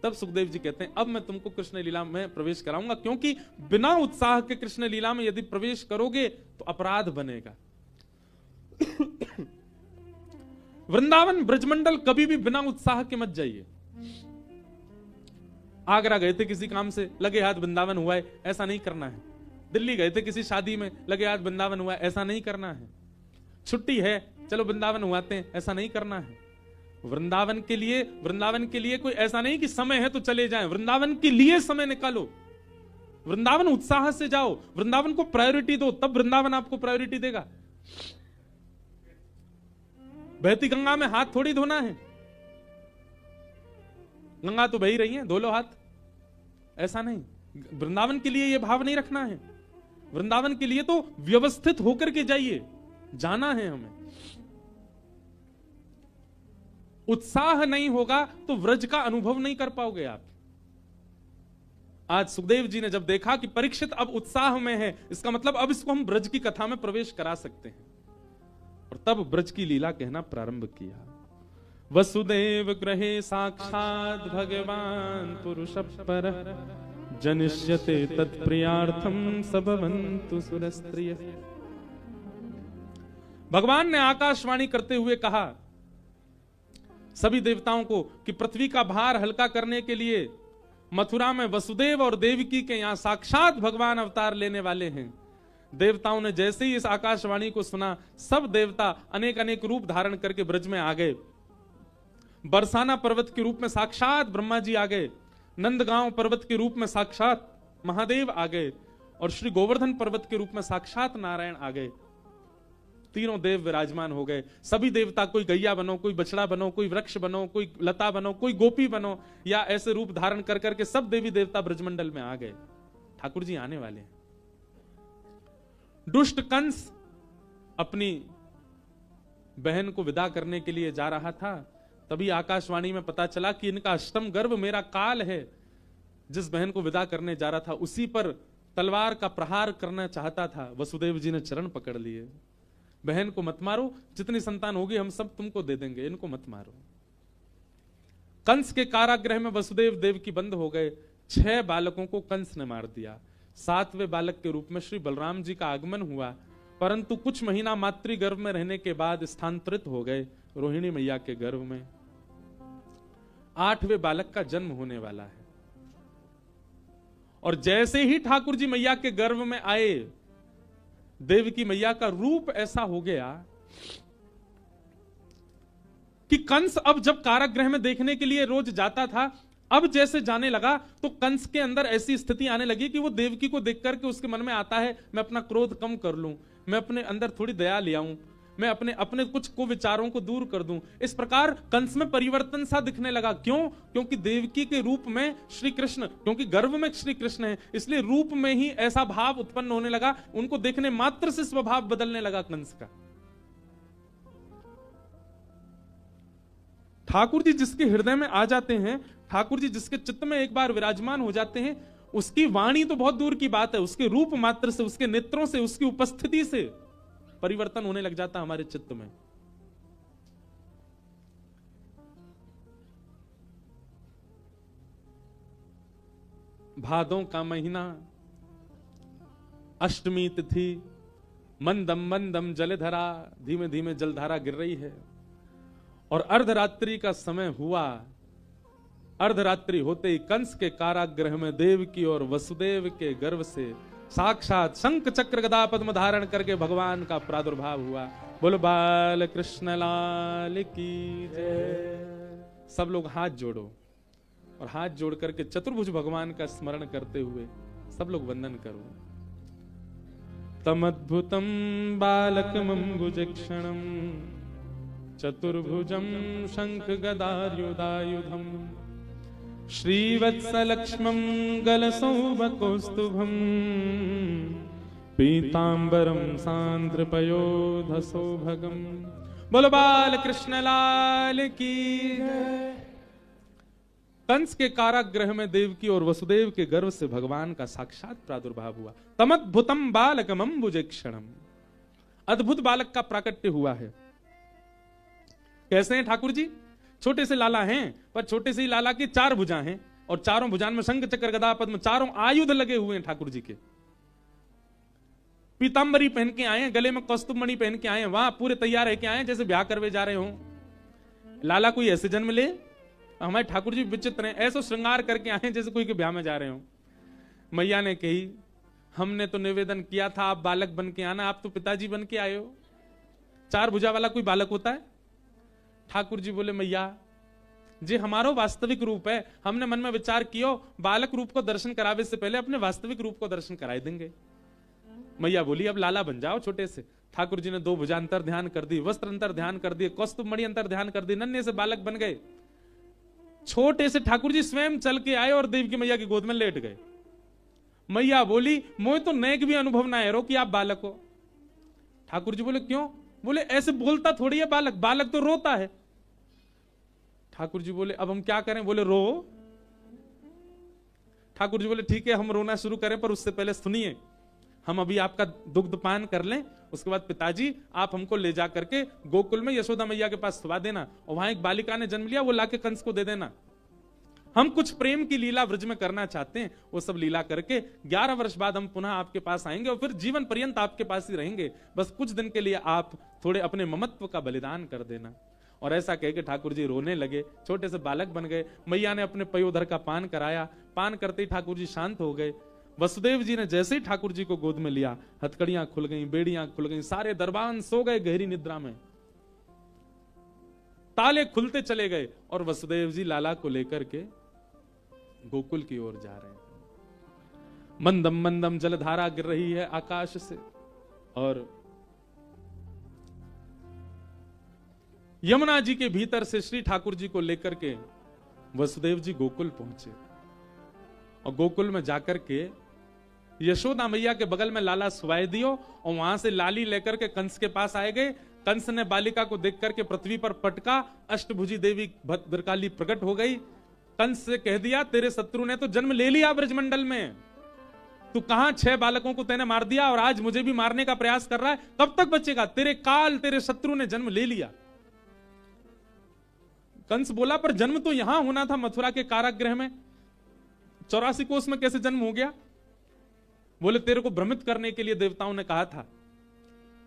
तब सुखदेव जी कहते हैं, अब मैं तुमको कृष्ण लीला में प्रवेश कराऊंगा, क्योंकि बिना उत्साह के कृष्ण लीला में यदि प्रवेश करोगे तो अपराध बनेगा। वृंदावन ब्रजमंडल कभी भी बिना उत्साह के मत जाइए। आगरा गए थे किसी काम से, लगे हाथ वृंदावन हुआ है, ऐसा नहीं करना है। दिल्ली गए थे किसी शादी में, लगे हाथ वृंदावन हुआ है, ऐसा नहीं करना है। छुट्टी है, चलो वृंदावन हुआते हैं, ऐसा नहीं करना है। वृंदावन के लिए कोई ऐसा नहीं कि समय है तो चले जाएं, वृंदावन के लिए समय निकालो। वृंदावन उत्साह से जाओ, वृंदावन को प्रायोरिटी दो, तब वृंदावन आपको प्रायोरिटी देगा। बहती गंगा में हाथ थोड़ी धोना है, गंगा तो बह ही रही है, धो लो हाथ, ऐसा नहीं। वृंदावन के लिए यह भाव नहीं रखना है। वृंदावन के लिए तो व्यवस्थित होकर के जाइए, जाना है हमें। उत्साह नहीं होगा तो व्रज का अनुभव नहीं कर पाओगे आप। आज सुखदेव जी ने जब देखा कि परीक्षित अब उत्साह में है, इसका मतलब अब इसको हम ब्रज की कथा में प्रवेश करा सकते हैं, और तब ब्रज की लीला कहना प्रारंभ किया। वसुदेव गृहे साक्षात भगवान पुरुष पर जनिष्यते तत्प्रियार्थम सबवन्तु सुरस्त्रिय। भगवान ने आकाशवाणी करते हुए कहा सभी देवताओं को कि पृथ्वी का भार हल्का करने के लिए मथुरा में वसुदेव और देवकी के यहां साक्षात भगवान अवतार लेने वाले हैं। देवताओं ने जैसे ही इस आकाशवाणी को सुना, सब देवता अनेक अनेक रूप धारण करके ब्रज में आ गए। बरसाना पर्वत के रूप में साक्षात ब्रह्मा जी आ गए, नंदगांव पर्वत के रूप में साक्षात महादेव आ गए, और श्री गोवर्धन पर्वत के रूप में साक्षात नारायण आ गए। तीनों देव विराजमान हो गए। सभी देवता, कोई गैया बनो, कोई बछड़ा बनो, कोई वृक्ष बनो, कोई लता बनो, कोई गोपी बनो, या ऐसे रूप धारण कर करके सब देवी देवता ब्रजमंडल में आ गए। ठाकुर जी आने वाले हैं। दुष्ट कंस अपनी बहन को विदा करने के लिए जा रहा था, तभी आकाशवाणी में पता चला कि इनका अष्टम गर्भ मेरा काल है। जिस बहन को विदा करने जा रहा था उसी पर तलवार का प्रहार करना चाहता था। वसुदेव जी ने चरण पकड़ लिए, बहन को मत मारो, जितनी संतान होगी हम सब तुमको दे देंगे, इनको मत मारो। कंस के कारागृह में वसुदेव देव की बंद हो गए। 6 बालकों को कंस ने मार दिया। 7वें बालक के रूप में श्री बलराम जी का आगमन हुआ, परंतु कुछ महीना मातृ गर्भ में रहने के बाद स्थानांतरित हो गए रोहिणी मैया के गर्भ में। 8वें बालक का जन्म होने वाला है, और जैसे ही ठाकुर जी मैया के गर्भ में आए, देवकी मैया का रूप ऐसा हो गया कि कंस अब जब कारागृह में देखने के लिए रोज जाता था, अब जैसे जाने लगा तो कंस के अंदर ऐसी स्थिति आने लगी कि वो देवकी को देख करके उसके मन में आता है मैं अपना क्रोध कम कर लूं, मैं अपने अंदर थोड़ी दया ले आऊं, मैं अपने अपने कुछ को विचारों को दूर कर दूं। इस प्रकार कंस में परिवर्तन सा दिखने लगा। क्यों? क्योंकि देवकी के रूप में श्री कृष्ण, क्योंकि गर्भ में श्री कृष्ण है, इसलिए रूप में ही ऐसा भाव उत्पन्न होने लगा। उनको देखने मात्र से स्वभाव बदलने लगा कंस का। ठाकुर जी जिसके हृदय में आ जाते हैं, ठाकुर जी जिसके चित्त में एक बार विराजमान हो जाते हैं, उसकी वाणी तो बहुत दूर की बात है, उसके रूप मात्र से, उसके नेत्रों से, उसकी उपस्थिति से परिवर्तन होने लग जाता हमारे चित्त में। भादों का महीना, अष्टमी तिथि, मंदम मंदम जलधरा, धीमे धीमे जलधारा गिर रही है और अर्धरात्रि का समय हुआ। अर्धरात्रि होते ही कंस के कारागृह में देवकी और वसुदेव के गर्भ से साक्षात शंख चक्र गदा पद्म धारण करके भगवान का प्रादुर्भाव हुआ। बोलो बाल कृष्ण लाल की जय। सब लोग हाथ जोड़ो और हाथ जोड़ करके चतुर्भुज भगवान का स्मरण करते हुए सब लोग वंदन करो। तमद्भुतम बालकमंबुजक्षणम चतुर्भुजम शंख गदायुधायुधम श्रीवत्सलक्ष्मं गलसौभकौस्तुभम् पीतांबरम सांद्रपयोधसौभगम। बोलो बाल कृष्ण लाल की जय। कंस के कारागृह में देवकी और वसुदेव के गर्भ से भगवान का साक्षात प्रादुर्भाव हुआ। तमद्भुतम बालकमंबुजक्षणम, अद्भुत बालक का प्राकट्य हुआ है। कैसे हैं ठाकुर जी? छोटे से लाला हैं, पर छोटे से ही लाला की 4 भुजा हैं और चारों भुजान में शंख चक्र गदा पद्म, चारों आयुध लगे हुए हैं ठाकुर जी के। पीतांबरी पहन के आए हैं, गले में कौस्तुभ मणि पहन के आए हैं, वहां पूरे तैयार है के आए हैं जैसे ब्याह करवे जा रहे हो। लाला कोई ऐसे जन्म ले? हमारे ठाकुर जी विचित्र हैं, ऐसा श्रृंगार करके आए हैं जैसे कोई के ब्याह में जा रहे हो। मैया ने कही, हमने तो निवेदन किया था आप बालक बन के आना, आप तो पिताजी बन के आए हो। 4 भुजा वाला कोई बालक होता है? ठाकुर जी बोले, मैया जी हमारो वास्तविक रूप है, हमने मन में विचार कियो बालक रूप को दर्शन करावे से पहले अपने वास्तविक रूप को दर्शन कराए देंगे। मैया बोली, अब लाला बन जाओ छोटे से। ठाकुर जी ने 2 भुजा अंतर ध्यान कर दी, वस्त्र अंतर ध्यान कर दिए, कौस्तुभ मणि अंतर ध्यान कर दी, नन्हे से बालक बन गए। छोटे से ठाकुर जी स्वयं चल के आए और देव की मैया की गोद में लेट गए। मैया बोली, मोए तो नेक भी अनुभव ना है कि आप बालक हो। ठाकुर जी बोले, क्यों? बोले, ऐसे बोलता थोड़ी है बालक, बालक तो रोता है। ठाकुर जी बोले, अब हम क्या करें? बोले, रो। ठाकुर जी बोले, ठीक है हम रोना शुरू करें, पर उससे पहले सुनिए, हम अभी आपका दुग्ध पान कर लें, उसके बाद पिताजी आप हमको ले जा करके गोकुल में यशोदा मैया के पास सुला देना और वहां एक बालिका ने जन्म लिया, वो लाके कंस को दे देना। हम कुछ प्रेम की लीला व्रज में करना चाहते हैं, वो सब लीला करके 11 वर्ष बाद हम पुनः आपके पास आएंगे और फिर जीवन पर्यंत आपके पास ही रहेंगे। बस कुछ दिन के लिए आप थोड़े अपने ममत्व का बलिदान कर देना। और ऐसा कह के ठाकुर जी रोने लगे, छोटे से बालक बन गए। मैया ने अपने पयोधर का पान कराया, पान करते ही ठाकुर जी शांत हो गए। वसुदेव जी ने जैसे ही ठाकुर जी को गोद में लिया, हथकड़ियां खुल गईं, बेड़ियां खुल गईं, सारे दरबान सो गए गहरी निद्रा में। ताले खुलते चले गए और वसुदेव जी लाला को लेकर के गोकुल की ओर जा रहे हैं। मंदम मंदम जलधारा गिर रही है आकाश से और यमुना जी के भीतर से श्री ठाकुर जी को लेकर के वसुदेव जी गोकुल पहुंचे और गोकुल में जाकर के यशोदा मैया के बगल में लाला सुवाए दियो और वहां से लाली लेकर के कंस के पास आए गए। कंस ने बालिका को देख करके पृथ्वी पर पटका, अष्टभुजी देवी भद्रकाली प्रकट हो गई। कंस से कह दिया, तेरे शत्रु ने तो जन्म ले लिया ब्रजमंडल में, तू कहां 6 बालकों को तेने मार दिया और आज मुझे भी मारने का प्रयास कर रहा है, कब तक बचेगा? तेरे शत्रु ने जन्म ले लिया। कंस बोला, पर जन्म तो यहां होना था मथुरा के कारागृह में, 84 कोस में कैसे जन्म हो गया? बोले, तेरे को भ्रमित करने के लिए देवताओं ने कहा था,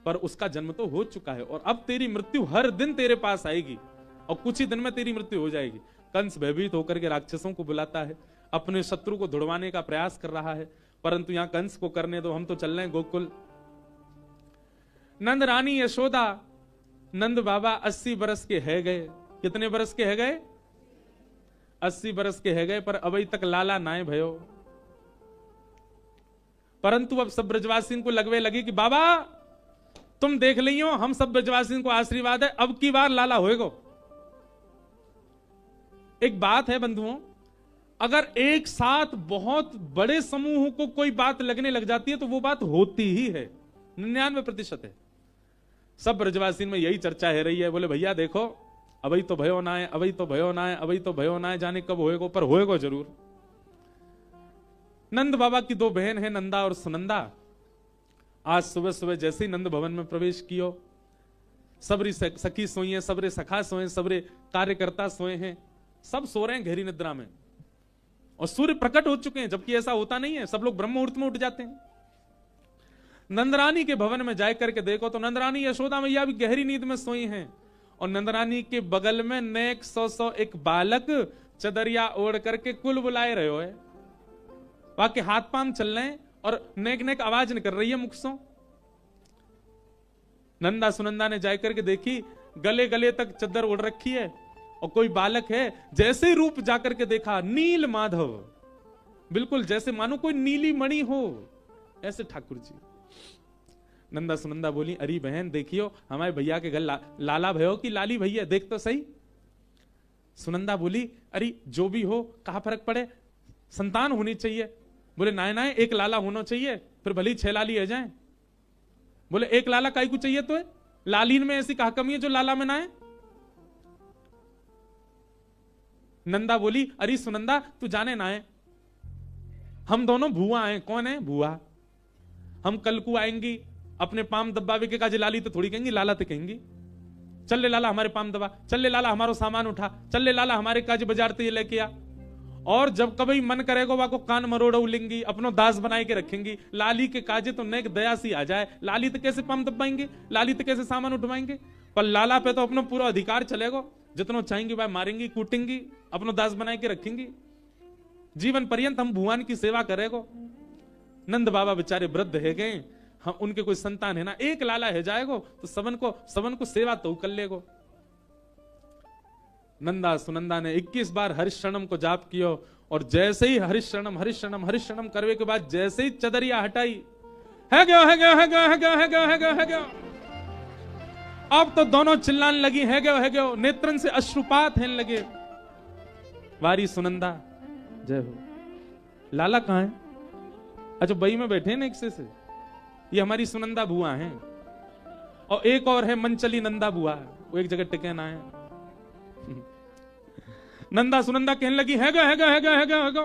पर उसका जन्म तो हो चुका है और अब तेरी मृत्यु हर दिन तेरे पास आएगी और कुछ ही दिन में तेरी मृत्यु हो जाएगी। कंस भयभीत होकर के राक्षसों को बुलाता है, अपने शत्रु को धुड़वाने का प्रयास कर रहा है, परंतु यहां कंस को करने दो, हम तो चल रहे हैं गोकुल। नंद रानी यशोदा, नंद बाबा 80 बरस के है गए। कितने बरस के है गए? 80 बरस के है गए, पर अभी तक लाला नाय भयो। परंतु अब सब ब्रजवासियों को लगवे लगी कि बाबा तुम देख लियो, हम सब ब्रजवासियों को आशीर्वाद है, अब की बार लाला होएगो। एक बात है बंधुओं, अगर एक साथ बहुत बड़े समूह को कोई बात लगने लग जाती है तो वो बात होती ही है, 99% है। सब ब्रजवासी में यही चर्चा है रही है, बोले भैया देखो अभी तो भयो ना है, अभी तो भयो ना है, अभी तो भयो ना है, जाने कब होएगो, पर होएगो जरूर। नंद बाबा की दो बहन है, नंदा और सुनंदा। आज सुबह सुबह जैसे ही नंद भवन में प्रवेश कियो, सबरी सखी सोई है, सबरे सखा सोए, सबरे कार्यकर्ता सोए हैं, सब सो रहे हैं गहरी निद्रा में, और सूर्य प्रकट हो चुके हैं, जबकि ऐसा होता नहीं है, सब लोग ब्रह्म मुहूर्त में उठ जाते हैं। नंदरानी के भवन में जाकर करके देखो तो नंदरानी यशोदा मैया भी गहरी नींद में सोई हैं, और नंदरानी के बगल में नेक 100 एक बालक चदरिया ओढ़ करके कुल बुलाए रहे हो है, वहां के हाथ पांव चल रहे हैं और नेक नेक आवाज निकल रही है मुख से। नंदा सुनंदा ने जाकर के देखी, गले गले तक चद्दर ओढ़ रखी है, और कोई बालक है, जैसे ही रूप जाकर के देखा नील माधव, बिल्कुल जैसे मानो कोई नीली मणि हो, ऐसे ठाकुर जी। नंदा सुनंदा बोली, अरे बहन देखियो हमारे भैया के घर लाला भयो की लाली भैया, देख तो सही। सुनंदा बोली, अरे जो भी हो कहा फर्क पड़े, संतान होनी चाहिए। बोले नाय नाय एक लाला होना चाहिए, फिर भले 6 लाली है जाए। बोले एक लाला काई को चाहिए, तो लालीन में ऐसी कहा कमी है जो लाला में ना है। नंदा बोली, अरे सुनंदा तू जाने ना है, हम दोनों भुआ हैं। कौन है भुआ? हम कल को आएंगी, अपने पाम दब्बावे के काजे लाली तो थोड़ी कहेंगी, लाला तो कहेंगी। चल ले लाला हमारे पाम दबा, चल ले लाला हमारो सामान उठा, चल ले लाला हमारे काजे बाजार ते लेके आ। और जब कभी मन करेगा वह को कान मरोड़ा उलेंगी, अपनो दास बनाए के रखेंगी। लाली के काजे तो नेक दया सी आ जाए, लाली तो कैसे पाम दबाएंगे, लाली तो कैसे सामान उठवाएंगे, पर लाला पे तो अपना पूरा अधिकार चलेगा, जितना चाहेंगे वह मारेंगी कूटेंगी, अपनो दास बनाए के रखेंगी, जीवन पर्यंत हम भगवान की सेवा करेगो। नंद बाबा बेचारे वृद्ध है गए, हम उनके कोई संतान है ना, एक लाला है जाएगो तो सबन को सेवा तो कर लेगो। नंदा सुनंदा ने 21 बार हरिशरणम को जाप कियो, और जैसे ही हरिशरणम हरिशरणम हरिशरणम करने के बाद जैसे ही चदरिया हटाई, है गयो है गयो है गयो है गयो है गयो है गयो है गयो, अब तो दोनों चिल्लाने लगी है गयो, नेत्रन से अश्रुपात होने लगे। वारी सुनंदा जय हो। लाला कहां है? अच्छा बई में बैठे ना एक से ये हमारी सुनंदा बुआ हैं, और एक और है मनचली नंदा बुआ, वो एक जगह टिके ना है। नंदा सुनंदा कहने लगी है गो।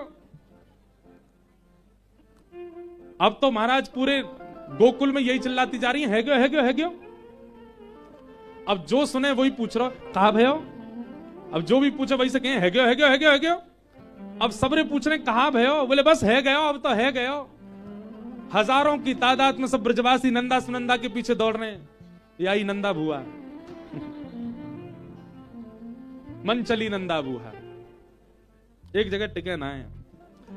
अब तो महाराज पूरे गोकुल में यही चिल्लाती जा रही है गो। अब जो सुने वही पूछ रहा, कहा भयो? अब जो भी पूछे वही से कहें है गयो। अब सबरे पूछ रहे कहा भयो? बोले बस है गयो, अब तो है गयो। हजारों की तादाद में सब ब्रजवासी नंदा सुनंदा के पीछे दौड़ रहे हैं, यही नंदा बुआ, मन चली नंदा बुआ, एक जगह टिके ना है।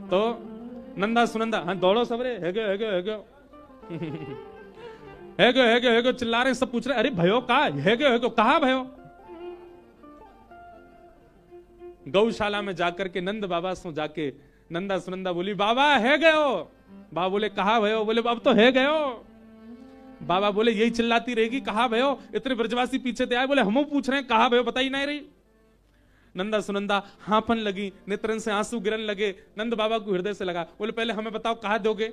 तो नंदा सुनंदा हाँ दौड़ो सबरे, है गयो है गयो चिल्ला रहे, सब पूछ रहे अरे भयो कहा है गयो, कहा भयो? गौशाला में जाकर के नंद बाबा सो जाके नंदा सुनंदा बोली, बाबा है गयो। बाबा बोले कहा भयो? बोले अब तो है गयो। बाबा बोले यही चिल्लाती रहेगी कहा भयो? इतने ब्रजवासी पीछे ते आए, बोले हम पूछ रहे हैं कहा भयो, बताई नहीं रही। नंदा सुनंदा हांफन लगी, नेत्रन से आंसू गिरन लगे। नंद बाबा को हृदय से लगा, बोले पहले हमें बताओ कहा दोगे?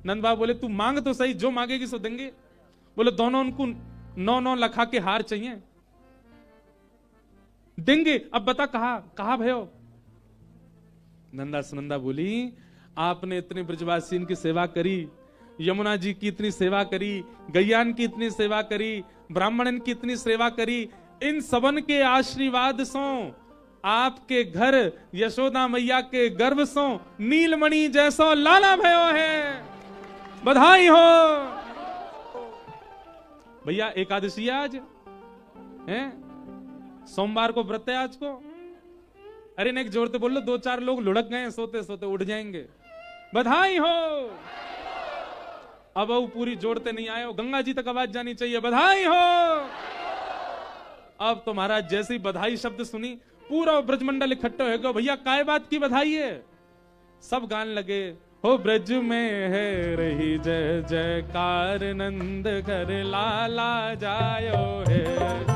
नंद बाबा बोले तू मांग तो सही, जो मांगेगी सो देंगे। बोले दोनों उनको 9 लखा के हार चाहिए, देंगे। अब बता कहा भयो? नंदा सुनंदा बोली, आपने इतने ब्रजवासी की सेवा करी, यमुना जी की इतनी सेवा करी, गैयान की इतनी सेवा करी, ब्राह्मणन की इतनी सेवा करी, इन सबन के आशीर्वाद सो आपके घर यशोदा मैया के गर्भ सो नीलमणि जैसो लाला भयो है, बधाई हो। भैया एकादशी आज है, सोमवार को व्रत है आज को। अरे नेक जोरते बोल लो, 2-4 लोग लुढ़क गए, सोते सोते उठ जाएंगे, बधाई हो। अब वो पूरी जोड़ते नहीं आए हो, गंगा जी तक आवाज जानी चाहिए, बधाई हो। अब तो महाराज जैसे ही बधाई शब्द सुनी, पूरा ब्रजमंडल इकट्ठा हो गया। भैया काय बात की बधाई है? सब गान लगे, हो ब्रज में है रही जय जयकार, नंद घर लाला जायो है।